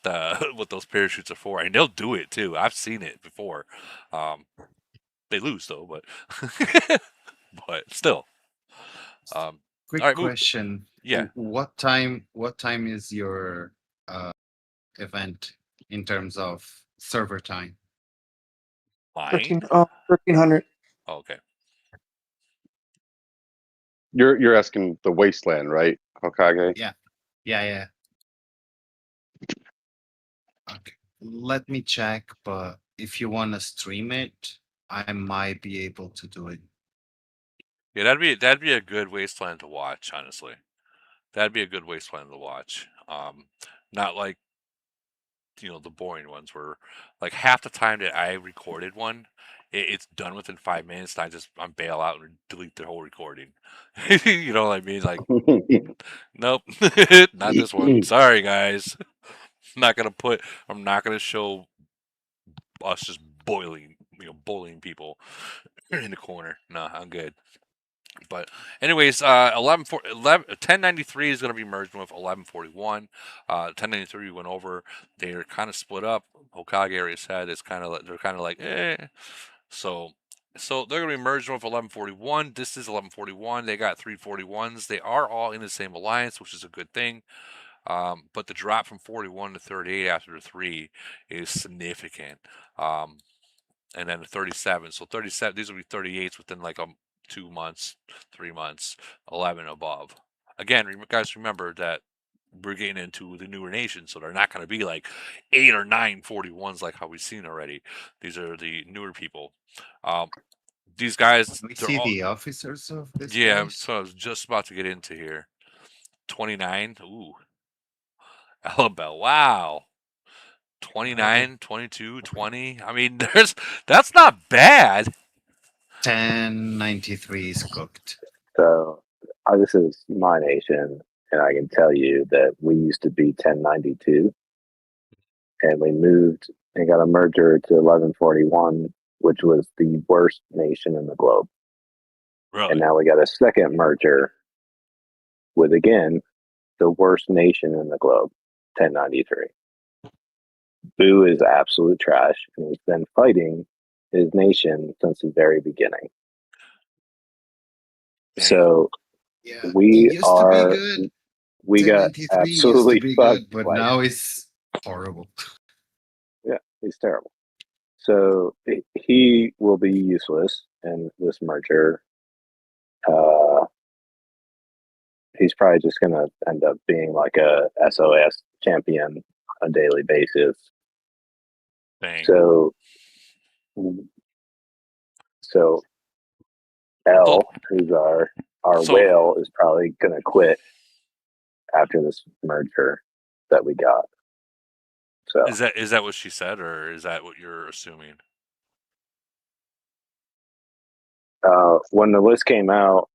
what those parachutes are for, and they'll do it too. I've seen it before. They lose though, but but still. Quick all right, question. Yeah. What time is your event in terms of server time? 1300. Oh, okay. You're asking the Wasteland, right, Hokage? Yeah. Okay. Let me check, but if you want to stream it, I might be able to do it. Yeah, that'd be a good Wasteland to watch, honestly. That'd be a good Wasteland to watch. Not like the boring ones where like half the time that I recorded one, it's done within 5 minutes, and I bail out and delete the whole recording. You know what I mean? Like, nope, not this one. Sorry, guys. not gonna show us just bullying people in the corner. No, I'm good. But anyways, 1093 is going to be merged with 1141. 1093 went over. They're kind of split up. Hokage area said they're kind of like So they're going to be merged with 1141. This is 1141. They got 341s. They are all in the same alliance, which is a good thing. But the drop from 41 to 38 after the 3 is significant. And then the 37. So 37. These will be 38s within like 2 months, 3 months, 11 above. Again, guys, remember that we're getting into the newer nations, so they're not going to be like 8 or 9 41s like how we've seen already. These are the newer people. These guys. We see the officers of this. Yeah, place? so I was just about to get into here. 29. Ooh. Alabel. Wow. 29, 22, 20. I mean, that's not bad. 1093 is cooked. So this is my nation, and I can tell you that we used to be 1092, and we moved and got a merger to 1141, which was the worst nation in the globe. Really? And now we got a second merger with, again, the worst nation in the globe, 1093. Boo is absolute trash, and he's been fighting his nation since the very beginning. So we got absolutely fucked, but now it's horrible. Yeah, he's terrible. So he will be useless in this merger. He's probably just going to end up being like a SOS champion on a daily basis. Dang. So L, who's our whale, is probably going to quit after this merger that we got. So is that what she said, or is that what you're assuming? When the list came out,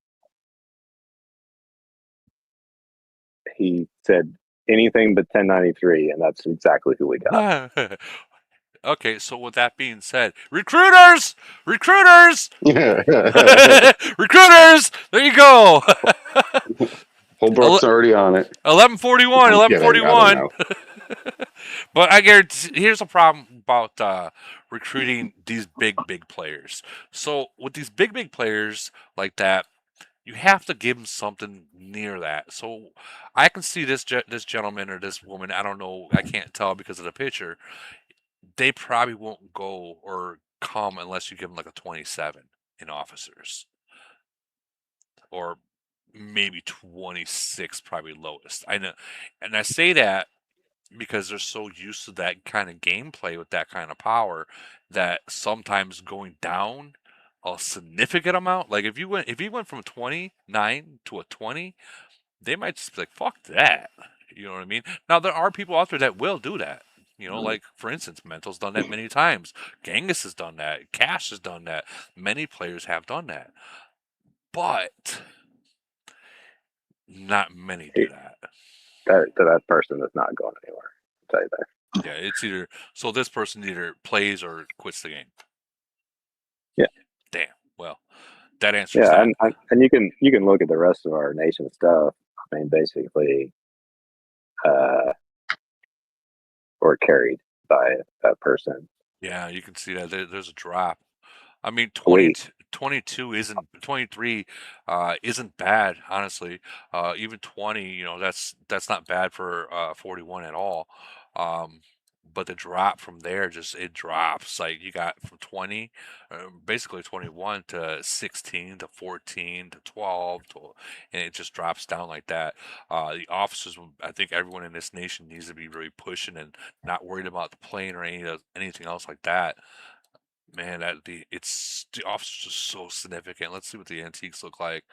he said anything but 1093, and that's exactly who we got. Okay, so with that being said, recruiters, recruiters, there you go. Holbrook's already on it. 1141. But I guarantee, here's a problem about recruiting these big players. So with these big players like that, you have to give them something near that. So I can see this gentleman or this woman. I don't know. I can't tell because of the picture. They probably won't go or come unless you give them like a 27 in officers, or maybe 26, probably lowest. I know, and I say that because they're so used to that kind of gameplay with that kind of power that sometimes going down a significant amount, like if you went from a 29 to a 20, they might just be like, fuck that. You know what I mean? Now there are people out there that will do that. You know, like for instance, Mental's done that many times. Genghis has done that. Cash has done that. Many players have done that, but not many do that. That person is not going anywhere. I'll tell you that. Yeah, it's either so this person either plays or quits the game. Yeah. Damn. Well, that answers that. Yeah, and you can look at the rest of our nation stuff. I mean, basically, or carried by that person. Yeah, you can see that there's a drop. I mean, 22 isn't 23 isn't bad, honestly. Even 20, you know, that's not bad for 41 at all. But the drop from there, it drops. Like you got from 20, basically 21 to 16 to 14 to 12, and it just drops down like that. The officers, I think everyone in this nation needs to be really pushing and not worried about the plane or anything else like that. Man, the officers are so significant. Let's see what the antiques look like.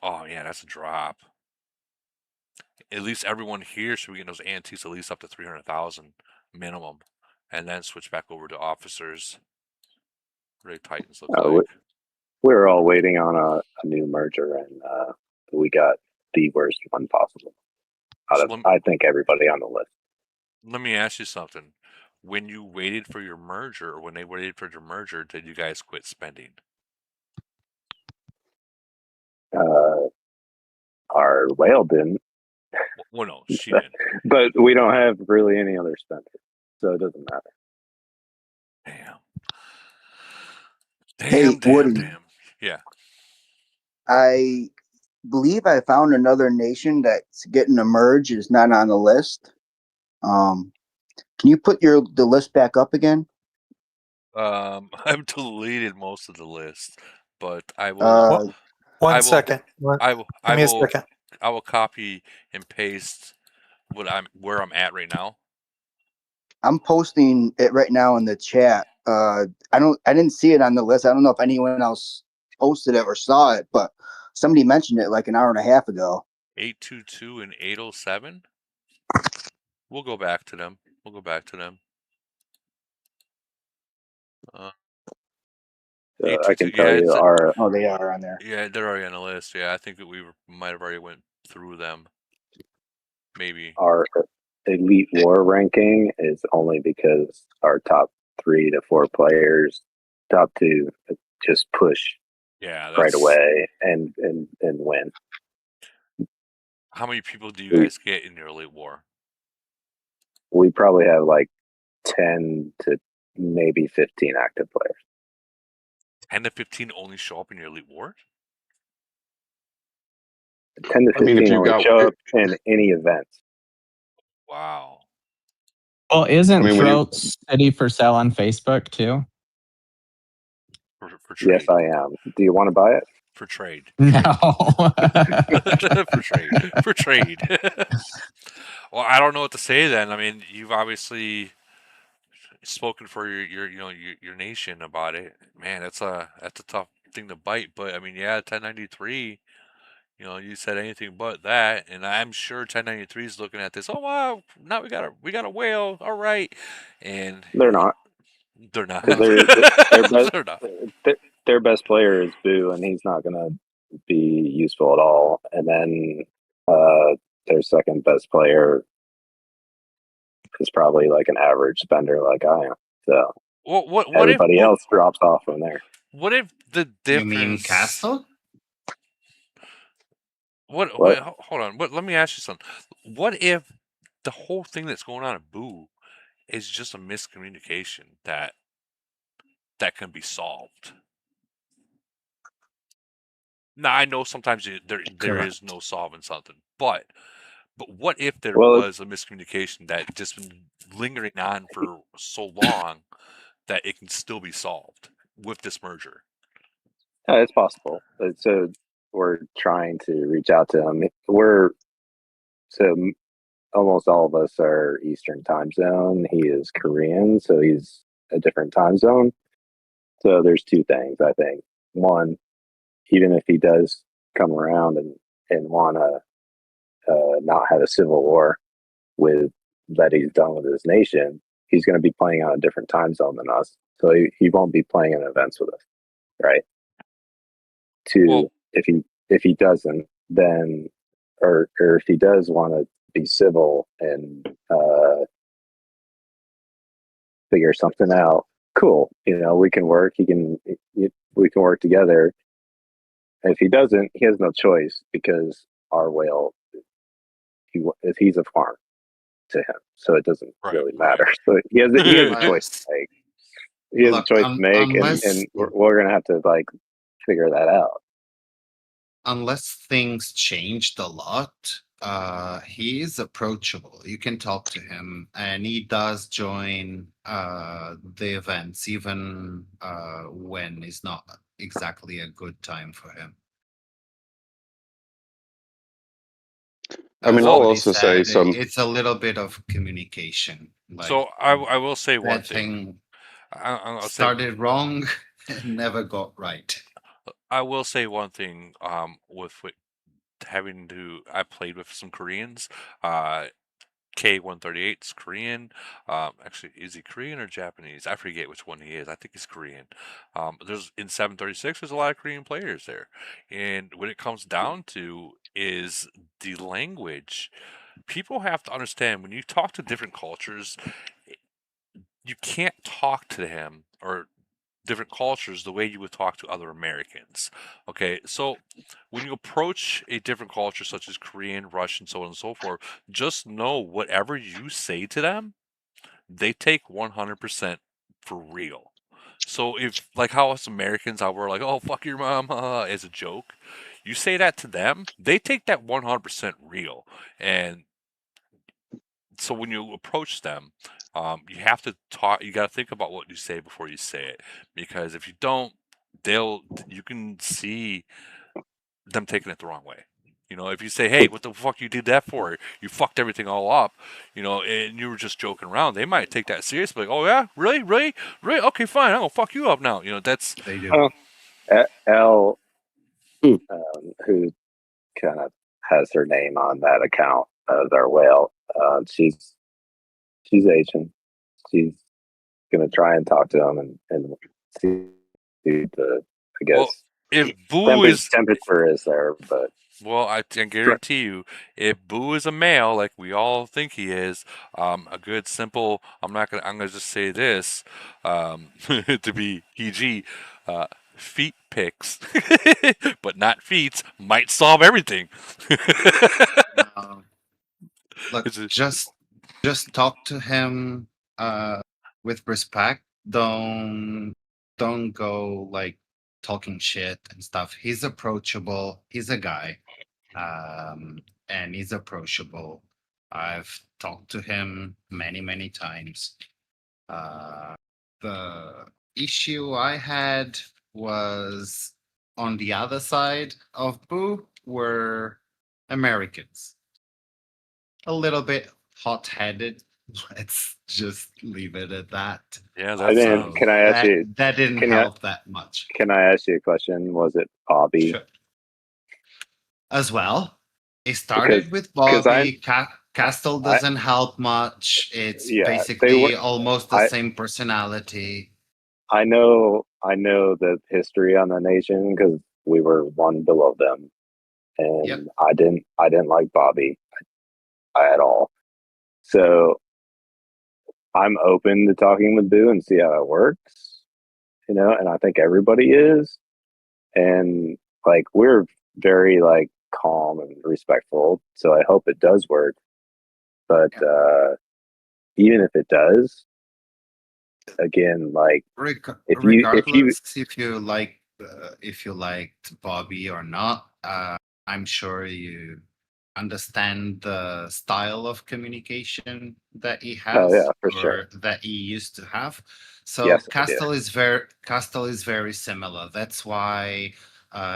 Oh yeah, that's a drop. At least everyone here should be getting those antiques at least up to 300,000 minimum, and then switch back over to officers. What do Titans look like? We're all waiting on a new merger, and we got the worst one possible. I think everybody on the list. Let me ask you something. When you waited for your merger, or when they waited for your merger, did you guys quit spending? Our whale didn't. Well, no, she didn't. But we don't have really any other spenders, so it doesn't matter. Damn. Woody. Yeah. I believe I found another nation that's getting a merge is not on the list. Can you put the list back up again? I've deleted most of the list, but I will. One second. I will copy and paste where I'm at right now. I'm posting it right now in the chat. I didn't see it on the list. I don't know if anyone else posted it or saw it, but somebody mentioned it like an hour and a half ago. 822 and 807. We'll go back to them. I can tell you they are on there. Yeah, they're already on the list. Yeah, I think that we might have already went through them. Maybe our Elite War ranking is only because our top 3 to 4 players, top 2, just push right away and win. How many people do you guys get in your Elite War? We probably have like 10 to maybe 15 active players. 10 to 15 only show up in your Elite War? 10 to 15 only show up in any event. Wow. Well, isn't Throat City for sale on Facebook too? For trade. Yes, I am. Do you want to buy it? For trade. No. For trade. Well, I don't know what to say then. I mean, you've obviously spoken for your nation about it. Man, that's a tough thing to bite. But I mean, yeah, 1093. You said anything but that, and I'm sure 1093 is looking at this. Oh wow, now we got a whale. All right, and they're not. They're not. Their best player is Boo, and he's not going to be useful at all. And then their second best player is probably like an average spender, like I am. So what everybody else drops off from there. What if the difference? You mean Castle? What? Wait, hold on. Let me ask you something. What if the whole thing that's going on at Boo is just a miscommunication that can be solved? Now I know sometimes there is no solving something, but what if there was a miscommunication that just been lingering on for so long that it can still be solved with this merger? Yeah, it's possible. So we're trying to reach out to them. Almost all of us are Eastern time zone. He is Korean, so he's a different time zone. So there's 2 things, I think. One, even if he does come around and want to not have a civil war with that he's done with his nation, he's going to be playing on a different time zone than us. So he won't be playing in events with us, right? 2, if he doesn't, then or if he does want to be civil and figure something out, cool. We can work. We can work together. And if he doesn't, he has no choice because our whale, he's a farm to him, so it doesn't really matter. So he has a choice to make. He has a choice to make, and we're gonna have to figure that out. Unless things changed a lot, he is approachable. You can talk to him, and he does join the events, even when it's not exactly a good time for him. I mean, I'll also say it's a little bit of communication. So I will say one thing. Started wrong and never got right. I will say one thing. With having to, I played with some Koreans. K138 is Korean. Actually, is he Korean or Japanese? I forget which one he is. I think he's Korean. There's in 736. There's a lot of Korean players there, and what it comes down to is the language. People have to understand when you talk to different cultures, you can't talk to him or different cultures the way you would talk to other Americans. Okay, so when you approach a different culture such as Korean, Russian, so on and so forth, just know whatever you say to them, they take 100% for real. So if like how us Americans, how we're like, "Oh fuck your mom," as a joke, you say that to them, they take that 100% real. And so when you approach them, you have to talk. You got to think about what you say before you say it, because if you don't, you can see them taking it the wrong way. You know, if you say, "Hey, what the fuck you did that for? You fucked everything all up," you know, and you were just joking around, they might take that seriously. Like, "Oh yeah, really, really, really? Okay, fine. I'm gonna fuck you up now." You know, that's they do. L, who kind of has her name on that account as our whale. She's Asian. She's gonna try and talk to him and see the I guess if Boo temperature is there, but well, I can guarantee you, if Boo is a male, like we all think he is, a good simple. I'm gonna just say this, to be PG, feet pics, but not feet, might solve everything. Look, just talk to him with respect. Don't go like talking shit and stuff. He's approachable. He's a guy, and he's approachable. I've talked to him many times. The issue I had was on the other side of Boo were Americans. A little bit hot-headed. Let's just leave it at that. Yeah, can I ask you? That didn't help that much. Can I ask you a question? Was it Bobby? Sure. As well, it started with Bobby. Castle doesn't help much. It's basically almost the same personality. I know the history on the nation because we were one below them, and I didn't like Bobby at all. So I'm open to talking with Boo and see how it works, you know. And I think everybody is, and like we're very like calm and respectful. So I hope it does work. But even if it does, again, like if you liked Bobby or not, I'm sure you understand the style of communication that he has, that he used to have. So yes, Castle is very similar. That's why.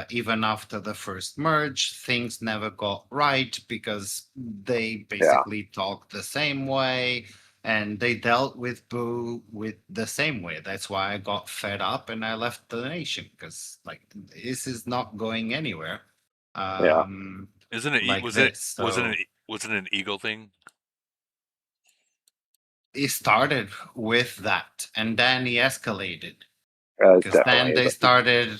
Even after the first merge, things never got right because they basically talked the same way and they dealt with Boo with the same way. That's why I got fed up and I left the nation because like this is not going anywhere. Isn't it? Like was it an ego thing? He started with that and then he escalated. Because then they started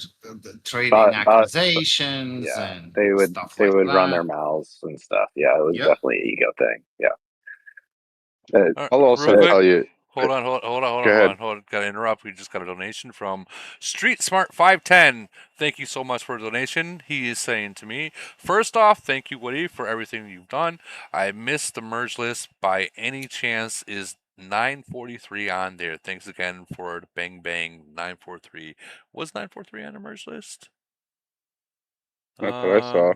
trading accusations and they would stuff run their mouths and stuff. Yeah, it was definitely an ego thing. Yeah. I'll also tell you. Hold on. Gotta interrupt. We just got a donation from Street Smart 510. Thank you so much for the donation. He is saying to me, first off, thank you, Woody, for everything you've done. I missed the merge list. By any chance, is 943 on there? Thanks again for the bang bang. 943. Was 943 on the merge list? That's what I saw.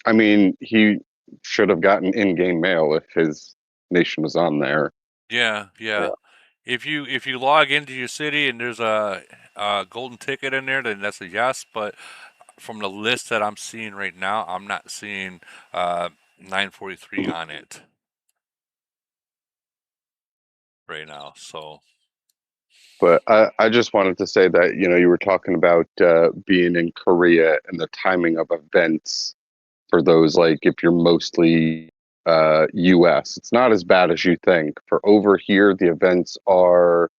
I mean, he should have gotten in-game mail if his nation was on there. Yeah. If you log into your city and there's a golden ticket in there, then that's a yes. But from the list that I'm seeing right now, I'm not seeing 943 on it right now. So, but I just wanted to say that you were talking about being in Korea and the timing of events. for those, like if you're mostly US. It's not as bad as you think. For over here, the events are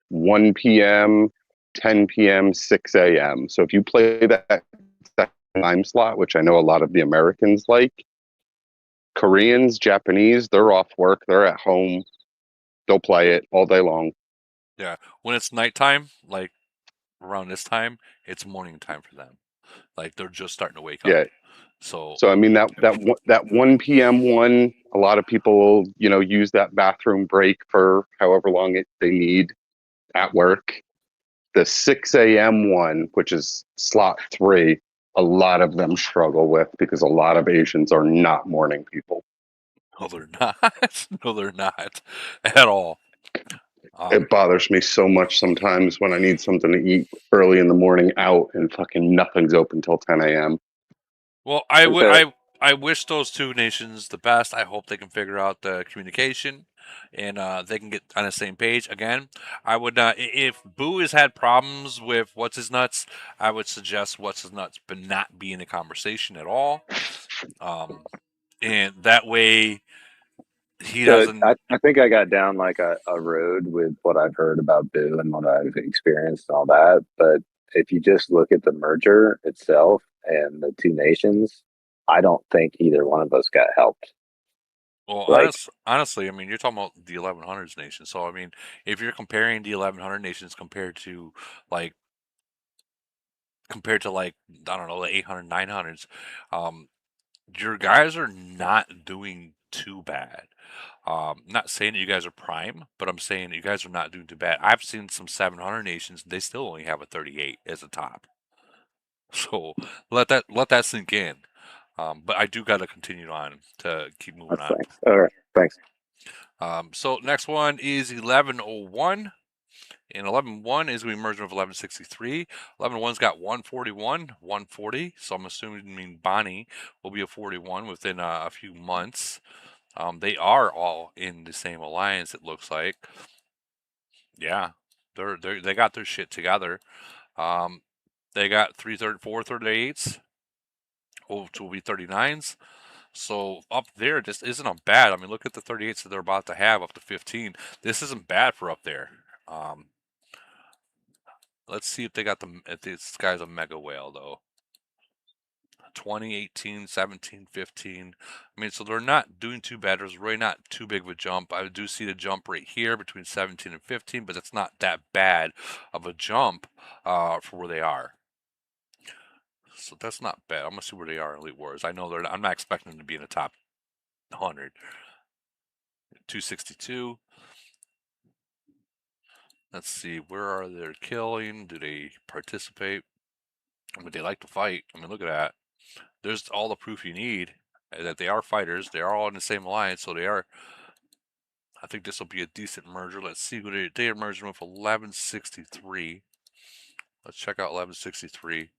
1 p.m., 10 p.m., 6 a.m. So if you play that time slot, which I know a lot of the Americans like, Koreans, Japanese, they're off work, they're at home, they'll play it all day long. Yeah, when it's nighttime, like around this time, it's morning time for them. Like they're just starting to wake up. So I mean that 1 p.m. one, a lot of people, use that bathroom break for however long they need at work. The 6 a.m. one, which is slot 3, a lot of them struggle with because a lot of Asians are not morning people. No, they're not. No, they're not at all. It bothers me so much sometimes when I need something to eat early in the morning out and fucking nothing's open till 10 a.m. Well, I wish those two nations the best. I hope they can figure out the communication and they can get on the same page. Again, I would if Boo has had problems with What's His Nuts, I would suggest What's His Nuts but not be in the conversation at all. And that way he doesn't. I think I got down like a road with what I've heard about Boo and what I've experienced and all that. But if you just look at the merger itself and the two nations, I don't think either one of us got helped. Well, honestly, I mean, you're talking about the 1100s nation. So, I mean, if you're comparing the 1100 nations compared to like, I don't know, the 800, 900s, your guys are not doing too bad. Not saying that you guys are prime, but I'm saying that you guys are not doing too bad. I've seen some 700 nations; they still only have a 38 as a top. So let that sink in. But I do got to continue on to keep moving on. Thanks. All right, thanks. So next one is 1101. And 11-1 is we merged with 1163. 11-1's got 141, 140. So I'm assuming Bonnie will be a 41 within a few months. They are all in the same alliance, it looks like. Yeah, they got their shit together. They got 438s, which will be 39s. So up there, just isn't a bad. I mean, look at the 38s that they're about to have up to 15. This isn't bad for up there. Let's see if they got if this guy's a mega whale though. 2018, 17, 15. I mean, so they're not doing too bad. There's really not too big of a jump. I do see the jump right here between 17 and 15, but it's not that bad of a jump for where they are. So that's not bad. I'm gonna see where they are in Elite Wars. I know I'm not expecting them to be in the top 100. 262. Let's see, where are they killing? Do they participate? I mean, they like to fight. I mean, look at that. There's all the proof you need that they are fighters. They are all in the same alliance, so they are. I think this will be a decent merger. Let's see who they are merging with. 1163. Let's check out 1163.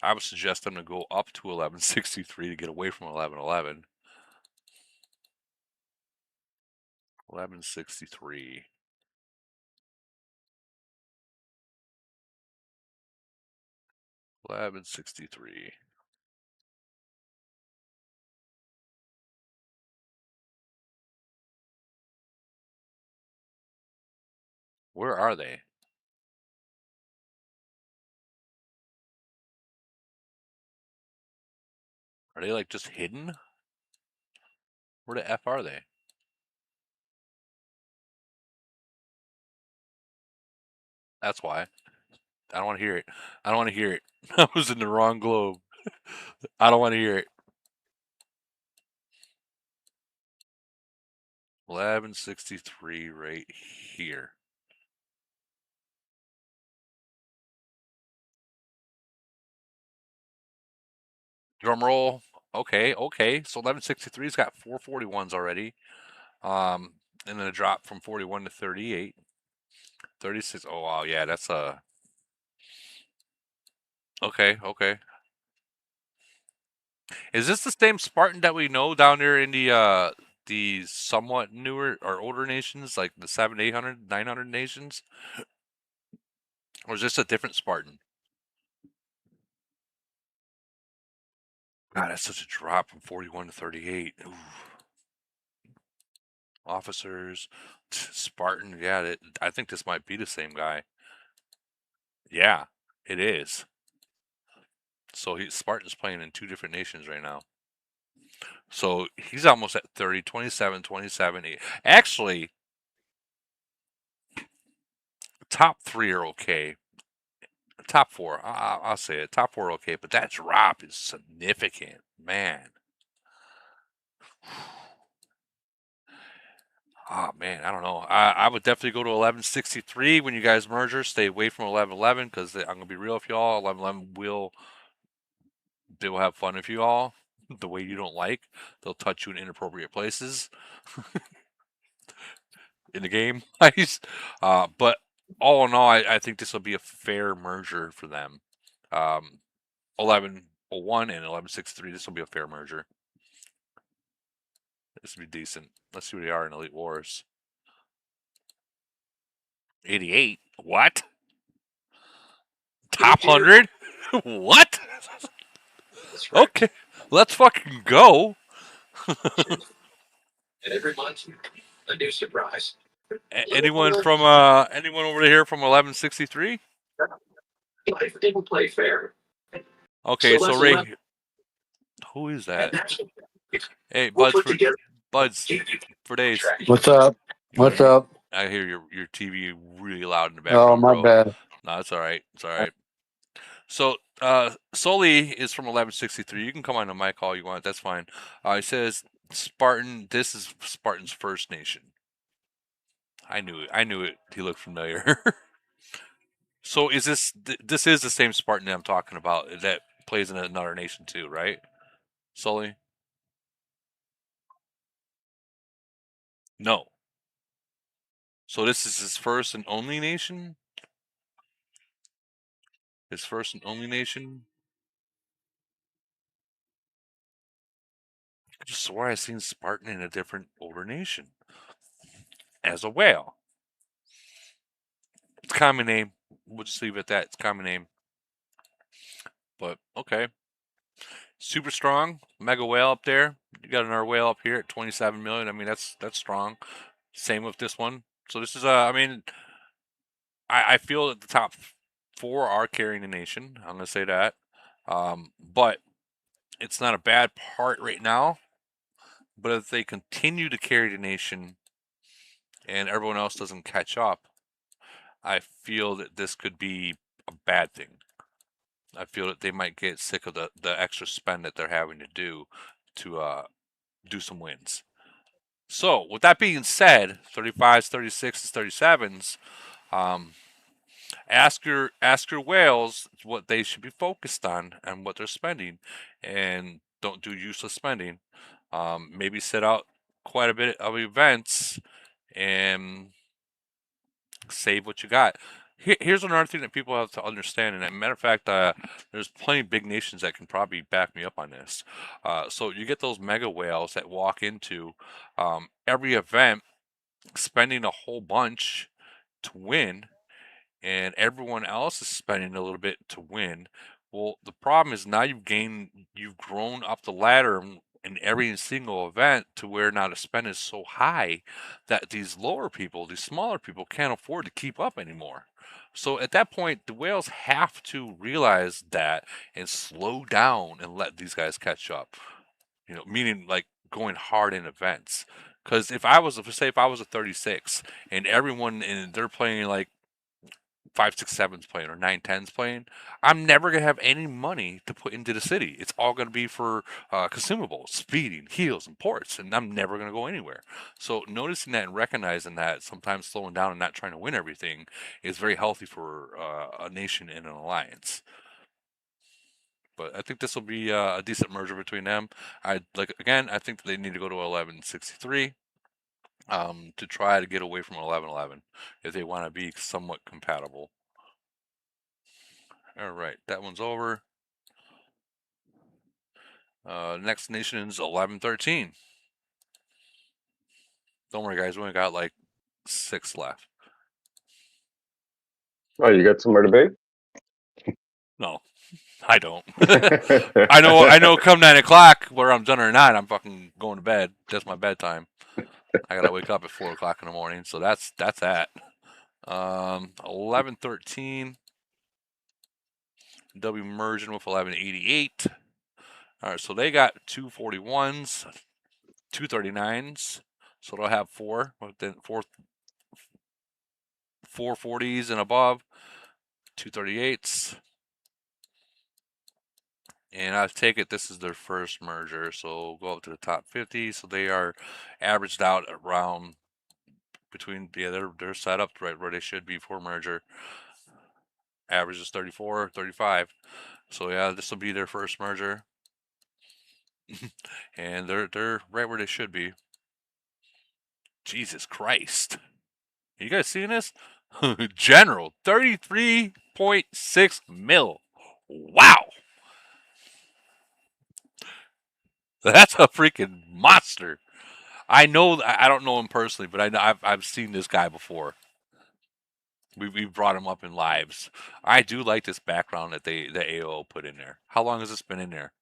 I would suggest them to go up to 1163 to get away from 1111. 1163. Where are they? Are they like just hidden? Where the F are they? That's why. I don't want to hear it. I don't want to hear it. I was in the wrong globe. I don't want to hear it. 1163 right here. Drum roll. Okay. So 1163's got 441s already. And then a drop from 41 to 38. 36. Oh wow, yeah, that's a. Okay. Is this the same Spartan that we know down there in the somewhat newer or older nations, like the 700, 800, 900 nations? Or is this a different Spartan? God, that's such a drop from 41 to 38. Ooh. Officers, Spartan. Yeah, I think this might be the same guy. Yeah, it is. So Spartan's playing in 2 different nations right now. So he's almost at 30, 27, 27. Actually, top 3 are okay. Top 4, I'll say it. Top 4 are okay, but that drop is significant, man. Oh man, I don't know. I would definitely go to 1163 when you guys merger. Stay away from 1111 because I'm gonna be real with y'all. 1111 they will have fun with you all the way you don't like. They'll touch you in inappropriate places in the game. But all in all, I think this will be a fair merger for them. 1101 and 1163. This will be a fair merger. This will be decent. Let's see where they are in Elite Wars. 88. What? Top 100? What? Okay, let's fucking go. And every month, a new surprise. Anyone over here from 1163? Life didn't play fair. Okay, so Ray, who is that? Hey, Buds for days. What's up? What's up? I hear your TV really loud in the background. Oh, my bad. No, it's all right. It's all right. So, Soli is from 1163. You can come on the mic all you want. That's fine. He says, Spartan, this is Spartan's first nation. I knew it. He looked familiar. So is this is the same Spartan that I'm talking about that plays in another nation too, right? Sully? No. So this is his first and only nation? His first and only nation? I just swore I seen Spartan in a different older nation. As a whale. It's a common name. We'll just leave it at that. It's a common name. But okay. Super strong. Mega whale up there. You got another whale up here at 27 million. I mean, that's strong. Same with this one. So this is I mean, I feel that the top 4 are carrying the nation. I'm gonna say that. But it's not a bad part right now. But if they continue to carry the nation and everyone else doesn't catch up, I feel that this could be a bad thing. I feel that they might get sick of the extra spend that they're having to do some wins. So, with that being said, 35s, 36s, 37s, ask your whales what they should be focused on and what they're spending, and don't do useless spending. Maybe set out quite a bit of events and save what you got. Here's another thing that people have to understand, and as a matter of fact, there's plenty of big nations that can probably back me up on this. So you get those mega whales that walk into every event spending a whole bunch to win, and everyone else is spending a little bit to win. Well, the problem is now you've grown up the ladder in every single event to where now the spend is so high that these lower people, these smaller people, can't afford to keep up anymore. So at that point, the whales have to realize that and slow down and let these guys catch up. Meaning like going hard in events. Because if I was a 36 and they're playing like 5, 6, 7's playing or 9, 10's playing, I'm never gonna have any money to put into the city. It's all gonna be for consumables, speeding, heals, and ports, and I'm never gonna go anywhere. So noticing that and recognizing that sometimes slowing down and not trying to win everything is very healthy for a nation in an alliance. But I think this will be a decent merger between them. I think they need to go to 1163 to try to get away from 1111 if they want to be somewhat compatible. All right, that one's over. Next nation is 1113. Don't worry, guys. We only got like 6 left. Oh, you got somewhere to be? No. I don't. I know come 9 o'clock, whether I'm done or not, I'm fucking going to bed. That's my bedtime. I gotta wake up at 4 o'clock in the morning, so that's that. 1113. W merging with 1188. All right, so they got 241s, 239s. So they'll have four 440s and above, 238s. And I take it this is their first merger, so go up to the top 50. So they are averaged out around between, they're set up right where they should be for merger. Average is 34, 35. So yeah, this will be their first merger. And they're right where they should be. Jesus Christ. You guys seeing this? General, 33.6 mil. Wow. That's a freaking monster. I know, I don't know him personally, but I've seen this guy before. We've brought him up in lives. I do like this background that the AO put in there. How long has this been in there?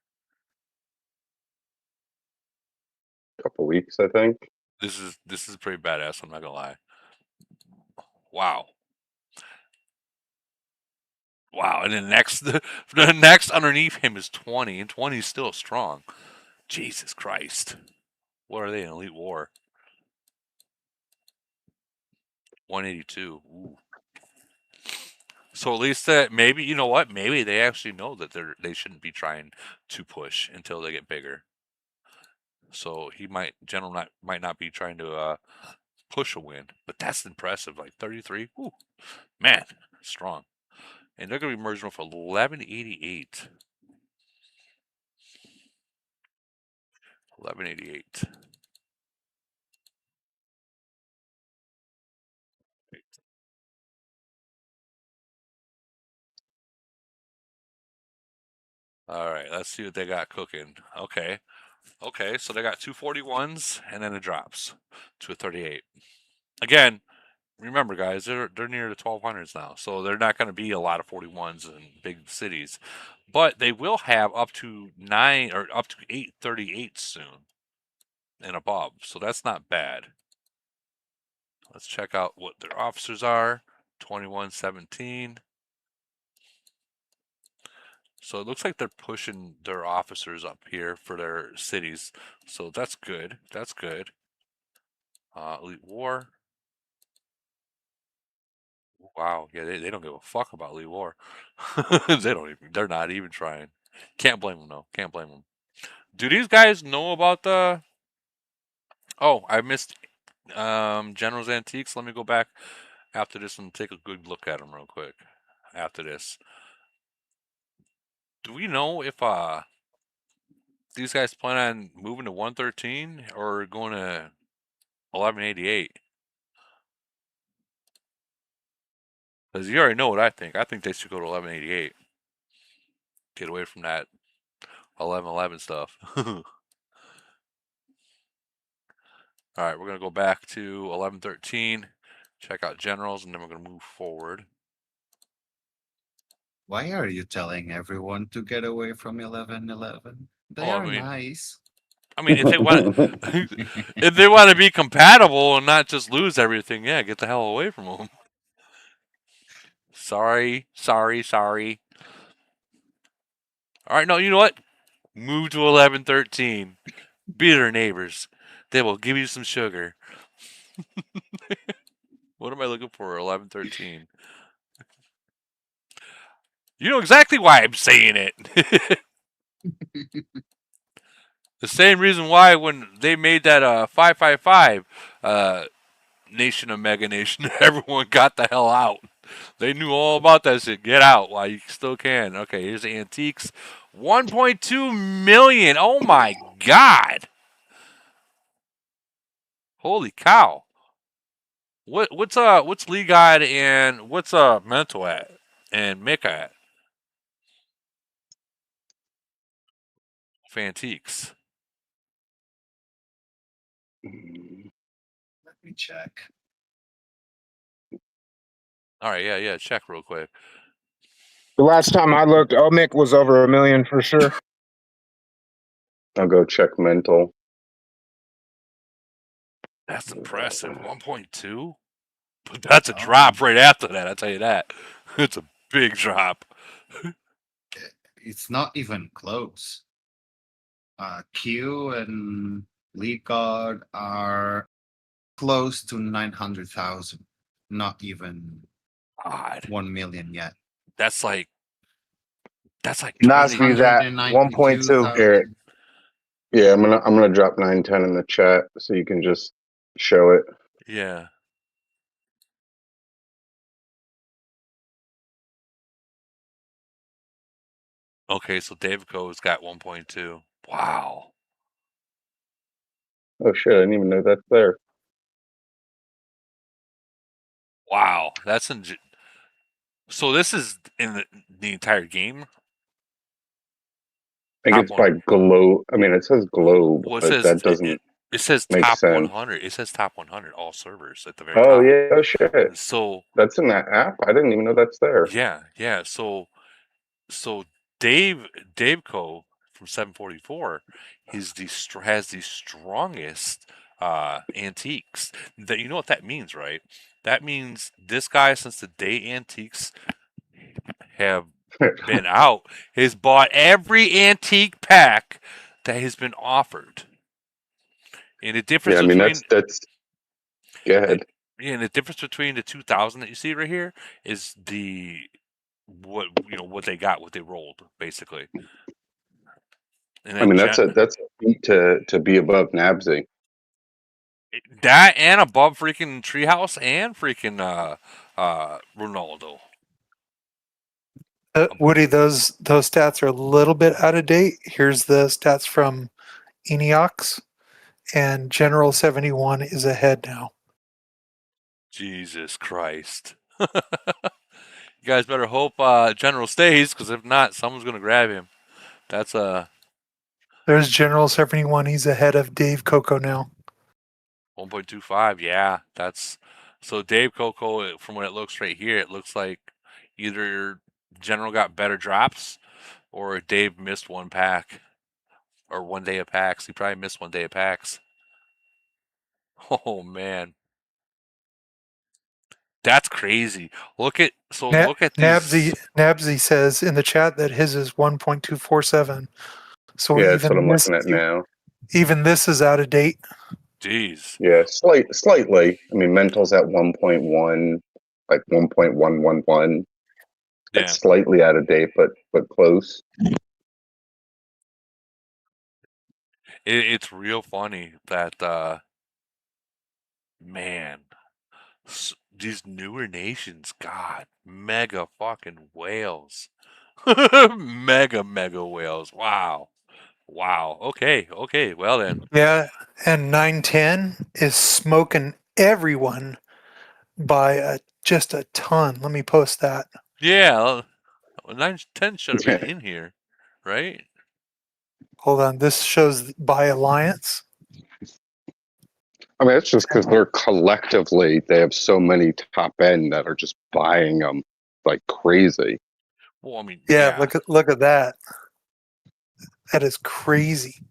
Couple weeks, I think. This is pretty badass. I'm not gonna lie. Wow. Wow, and then the next underneath him is 20, and 20 is still strong. Jesus Christ. What are they in Elite War? 182. Ooh. So at least that maybe, you know what? Maybe they actually know that they shouldn't be trying to push until they get bigger. So General might not be trying to push a win, but that's impressive. Like 33. Ooh, man, strong. And they're going to be merging with 1188. 1188. All right, let's see what they got cooking. Okay, so they got 241s, and then it drops to a 38. Again, remember, guys, they're near the 1200s now, so they're not going to be a lot of 41s in big cities, but they will have up to 838 soon and above, so that's not bad. Let's check out what their officers are. 2117. So it looks like they're pushing their officers up here for their cities. So that's good. That's good. Elite War. Wow. Yeah, they don't give a fuck about Elite War. They're not even trying. Can't blame them though. Can't blame them. Do these guys know about the... Oh, I missed General's Antiques. Let me go back after this and take a good look at them real quick after this. Do we know if these guys plan on moving to 113 or going to 1188? Because you already know what I think. I think they should go to 1188. Get away from that 1111 stuff. All right, we're going to go back to 1113, check out generals, and then we're going to move forward. Why are you telling everyone to get away from 1111? They are nice. I mean, if they want if they want to be compatible and not just lose everything, yeah, get the hell away from them. Sorry. All right, no, you know what? Move to 1113. Be their neighbors. They will give you some sugar. What am I looking for? 1113. You know exactly why I'm saying it. The same reason why when they made that 555 Nation of Mega Nation, everyone got the hell out. They knew all about that shit. Get out while you still can. Okay, here's the antiques. 1.2 million. Oh my god. Holy cow. What's Lee God and what's Mental at and Mick at? Fantiques. Let me check. All right, yeah, check real quick. The last time I looked, Omic was over 1 million for sure. I'll go check mental. That's impressive. 1.2? But that's a drop right after that, I'll tell you that. It's a big drop. It's not even close. Q and League God are close to 900,000. Not even 1 million yet. That's like Nasby's at 1.2 here. Yeah, I'm gonna drop 910 in the chat so you can just show it. Yeah. Okay, so Davico's got 1.2. Wow. Oh shit! I didn't even know that's there. Wow, that's so this is in the entire game. I think it's by globe. I mean, it says globe, Well, but that doesn't. It says make top sense. 100. It says top 100 all servers at the very Oh top. yeah, oh shit. So that's in that app. I didn't even know that's there. Yeah. So Daveco from 744, has the strongest antiques. That you know what that means, right? That means this guy, since the day antiques have been out, has bought every antique pack that has been offered. And the difference Yeah, I mean between that's go ahead. Yeah, and the difference between the 2000 that you see right here is what they got, what they rolled, basically. And I mean that's a feat to be above Nabsy. That and above freaking Treehouse and freaking Ronaldo. Woody, those stats are a little bit out of date. Here's the stats from Eniox, and General 71 is ahead now. Jesus Christ. You guys better hope General stays, because if not, someone's going to grab him. That's There's General 71. He's ahead of Dave Coco now. 1.25, yeah. That's so Dave Coco, from what it looks right here, it looks like either General got better drops or Dave missed one pack or 1 day of packs. He probably missed 1 day of packs. Oh man. That's crazy. Look at these. Nabsy says in the chat that his is 1.247. So yeah, that's what I'm looking at now. Even this is out of date. Jeez. Yeah, slightly. I mean, mental's at 1.1, like 1.111. It's slightly out of date, but close. It's real funny that man, these newer nations, God, mega fucking whales. mega whales. Wow. Okay. Well then. Yeah, and 910 is smoking everyone by just a ton. Let me post that. Yeah, 910 should have been in here, right? Hold on. This shows by alliance. I mean, it's just because they're collectively, they have so many top end that are just buying them like crazy. Well, I mean, yeah. Look at that. That is crazy.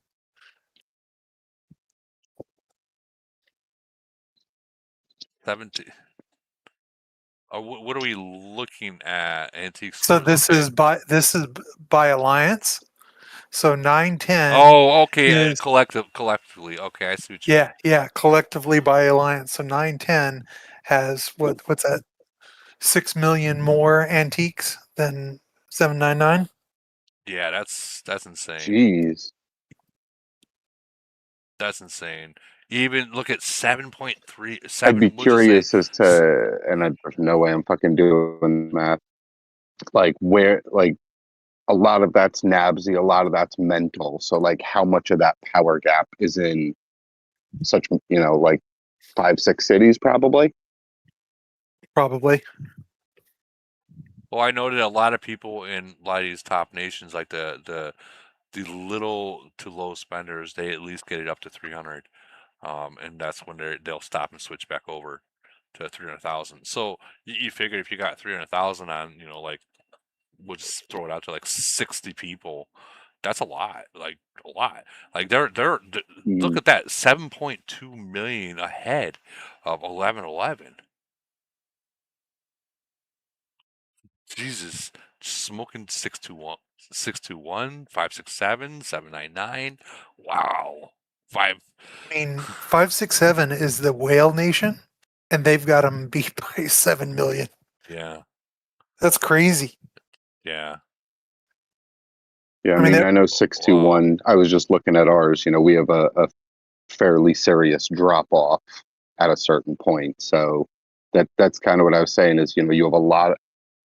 What are we looking at? Antiques. So this is by alliance. So 910. Oh, okay. Collectively. Okay, I see what you mean. Yeah. Collectively by alliance. So 910 has what's that? 6 million more antiques than 799. Yeah, that's insane. Jeez. That's insane. Even look at 7.3. I'd be curious as to, and there's no way I'm fucking doing math. Like where, like a lot of that's Nabsy, a lot of that's mental. So like, how much of that power gap is in such, like 5-6 cities, probably. Probably. Well, I noted a lot of people in a lot of these top nations, like the little to low spenders, they at least get it up to 300. And that's when they'll stop and switch back over to 300,000. So you figure if you got 300,000 on, like we'll just throw it out to like 60 people. That's a lot. Like a lot. Like they're look at that, 7.2 million ahead of 11/11. Jesus, smoking 621, 621, 567, 799. Wow, I mean, 567 is the whale nation, and they've got them beat by 7 million. Yeah, that's crazy. Yeah. Yeah, I mean, I know 621. I was just looking at ours. You know, we have a fairly serious drop off at a certain point. So that's kind of what I was saying is, you know, you have a lot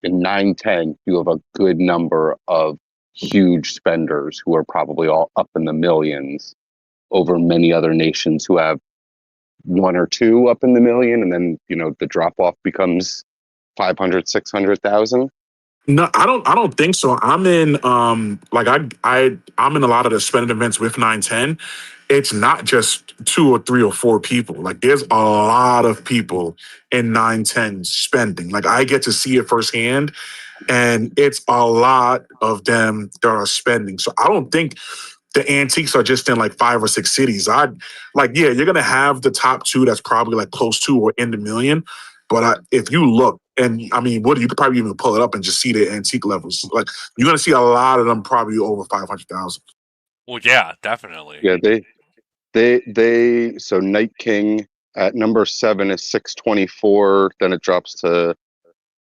in 910, you have a good number of huge spenders who are probably all up in the millions over many other nations who have one or two up in the million. And then, you know, the drop off becomes 500, 600,000. No, I don't think so. I'm in like I'm in a lot of the spending events with 910. It's not just 2 or 3 or 4 people. Like there's a lot of people in 910 spending. Like I get to see it firsthand, and it's a lot of them that are spending. So I don't think the antiques are just in like 5 or 6 cities. Yeah, you're gonna have the top 2 that's probably like close to or in the million. But if you look, and I mean, you could probably even pull it up and just see the antique levels. Like you're gonna see a lot of them probably over 500,000. Well, yeah, definitely. Yeah, so Night King at number 7 is 624. Then it drops to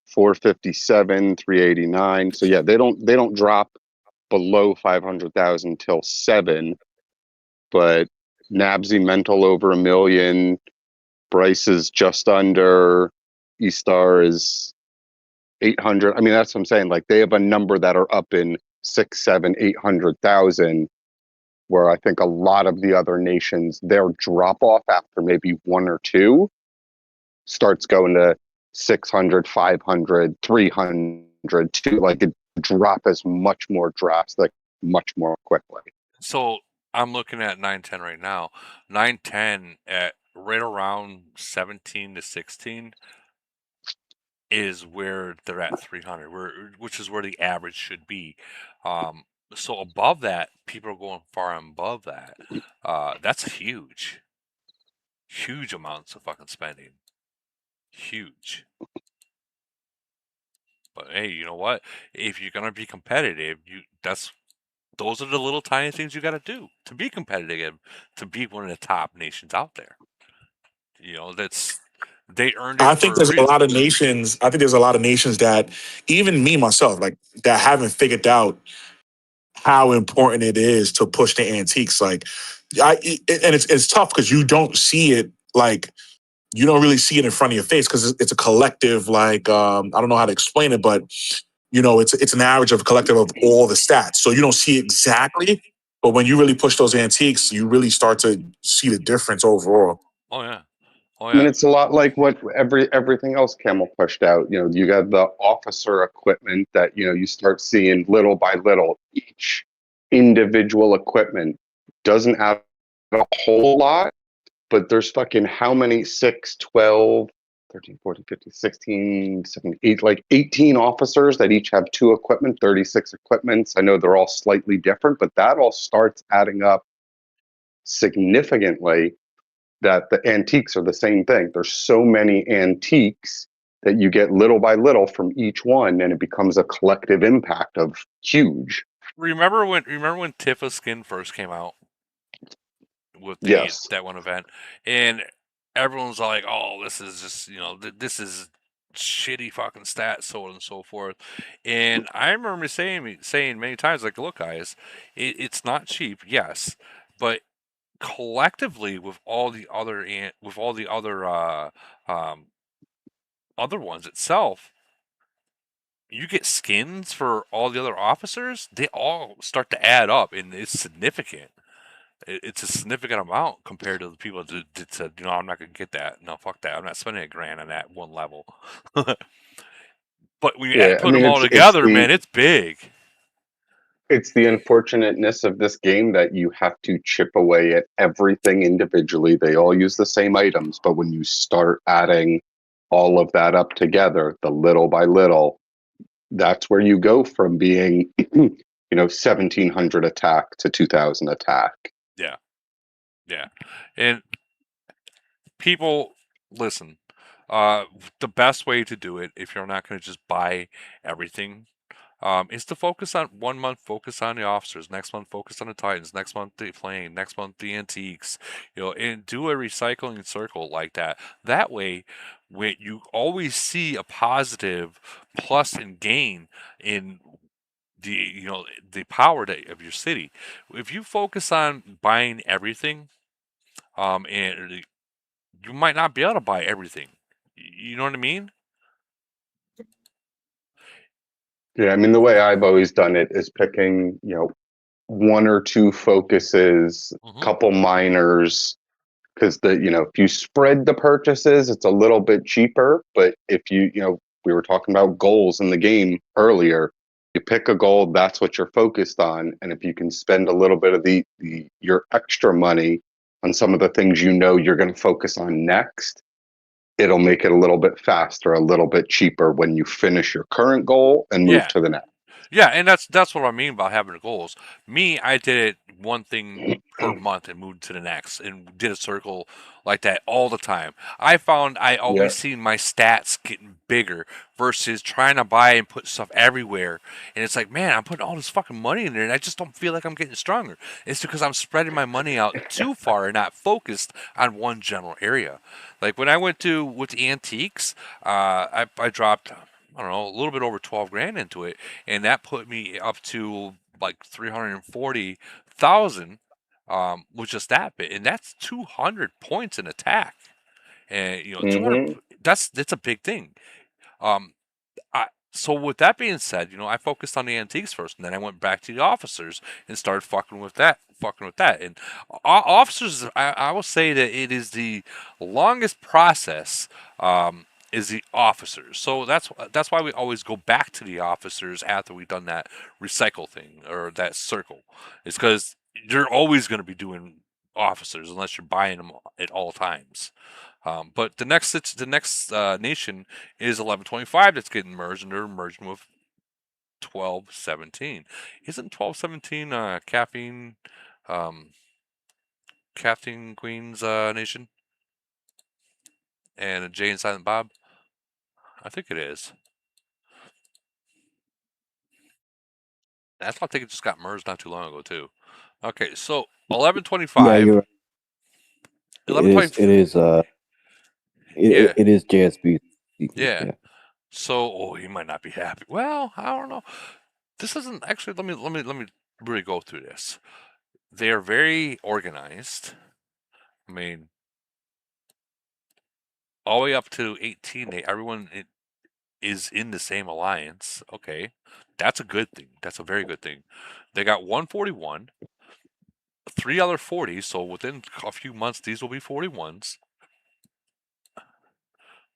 457, 389. So yeah, they don't drop below 500,000 till 7. But Nabsy Mental over 1 million. Bryce is just under. E-Star is 800. I mean, that's what I'm saying. Like they have a number that are up in 6, 7, 800,000. Where I think a lot of the other nations, their drop off after maybe 1 or 2 starts going to 600, 500, 300, too. Like it drop is much more drastic, much more quickly. So I'm looking at 910 right now. 910 at right around 17 to 16 is where they're at 300, which is where the average should be. So above that, people are going far above that. That's huge. Huge amounts of fucking spending. Huge. But hey, you know what? If you're gonna be competitive, those are the little tiny things you got to do to be competitive, to be one of the top nations out there. You know, they earned it. I think there's a lot of nations. I think there's a lot of nations that, even me myself, like that haven't figured out how important it is to push the antiques. Like, it's tough because you don't see it. Like, you don't really see it in front of your face because it's a collective. Like, I don't know how to explain it, but you know, it's an average of a collective of all the stats. So you don't see exactly, but when you really push those antiques, you really start to see the difference overall. Oh yeah. I mean, it's a lot like what everything else Camel pushed out. You know, you got the officer equipment that, you know, you start seeing little by little. Each individual equipment doesn't add a whole lot, but there's fucking how many? 6, 12, 13, 14, 15, 16, 17, like 18 officers that each have 2 equipment, 36 equipments. I know they're all slightly different, but that all starts adding up significantly. That the antiques are the same thing. There's so many antiques that you get little by little from each one, and it becomes a collective impact of huge. Remember when Tifa skin first came out with that one event, and everyone's like, "Oh, this is just, you know, this is shitty fucking stats, so on and so forth." And I remember saying many times, like, "Look, guys, it's not cheap, yes, but." Collectively, with all the other other ones itself, you get skins for all the other officers. They all start to add up, and it's significant. It's a significant amount compared to the people that said, you know, I'm not gonna get that. No, fuck that. I'm not spending $1,000 on that one level. But when you put them all together, man, it's big. It's the unfortunateness of this game that you have to chip away at everything individually. They all use the same items, but when you start adding all of that up together, the little by little, that's where you go from being, 1,700 attack to 2,000 attack. Yeah. Yeah. And people, listen, the best way to do it, if you're not going to just buy everything, is to focus on 1 month, focus on the officers, next month, focus on the Titans, next month, the plane, next month, the antiques, and do a recycling circle like that. That way, when you always see a positive plus and gain in the power of your city. If you focus on buying everything, and you might not be able to buy everything. You know what I mean? Yeah, I mean, the way I've always done it is picking, 1 or 2 focuses, couple minors, because if you spread the purchases, it's a little bit cheaper. But if we were talking about goals in the game earlier, you pick a goal, that's what you're focused on. And if you can spend a little bit of your extra money on some of the things you're going to focus on next, it'll make it a little bit faster, a little bit cheaper when you finish your current goal and move to the next. Yeah, and that's what I mean by having goals. Me, I did it one thing per month and moved to the next and did a circle like that all the time. I found I always seen my stats getting bigger versus trying to buy and put stuff everywhere. And it's like, man, I'm putting all this fucking money in there and I just don't feel like I'm getting stronger. It's because I'm spreading my money out too far and not focused on one general area. Like when I went with the antiques, I dropped, I don't know, a little bit over 12 grand into it, and that put me up to like 340,000 with just that bit, and that's 200 points in attack, and 200. That's a big thing. So with that being said, I focused on the antiques first, and then I went back to the officers and started fucking with that. And officers, I will say that it is the longest process. Is the officers. So that's why we always go back to the officers after we've done that recycle thing or that circle. It's because you're always going to be doing officers unless you're buying them at all times. But the next nation is 1125 that's getting merged, and they're merging with 1217. Isn't 1217 Caffeine Queen's nation? And Jay and Silent Bob? I think it is. That's why I think it just got merged not too long ago too. Okay, so 1125. Yeah, you're right. 1125. It is JSB. Yeah. So, he might not be happy. Well, I don't know. This isn't actually. Let me really go through this. They are very organized. I mean, all the way up to 18, everyone is in the same alliance. Okay, that's a good thing. That's a very good thing. They got 141, 3 other 40s. So within a few months, these will be 41s.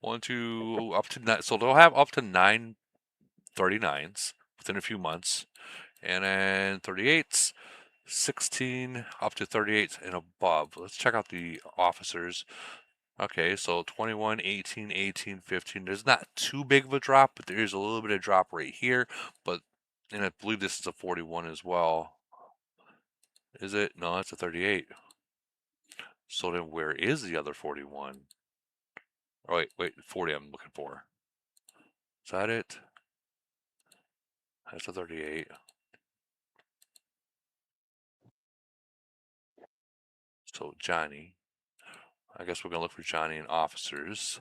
1, 2, up to 9. So they'll have up to 9 39s within a few months, and then 38s, 16 up to 38 and above. Let's check out the officers. Okay, so 21, 18, 18, 15. There's not too big of a drop, but there is a little bit of drop right here. And I believe this is a 41 as well. Is it? No, that's a 38. So then where is the other 41? Oh, wait, 40 I'm looking for. Is that it? That's a 38. So Johnny. I guess we're going to look for Johnny and officers.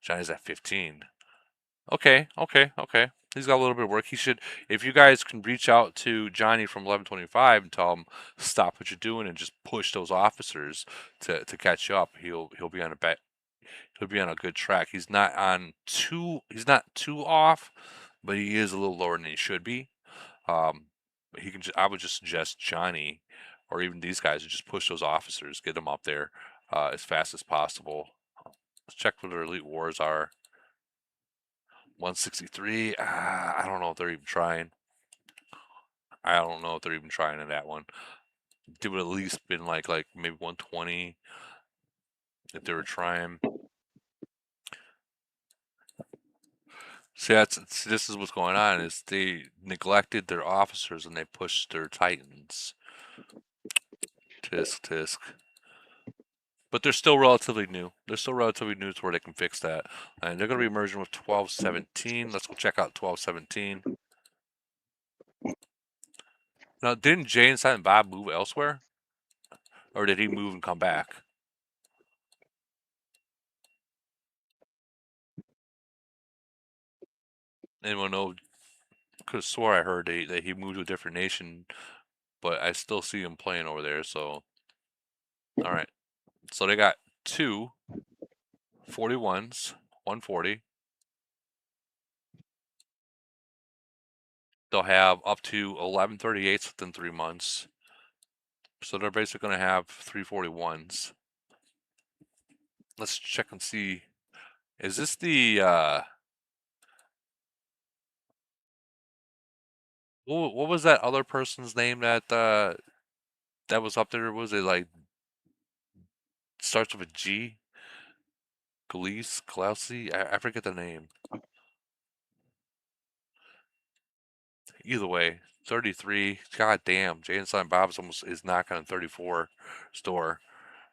Johnny's at 15. Okay. He's got a little bit of work. He should, if you guys can reach out to Johnny from 1125 and tell him stop what you're doing and just push those officers to catch up, he'll be on he'll be on a good track. He's not too off, but he is a little lower than he should be. I would just suggest Johnny or even these guys to just push those officers, get them up there as fast as possible. Let's check what their elite wars are. 163. I don't know if they're even trying. I don't know if they're even trying in that one. It would at least been like maybe 120 if they were trying. See, this is what's going on. Is they neglected their officers and they pushed their titans. Tisk. But they're still relatively new. They're still relatively new to where they can fix that. And they're going to be merging with 1217. Let's go check out 1217. Now, didn't Jay and Silent Bob move elsewhere? Or did he move and come back? Anyone know? Could have swore I heard that he moved to a different nation, but I still see him playing over there. So, all right. So they got 2 41s, 140. They'll have up to 11 38s within 3 months. So they're basically going to have 3 41s. Let's check and see. Is this the what was that other person's name that was up there? Was it like starts with a G? Glausi? I forget the name. Either way, 33. God damn, Jay and Silent Bob's almost is knocking on 34 store.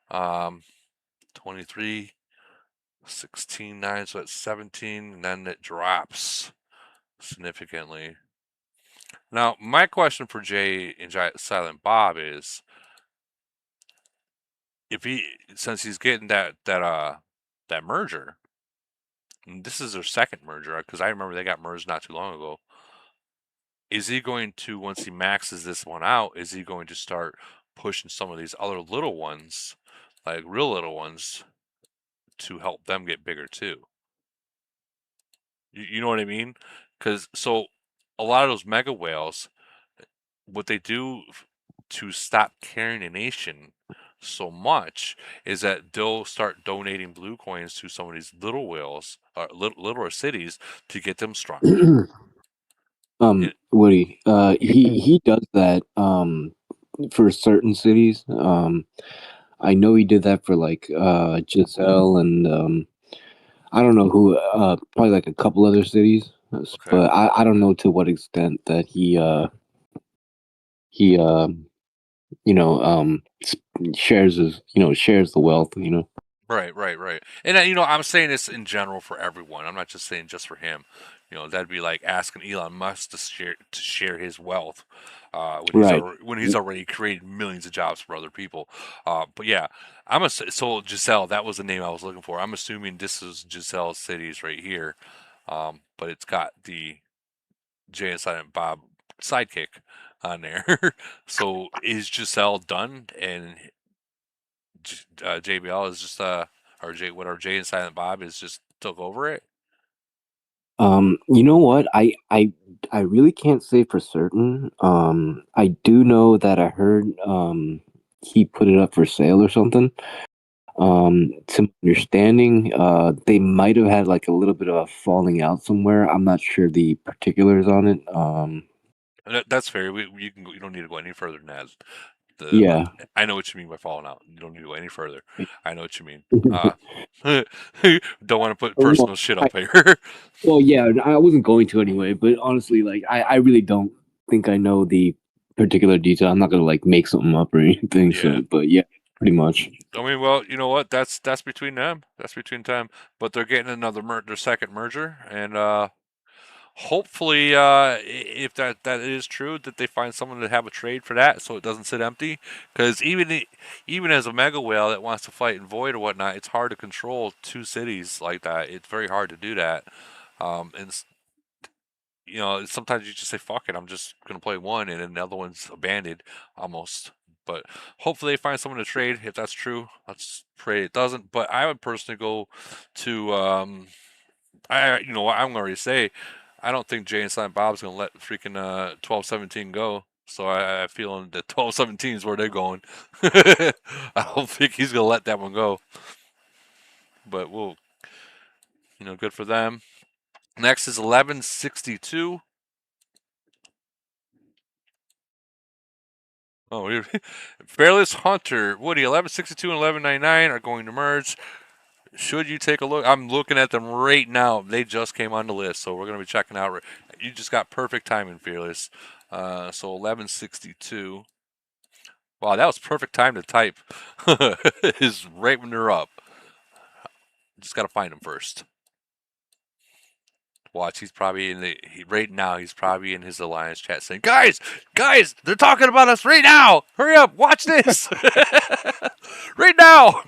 23, 16, 9, so it's 17, and then it drops significantly. Now, my question for Jay and Silent Bob is, since he's getting that merger, and this is their second merger, because I remember they got merged not too long ago. Is he going to, once he maxes this one out, is he going to start pushing some of these other little ones, like real little ones, to help them get bigger too? You know what I mean? Because so a lot of those mega whales, what they do to stop carrying a nation so much is that they'll start donating blue coins to some of these little whales, littler cities, to get them stronger. Woody, he does that for certain cities. I know he did that for like Giselle and I don't know who, probably like a couple other cities, but I don't know to what extent that he shares shares the wealth, Right. And I'm saying this in general for everyone. I'm not just saying just for him. That'd be like asking Elon Musk to share his wealth when he's already created millions of jobs for other people. But yeah, so Giselle, that was the name I was looking for. I'm assuming this is Giselle's cities right here, but it's got the Jay and Silent Bob sidekick on there. So is Giselle done and JBL is just or Jay and Silent Bob is just took over it? You know what? I really can't say for certain. I do know that I heard he put it up for sale or something. To my understanding, they might have had like a little bit of a falling out somewhere. I'm not sure the particulars on it. That's fair. You don't need to go any further than that. Yeah. I know what you mean by falling out. You don't need to go any further. I know what you mean. Don't want to put personal shit up here. Well, yeah, I wasn't going to anyway, but honestly, like, I really don't think I know the particular detail. I'm not gonna like make something up or anything. Yeah. So, but yeah, pretty much. I mean, well, you know what? That's between them. That's between them. But they're getting their second merger, and hopefully, if that is true, that they find someone to have a trade for that, so it doesn't sit empty. Because even as a mega whale that wants to fight in Void or whatnot, it's hard to control 2 cities like that. It's very hard to do that, and sometimes you just say fuck it, I'm just gonna play one, and then the other one's abandoned almost. But hopefully they find someone to trade. If that's true, let's pray it doesn't. But I would personally go to I'm going to say, I don't think Jay and Silent Bob's going to let freaking 1217 go. So I feel that 1217 is where they're going. I don't think he's going to let that one go. But we'll, good for them. Next is 1162. Oh, Fearless Hunter, Woody, 1162 and 1199 are going to merge. should you take a look? I'm looking at them right now. They just came on the list, so we're going to be checking out. You just got perfect timing, Fearless. So 1162. Wow, that was perfect time to type. Is right when they're up. Just got to find them first. Watch, he's probably in right now. He's probably in his alliance chat saying, "Guys, they're talking about us right now. Hurry up, watch this right now."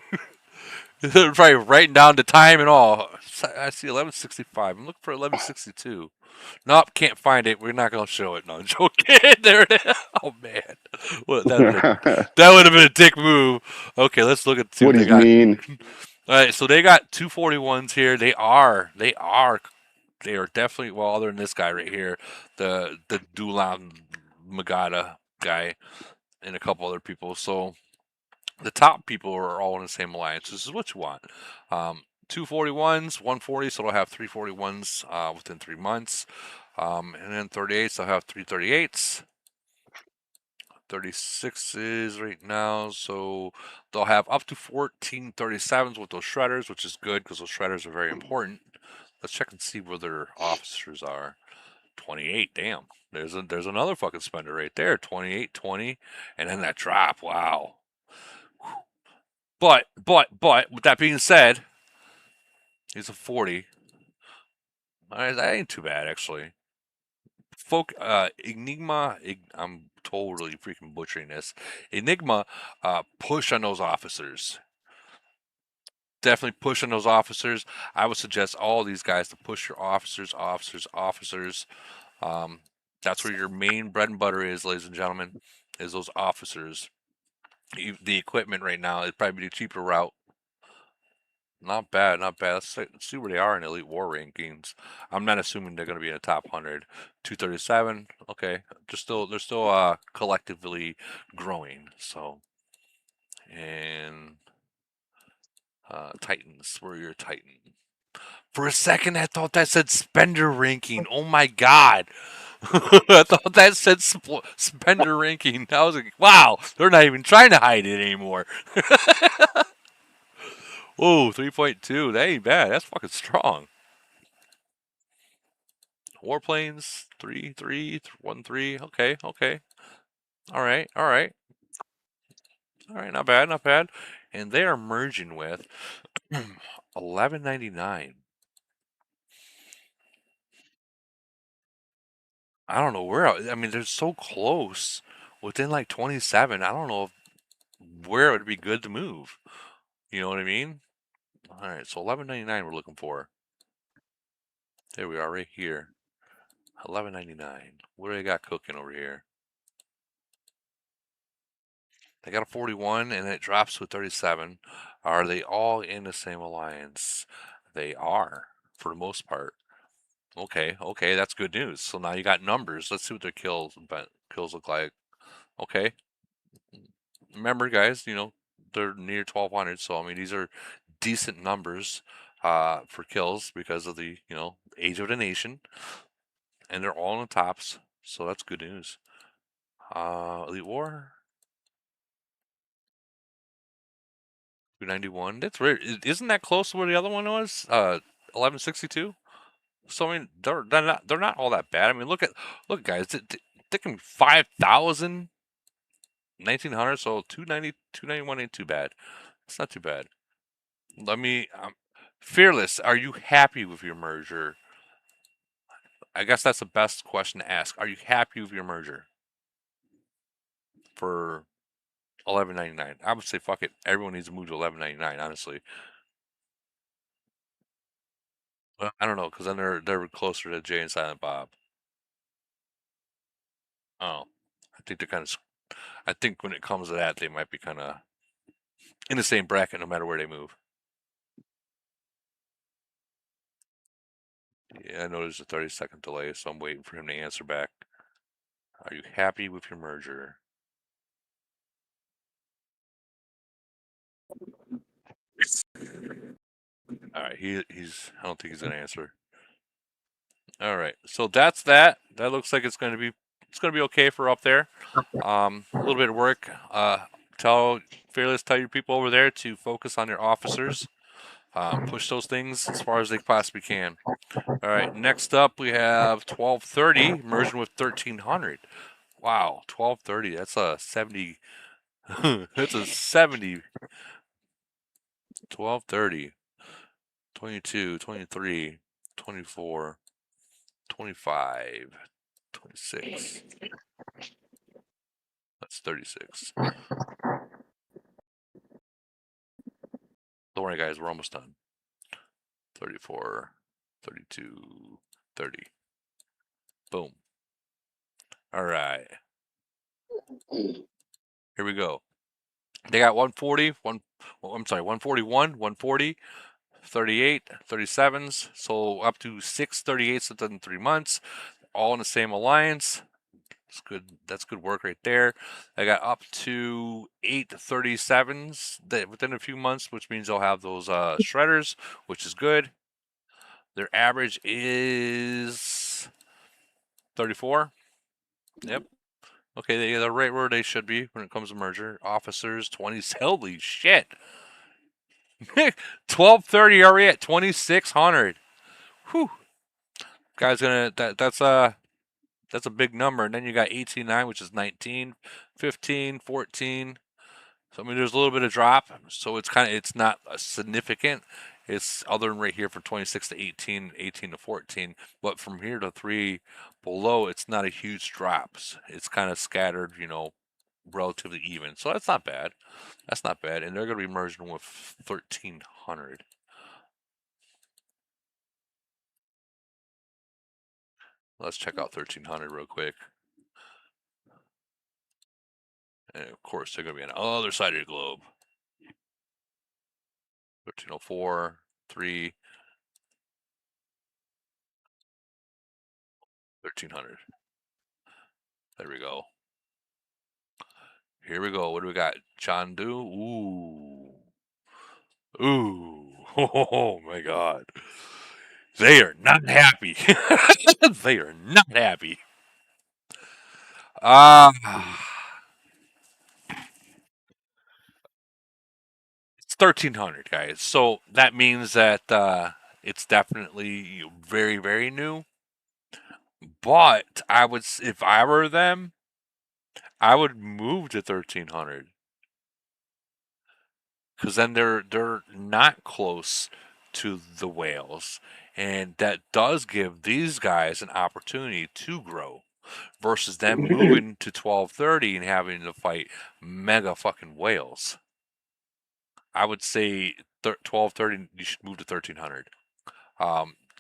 They're probably writing down the time and all. I see 1165. I'm looking for 1162. Nope, can't find it. We're not gonna show it. No, I'm joking. There it is. Oh man, well, that would have been a dick move. Okay, let's look at what do you mean. All right, so they got 241s here. They are definitely, well, other than this guy right here, the Dulan Magada guy, and a couple other people. So the top people are all in the same alliance. This is what you want. 241s, 140, so they'll have 341s within 3 months. And then 38s, they'll have 338s. 36s right now, so they'll have up to 14 37s with those shredders, which is good because those shredders are very important. Let's check and see where their officers are. 28, damn. There's another fucking spender right there. 28, 20, and then that drop. Wow. But with that being said, he's a 40. That ain't too bad actually. Enigma. I'm totally freaking butchering this. Enigma. Push on those officers. Definitely push on those officers. I would suggest all these guys to push your officers. That's where your main bread and butter is, ladies and gentlemen, is those officers. The equipment right now is probably the cheaper route. Not bad, not bad. Let's see where they are in Elite War rankings. I'm not assuming they're going to be in the top 100. 237. Okay, they're still collectively growing. So, and Titans, where are your Titan? For a second, I thought that said spender ranking. Oh my god. I thought that said spender ranking. I was like, wow, they're not even trying to hide it anymore. Whoa, 3.2. That ain't bad. That's fucking strong. Warplanes, 3, 1, 3. Okay. All right. Not bad. And they are merging with 1199. I don't know where. I mean, they're so close. Within like 27. I don't know where it would be good to move. You know what I mean? All right, so 1199 we're looking for. There we are, right here. 1199. What do they got cooking over here? They got a 41 and it drops to a 37. Are they all in the same alliance? They are, for the most part. Okay, that's good news. So now you got numbers. Let's see what their kills look like. Okay. Remember, guys, they're near 1200, so I mean these are decent numbers for kills because of the age of the nation, and they're all in the tops, so that's good news. Elite War 291. That's rare. Isn't that close to where the other one was? 1162. So I mean they're not all that bad. I mean look guys, they can 5,000. 1900, so 290, 291 ain't too bad. It's not too bad. Let me, Fearless, are you happy with your merger? I guess that's the best question to ask. Are you happy with your merger for 1199? I would say fuck it. Everyone needs to move to 1199. Honestly, well, I don't know because then they're closer to Jay and Silent Bob. Oh, I think they're kind of. I think when it comes to that, they might be kind of in the same bracket no matter where they move. Yeah, I know there's a 30-second delay, so I'm waiting for him to answer back. Are you happy with your merger? All right, he's. I don't think he's gonna answer. All right, so that's that. That looks like it's gonna be okay for up there. A little bit of work. Tell your people over there to focus on your officers. Push those things as far as they possibly can. All right, next up we have 1230 merging with 1300. Wow, 1230. That's a 70. That's a 70. 1230. 22, 23, 24, 25, 26. That's 36. Don't worry, guys. We're almost done. 34, 32, 30. Boom. All right. Here we go. They got 140, 141, 140, 38, 37s. So up to 6 38s within 3 months. All in the same alliance. That's good. That's good work right there. I got up to 8 37s within a few months, which means they'll have those shredders, which is good. Their average is 34. Yep. Okay, they're right where they should be when it comes to merger. Officers, 20s. Holy shit. 1230 already at 2600. Whew. Guys, that's a big number. And then you got 18.9, which is 19, 15, 14. So I mean, there's a little bit of drop. So it's not significant. It's other than right here from 26 to 18, 18 to 14. But from here to 3 below, it's not a huge drop. It's kind of scattered, relatively even. So that's not bad. That's not bad. And they're going to be merging with 1300. Let's check out 1300 real quick. And of course, they're going to be on the other side of the globe. 1304, 3, 1300. There we go. Here we go. What do we got? Chandu. Ooh. Ooh. Oh my God. They are not happy. They are not happy. It's 1300, guys. So that means that it's definitely very, very new. But if I were them, I would move to 1300. Because then they're not close to the whales, and that does give these guys an opportunity to grow, versus them moving to 1230 and having to fight mega fucking whales. I would say 1230. You should move to 1300.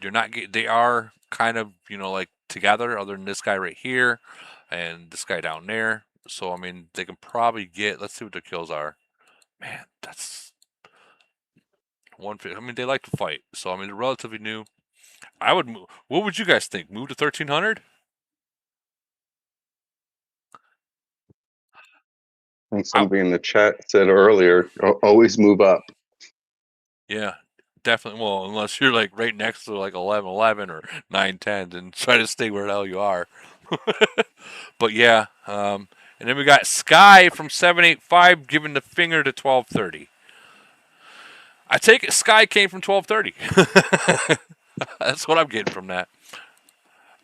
You're not. They are kind of like together, other than this guy right here, and this guy down there. So I mean, they can probably get. Let's see what their kills are. Man, that's 150. I mean, they like to fight, so I mean, they're relatively new. I would move. What would you guys think? Move to 1300? I think somebody in the chat said earlier, always move up. Yeah, definitely. Well, unless you're like right next to like 1111 or 910, then try to stay where the hell you are. But yeah, and then we got Sky from 785 giving the finger to 1230. I take it Sky came from 1230. That's what I'm getting from that.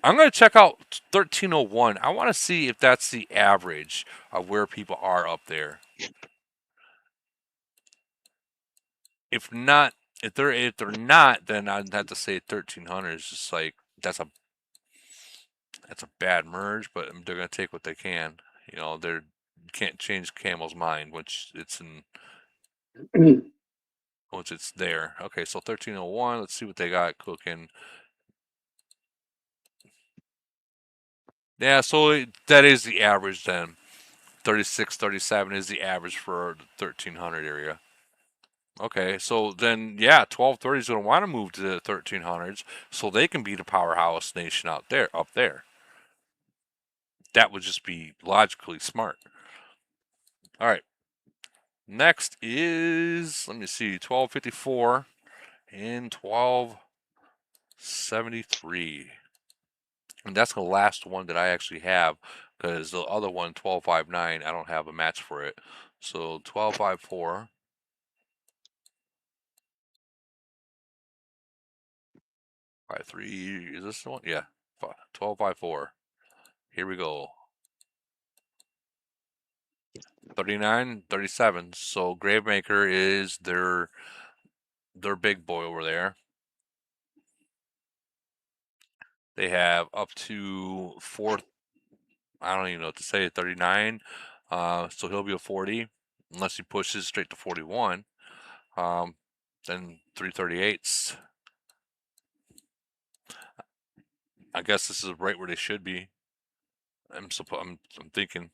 I'm going to check out 1301. I want to see if that's the average of where people are up there. If they're not, then I'd have to say 1300 is just like that's a bad merge, but they're going to take what they can. They can't change Camel's mind, which it's in. Once it's there. Okay, so 1301. Let's see what they got cooking. Yeah, so that is the average then. 36, 37 is the average for the 1300 area. Okay, so then, yeah, 1230 is going to want to move to the 1300s so they can be the powerhouse nation up there. That would just be logically smart. All right. Next is, let me see, 1254 and 1273. And that's the last one that I actually have, because the other one, 1259, I don't have a match for it. So 1254. 5-3. Is this the one? Yeah. 12-5-4. Here we go. 39-37. So Gravemaker is their big boy over there. They have up to 4. I don't even know what to say. 39. So he'll be a 40 unless he pushes straight to 41. Then 338s. I guess this is right where they should be. I'm thinking.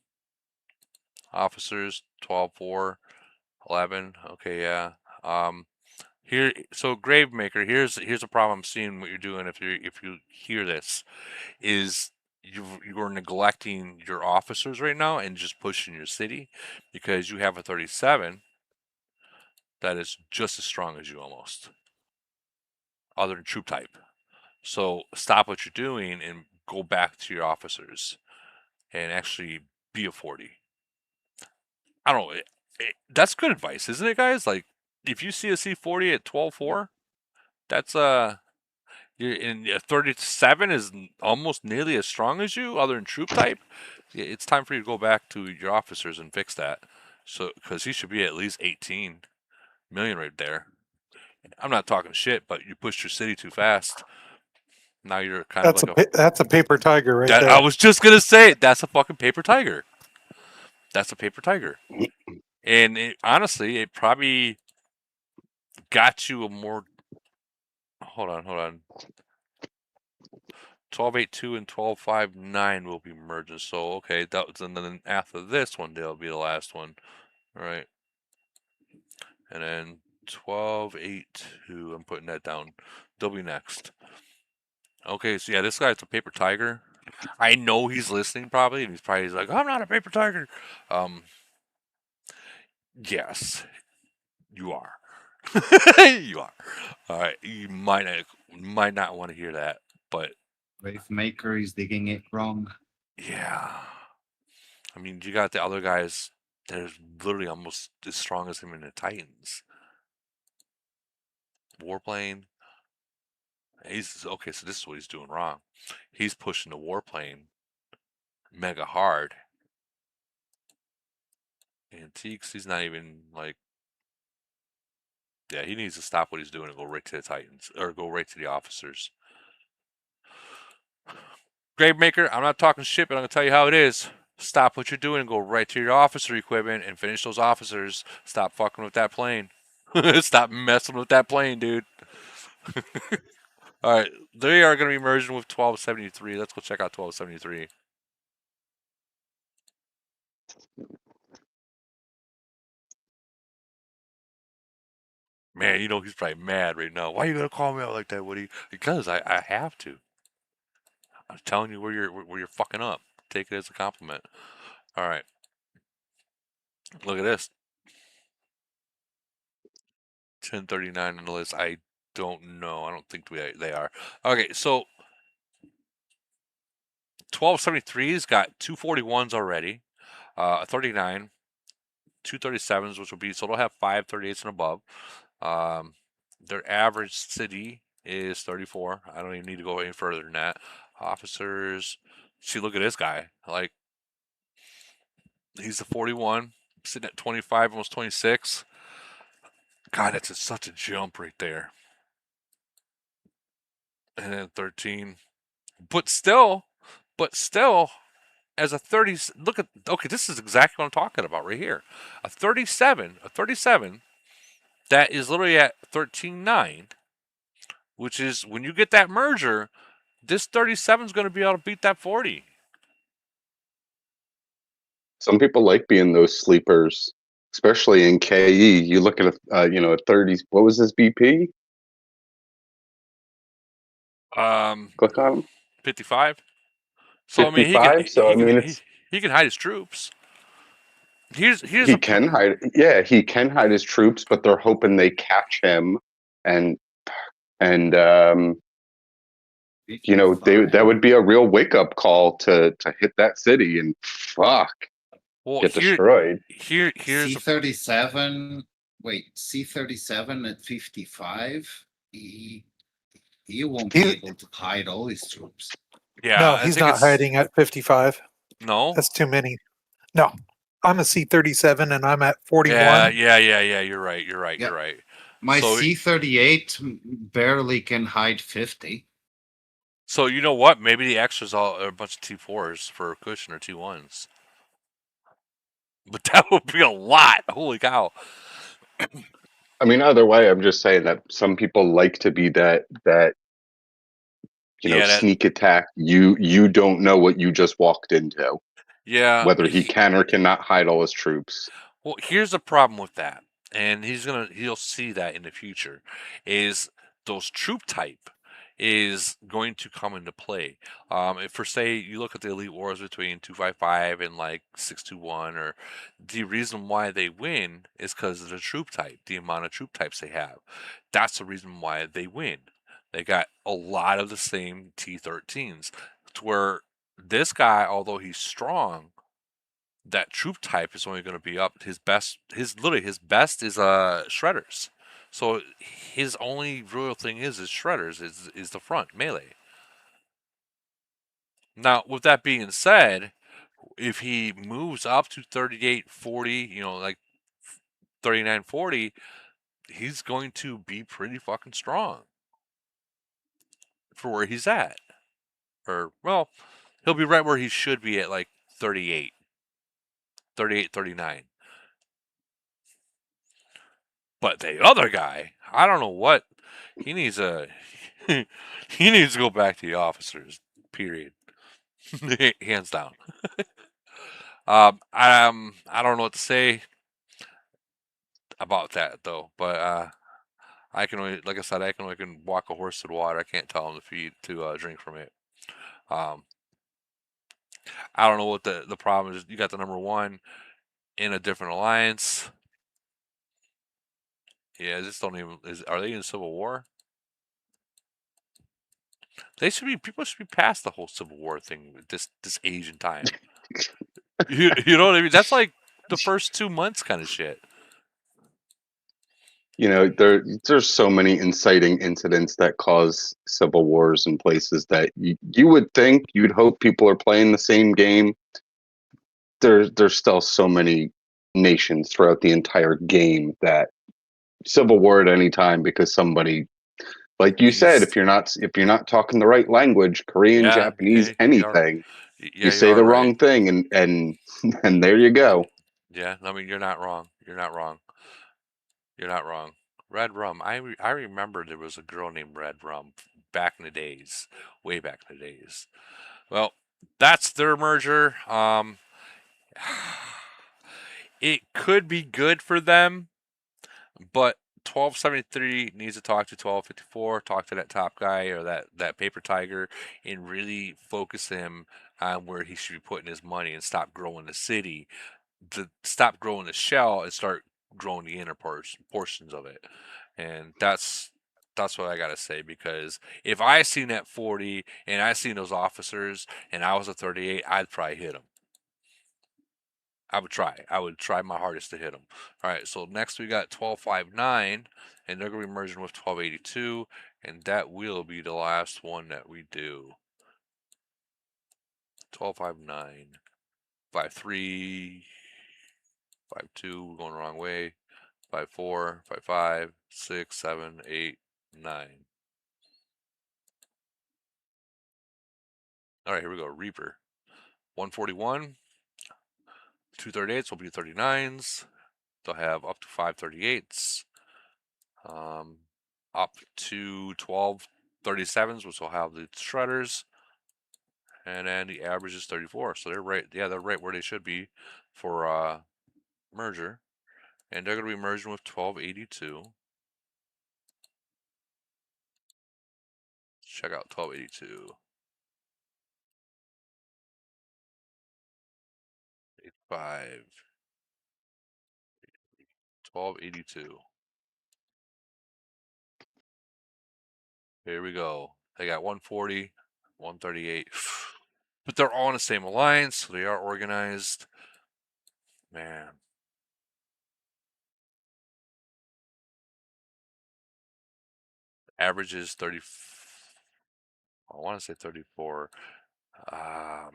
Officers 12-4, 11. Okay, yeah. Here, so Gravemaker. Here's a problem I'm seeing. What you're doing if you hear this is you're neglecting your officers right now and just pushing your city because you have a 37 that is just as strong as you almost, other than troop type. So stop what you're doing and go back to your officers and actually be a 40. I don't know. That's good advice, isn't it, guys? Like, if you see a C40 at 12-4, that's you're in 37 is almost nearly as strong as you, other than troop type. It's time for you to go back to your officers and fix that. So, because he should be at least 18 million right there. I'm not talking shit, but you pushed your city too fast. Now you're kind of like that's a paper tiger right there. I was just gonna say that's a fucking paper tiger. That's a paper tiger. And honestly, it probably got you a more. Hold on. 12-8-2 and 12-5-9 will be merging. So okay, and then after this one, they'll be the last one, all right? And then 12-8-2. I'm putting that down. They'll be next. Okay, so yeah, this guy's a paper tiger. I know he's listening probably, and he's probably like, "I'm not a paper tiger." Yes, you are. You are. All right. You might not want to hear that, but Gravemaker is digging it wrong. Yeah. I mean, you got the other guys that are literally almost as strong as him in the Titans. Warplane. He's okay. So this is what he's doing wrong. He's pushing the warplane mega hard. Antiques. He's not even like. Yeah, he needs to stop what he's doing and go right to the Titans or go right to the officers. Gravemaker, I'm not talking shit, but I'm gonna tell you how it is. Stop what you're doing and go right to your officer equipment and finish those officers. Stop fucking with that plane. Stop messing with that plane, dude. All right, they are going to be merging with 1273. Let's go check out 1273. Man, you know he's probably mad right now. Why are you going to call me out like that, Woody? Because I have to. I'm telling you where you're fucking up. Take it as a compliment. All right. Look at this. 1039 on the list. I don't know. I don't think they are. Okay, so 1273's got 241s already. 39, 237s, which will be, so they'll have 538s and above. Their average city is 34. I don't even need to go any further than that. Officers, see, look at this guy. Like, he's the 41, sitting at 25, almost 26. God, that's such a jump right there. And then 13. But still, as a 30, look at, okay, this is exactly what I'm talking about right here. A 37, that is literally at 13.9, which is, when you get that merger, this 37 is going to be able to beat that 40. Some people like being those sleepers, especially in KE. You look at a 30s. What was this BP? Click on him. 55. So 55? I mean, he can hide his troops. He can hide. Yeah, he can hide his troops, but they're hoping they catch him, and that would be a real wake up call to hit that city and get destroyed. Here's C37. Wait, C37 at 55. He won't be able to hide all his troops. Yeah, no, he's not hiding at 55. No, that's too many. No, I'm a C-37 and I'm at 41. Yeah. You're right. My So- C-38 barely can hide 50. So you know what? Maybe the extras are a bunch of T4s for a cushion or T1s. But that would be a lot. Holy cow. I mean, either way, I'm just saying that some people like to be that sneak attack. You don't know what you just walked into. Yeah. Whether he can or cannot hide all his troops. Well, here's the problem with that, and he'll see that in the future, is those troop type is going to come into play. If for say you look at the Elite Wars between 255 and like 621, or the reason why they win is because of the troop type, the amount of troop types they have. That's the reason why they win. They got a lot of the same T13s, to where this guy, although he's strong, that troop type is only going to be up. His best is shredders. So his only real thing is shredders, is the front melee. Now, with that being said, if he moves up to 3840, like 3940, he's going to be pretty fucking strong for where he's at. Or, well, he'll be right where he should be at like 38, 39. But the other guy, I don't know what he needs he needs to go back to the officers. Period. Hands down. I don't know what to say about that though, but I can only, like I said, I can walk a horse to the water. I can't tell him to drink from it. I don't know what the problem is. You got the number one in a different alliance. Yeah, I just don't even. Are they in Civil War? People should be past the whole Civil War thing this age and time. you know what I mean? That's like the first 2 months kind of shit. There's so many inciting incidents that cause civil wars in places that you would think, you'd hope people are playing the same game. There's still so many nations throughout the entire game that civil war at any time because somebody, like you said, if you're not talking the right language, Korean, Japanese, anything, you say the wrong thing and there you go. Yeah, I mean, you're not wrong. You're not wrong. Red Rum. I remember there was a girl named Red Rum back in the days, way back in the days. Well, that's their merger. It could be good for them, but 1273 needs to talk to 1254, talk to that top guy or that paper tiger, and really focus him on where he should be putting his money and stop growing the city, to stop growing the shell and start growing the inner portions of it. And that's what I gotta say, because if I seen that 40 and I seen those officers and I was a 38, I'd probably hit them. I would try my hardest to hit them. All right, so next we got 1259, and they're gonna be merging with 1282, and that will be the last one that we do. 1259, 53, 52, we're going the wrong way. 54, 55, 6, 7, 8, 9. All right, here we go. Reaper. 141. 238s will be 39s. They'll have up to 5 38s. Up to 12 37s, which will have the shredders. And then the average is 34. So they're right. Yeah, they're right where they should be for merger. And they're going to be merging with 1282. Check out 1282. 85. 1282. Here we go. They got 140, 138. But they're all in the same alliance, so they are organized. Man. Average is 30. I want to say 34.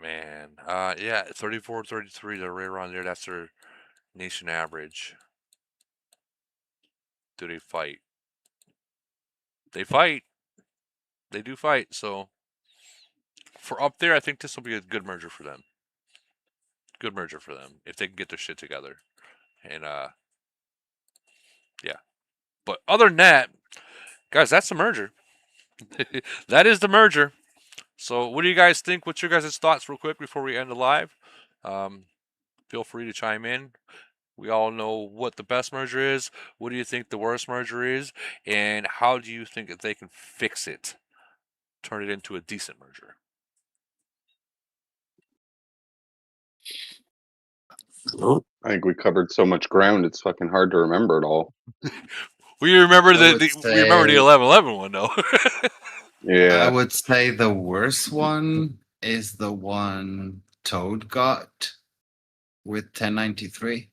Man. Yeah, 34, 33. They're right around there. That's their nation average. Do they fight? They fight. They do fight. So for up there, I think this will be a good merger for them. Good merger for them if they can get their shit together. And yeah. But other than that, guys, that's the merger. That is the merger. So what do you guys think? What's your guys' thoughts real quick before we end the live? Feel free to chime in. We all know what the best merger is. What do you think the worst merger is? And how do you think that they can fix it? Turn it into a decent merger. I think we covered so much ground, it's fucking hard to remember it all. We remember we remember the 11-11 one though. Yeah. I would say the worst one is the one Toad got with 1093.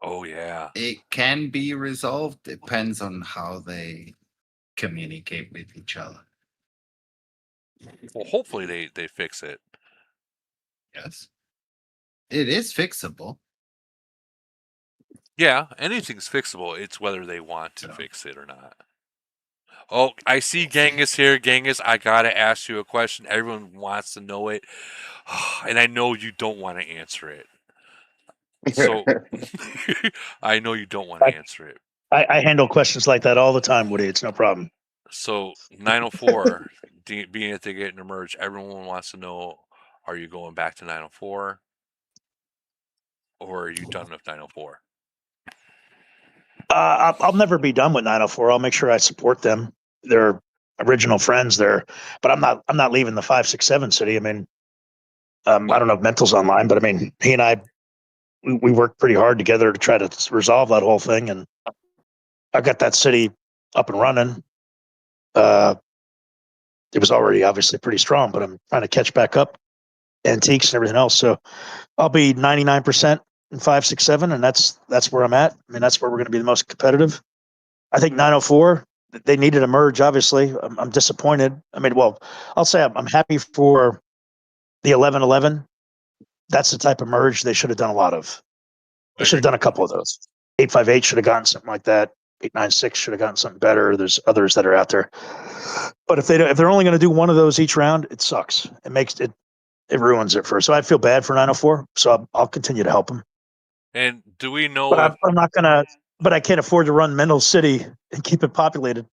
Oh yeah. It can be resolved. Depends on how they communicate with each other. Well, hopefully they fix it. Yes. It is fixable. Yeah, anything's fixable. It's whether they want to fix it or not. Oh, I see Genghis here. Genghis, I gotta ask you a question. Everyone wants to know it, and I know you don't want to answer it. So I know you don't want to answer it. I handle questions like that all the time, Woody. It's no problem. So 904, being that they get in merge, everyone wants to know: are you going back to 904, or are you done with 904? I'll never be done with 904. I'll make sure I support them. They're original friends there, but I'm not leaving the 567 city. I mean, I don't know if Mental's online, but I mean, he and I, we worked pretty hard together to try to resolve that whole thing, and I got that city up and running. It was already obviously pretty strong, but I'm trying to catch back up, antiques and everything else. So I'll be 99% in 567, and that's where I'm at. I mean, that's where we're going to be the most competitive. I think 904, they needed a merge. Obviously, I'm disappointed. I mean, well, I'll say I'm happy for the 11-11. That's the type of merge they should have done a lot of. They should have done a couple of those. 858 should have gotten something like that. 896 should have gotten something better. There's others that are out there, but if they're only going to do one of those each round, it sucks. It ruins it for. So I feel bad for 904. So I'll continue to help them. And do we know? But I'm not gonna. But I can't afford to run Mental City and keep it populated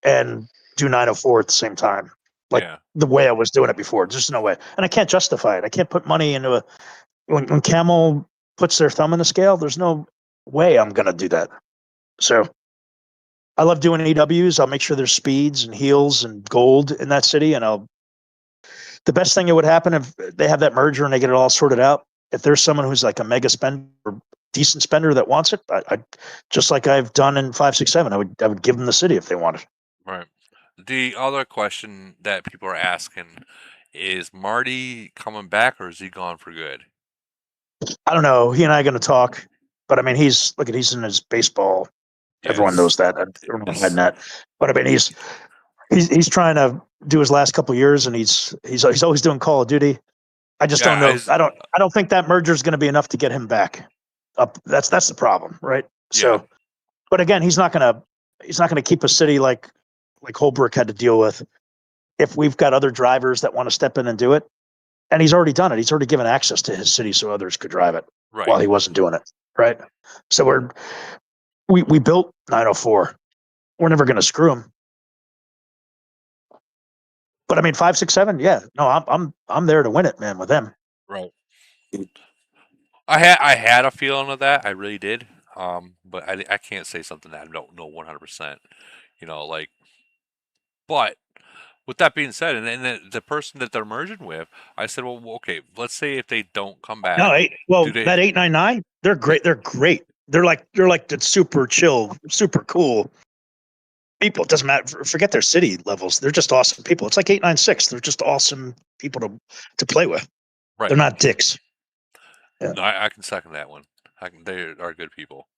and do 904 at the same time, like the way I was doing it before. There's no way, and I can't justify it. I can't put money into a. When Camel puts their thumb in the scale, there's no way I'm gonna do that. So I love doing EWs. I'll make sure there's speeds and heals and gold in that city, and the best thing that would happen if they have that merger and they get it all sorted out. If there's someone who's like a mega spender, or decent spender that wants it, I just like I've done in 567, I would give them the city if they want it. Right. The other question that people are asking is Marty coming back or is he gone for good? I don't know. He and I are going to talk, but I mean, he's in his baseball. Yes. Everyone knows that. Everyone's hiding that. But I mean, he's trying to do his last couple of years, and he's always doing Call of Duty. I just don't know. I don't think that merger is going to be enough to get him back up. That's the problem, right? Yeah. So, but again, he's not going to keep a city like Holbrook had to deal with. If we've got other drivers that want to step in and do it, and he's already done it. He's already given access to his city so others could drive it while he wasn't doing it, right? So we built 904. We're never going to screw him. But I mean, 567, yeah. No, I'm there to win it, man, with them. Right. I had a feeling of that. I really did. But I can't say something that I don't know 100%. You know, like. But with that being said, and then the person that they're merging with, I said, well, okay, let's say if they don't come back. No, that 899, they're great. They're great. They're like the super chill, super cool people. It doesn't matter. Forget their city levels. They're just awesome people. It's like 896. They're just awesome people to play with. Right. They're not dicks. Yeah. No, I can second that one. They are good people.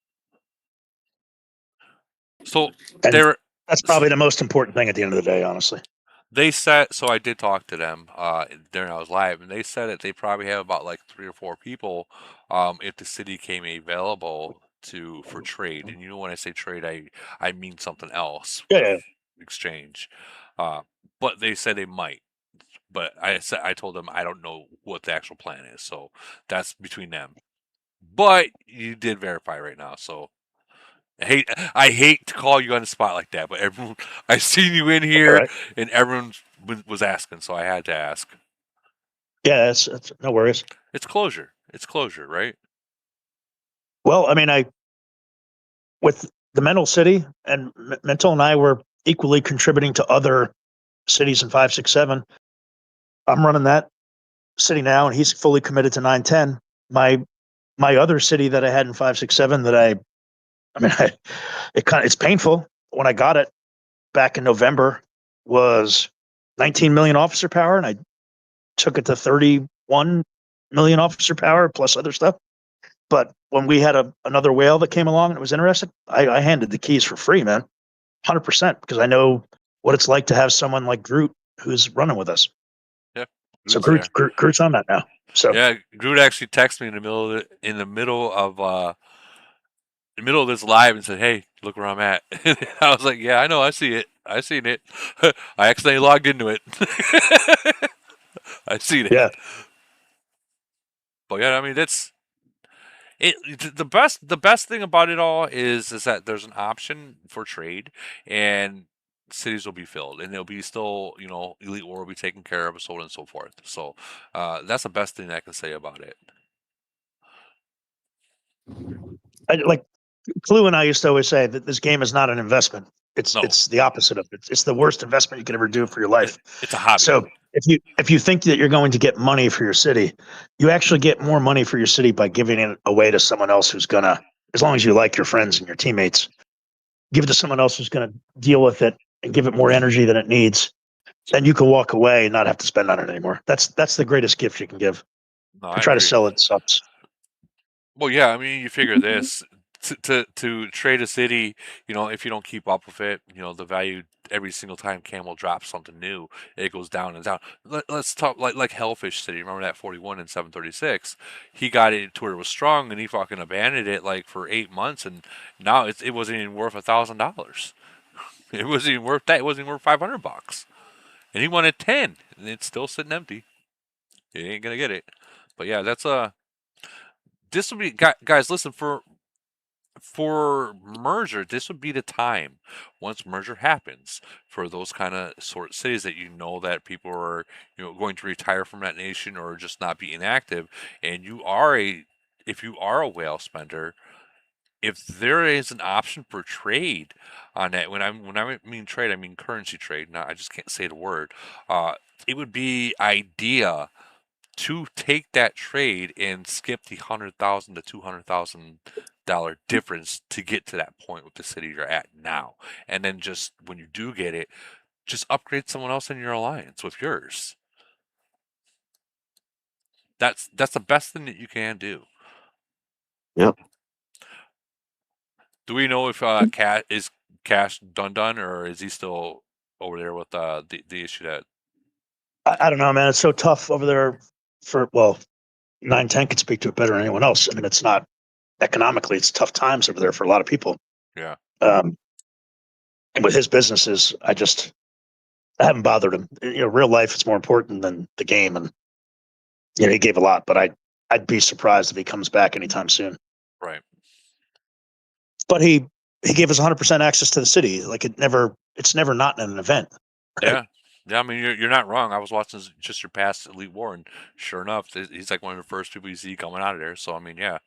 So that's probably the most important thing at the end of the day, honestly. They said, so I did talk to them during I was live, and they said that they probably have about like 3 or 4 people if the city came available for trade. And when I say trade, I mean something else with Yeah. exchange. But they said they might. But I told them I don't know what the actual plan is, so that's between them. But you did verify right now, so I hate to call you on the spot like that, but everyone I seen you in here, right. and everyone was asking, so I had to ask. Yeah, it's no worries. It's closure. It's closure, right? Well, I mean, with the Mental City and Mental and I were equally contributing to other cities in 5, 6, 7. I'm running that city now, and he's fully committed to 9, 10. My other city that I had in 5, 6, 7 that it's painful. When I got it back in November was 19 million officer power, and I took it to 31 million officer power plus other stuff. But when we had another whale that came along and it was interested, I handed the keys for free, man, 100%, because I know what it's like to have someone like Groot who's running with us. Yeah. So Groot's on that now. So yeah, Groot actually texted me in the middle of this live and said, "Hey, look where I'm at." I was like, "Yeah, I know, I see it. I seen it. I accidentally logged into it. I seen it." Yeah. But yeah, I mean, that's it. The best thing about it all is that there's an option for trade, and cities will be filled, and they'll be still, Elite War will be taken care of, so on and so forth. So that's the best thing I can say about it. Clue and I used to always say that this game is not an investment. It's the opposite of it. It's the worst investment you can ever do for your life. It's a hobby. So if you think that you're going to get money for your city, you actually get more money for your city by giving it away to someone else who's gonna, as long as you like your friends and your teammates, give it to someone else who's gonna deal with it and give it more energy than it needs. Then you can walk away and not have to spend on it anymore. That's the greatest gift you can give. No, I try to sell it sucks. Well, yeah, I mean, you figure this to trade a city, if you don't keep up with it, the value every single time Camel drops something new, it goes down and down. Let's talk like Hellfish City. Remember that 41 and 736? He got it to where it was strong, and he fucking abandoned it like for 8 months, and now it wasn't even worth $1,000. It wasn't even worth that. It wasn't even worth $500, and he wanted 10, and it's still sitting empty. You ain't gonna get it. But yeah, that's this will be, guys, listen, for merger, this would be the time once merger happens for those kind of sort of cities that that people are going to retire from that nation or just not be inactive, and if you are a whale spender, if there is an option for trade on that, when I mean trade, I mean currency trade. Now I just can't say the word. It would be idea to take that trade and skip the $100,000 to $200,000 difference to get to that point with the city you're at now, and then just when you do get it, just upgrade someone else in your alliance with yours. That's the best thing that you can do. Yep. Do we know if Cash done, or is he still over there with the issue that? I don't know, man. It's so tough over there. 910 could speak to it better than anyone else. I mean, it's not economically, it's tough times over there for a lot of people. Yeah. And with his businesses, I haven't bothered him. Real life is more important than the game, and he gave a lot, but I'd be surprised if he comes back anytime soon. Right. But he gave us 100% access to the city. Like it's never not an event. Right? Yeah. Yeah, I mean, you're not wrong. I was watching just your past Elite War, and sure enough, he's like one of the first people you see coming out of there. So I mean, yeah.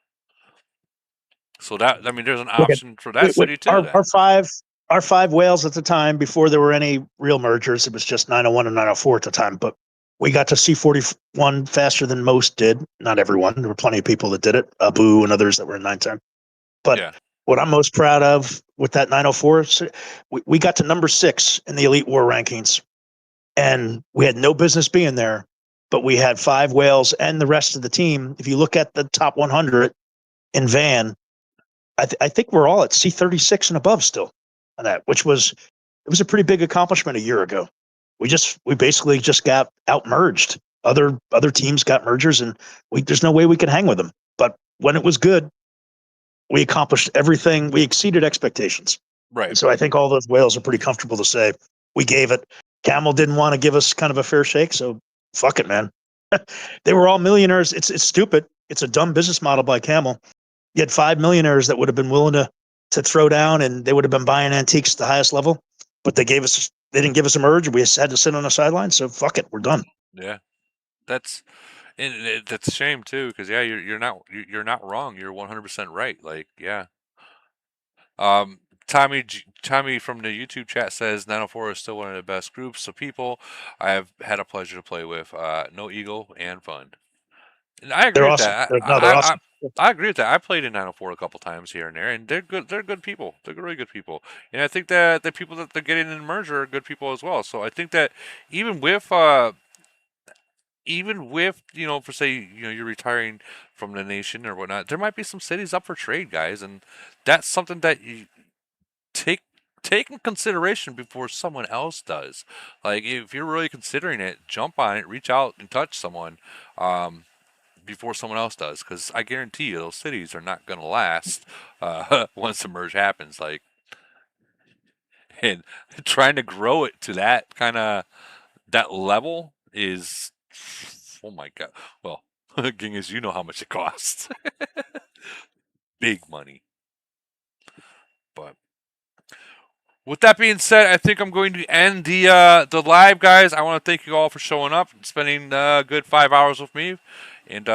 So there's an option for that city too. Our five whales at the time, before there were any real mergers, it was just 901 and 904 at the time. But we got to C41 faster than most did. Not everyone. There were plenty of people that did it. Abu and others that were in 910. But what I'm most proud of with that 904, we got to number 6 in the Elite War rankings. And we had no business being there, but we had 5 whales and the rest of the team. If you look at the top 100 in Van, I think we're all at C36 and above still on that, it was a pretty big accomplishment a year ago. we basically just got out merged. Other teams got mergers, and there's no way we could hang with them. But when it was good, we accomplished everything. We exceeded expectations. Right. And so I think all those whales are pretty comfortable to say we gave it. Camel didn't want to give us kind of a fair shake, so fuck it, man. They were all millionaires. It's stupid. It's a dumb business model by Camel. You had 5 millionaires that would have been willing to throw down, and they would have been buying antiques at the highest level, but they didn't give us a merge. We had to sit on the sidelines. So fuck it, we're done. Yeah, that's a shame too, because yeah, you're not wrong. You're 100% right. Like yeah. Tommy from the YouTube chat says 904 is still one of the best groups of people I have had a pleasure to play with. No ego and fun. And I agree They're with awesome. that. They're awesome. I agree with that. I played in 904 a couple times here and there, and they're good. They're good people. They're really good people. And I think that the people that they're getting in the merger are good people as well. So I think that even with for say you're retiring from the nation or whatnot, there might be some cities up for trade, guys, and that's something that you take in consideration before someone else does. Like if you're really considering it, jump on it, reach out and touch someone before someone else does, because I guarantee you those cities are not going to last once the merge happens. Like, and trying to grow it to that kind of that level is, oh my god. Well, Gingas, you know how much it costs. Big money. But with that being said, I think I'm going to end the live, guys. I want to thank you all for showing up and spending a good 5 hours with me. And